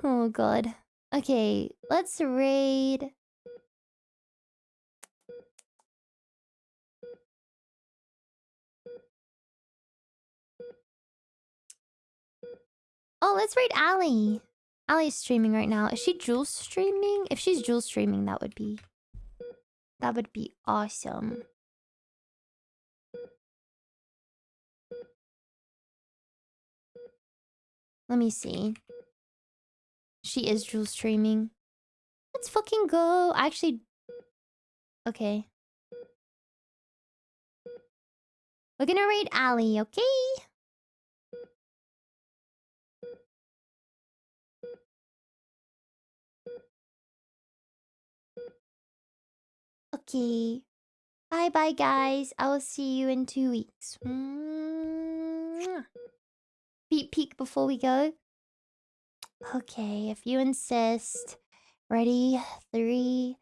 Speaker 1: Oh god. Okay, let's raid. Oh, let's raid Ali. Ali's streaming right now. Is she Jules streaming? If she's Jules streaming, that would be awesome. Let me see. She is Jules streaming. Let's fucking go. Actually, okay. We're gonna raid Ali, okay? Okay. Bye-bye, guys. I will see you in 2 weeks. Beat peek before we go. Okay, if you insist. Ready? 3,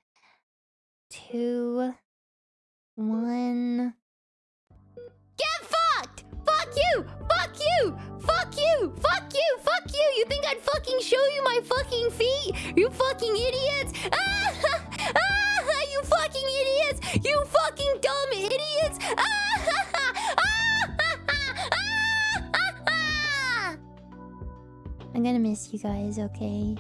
Speaker 1: 2, 1. Get fucked! Fuck you! Fuck you! Fuck you! Fuck you! Fuck you! You think I'd fucking show you my fucking feet? You fucking idiots! Ah! Ah! You fucking idiots! You fucking dumb idiots! Ah! I'm gonna miss you guys, okay?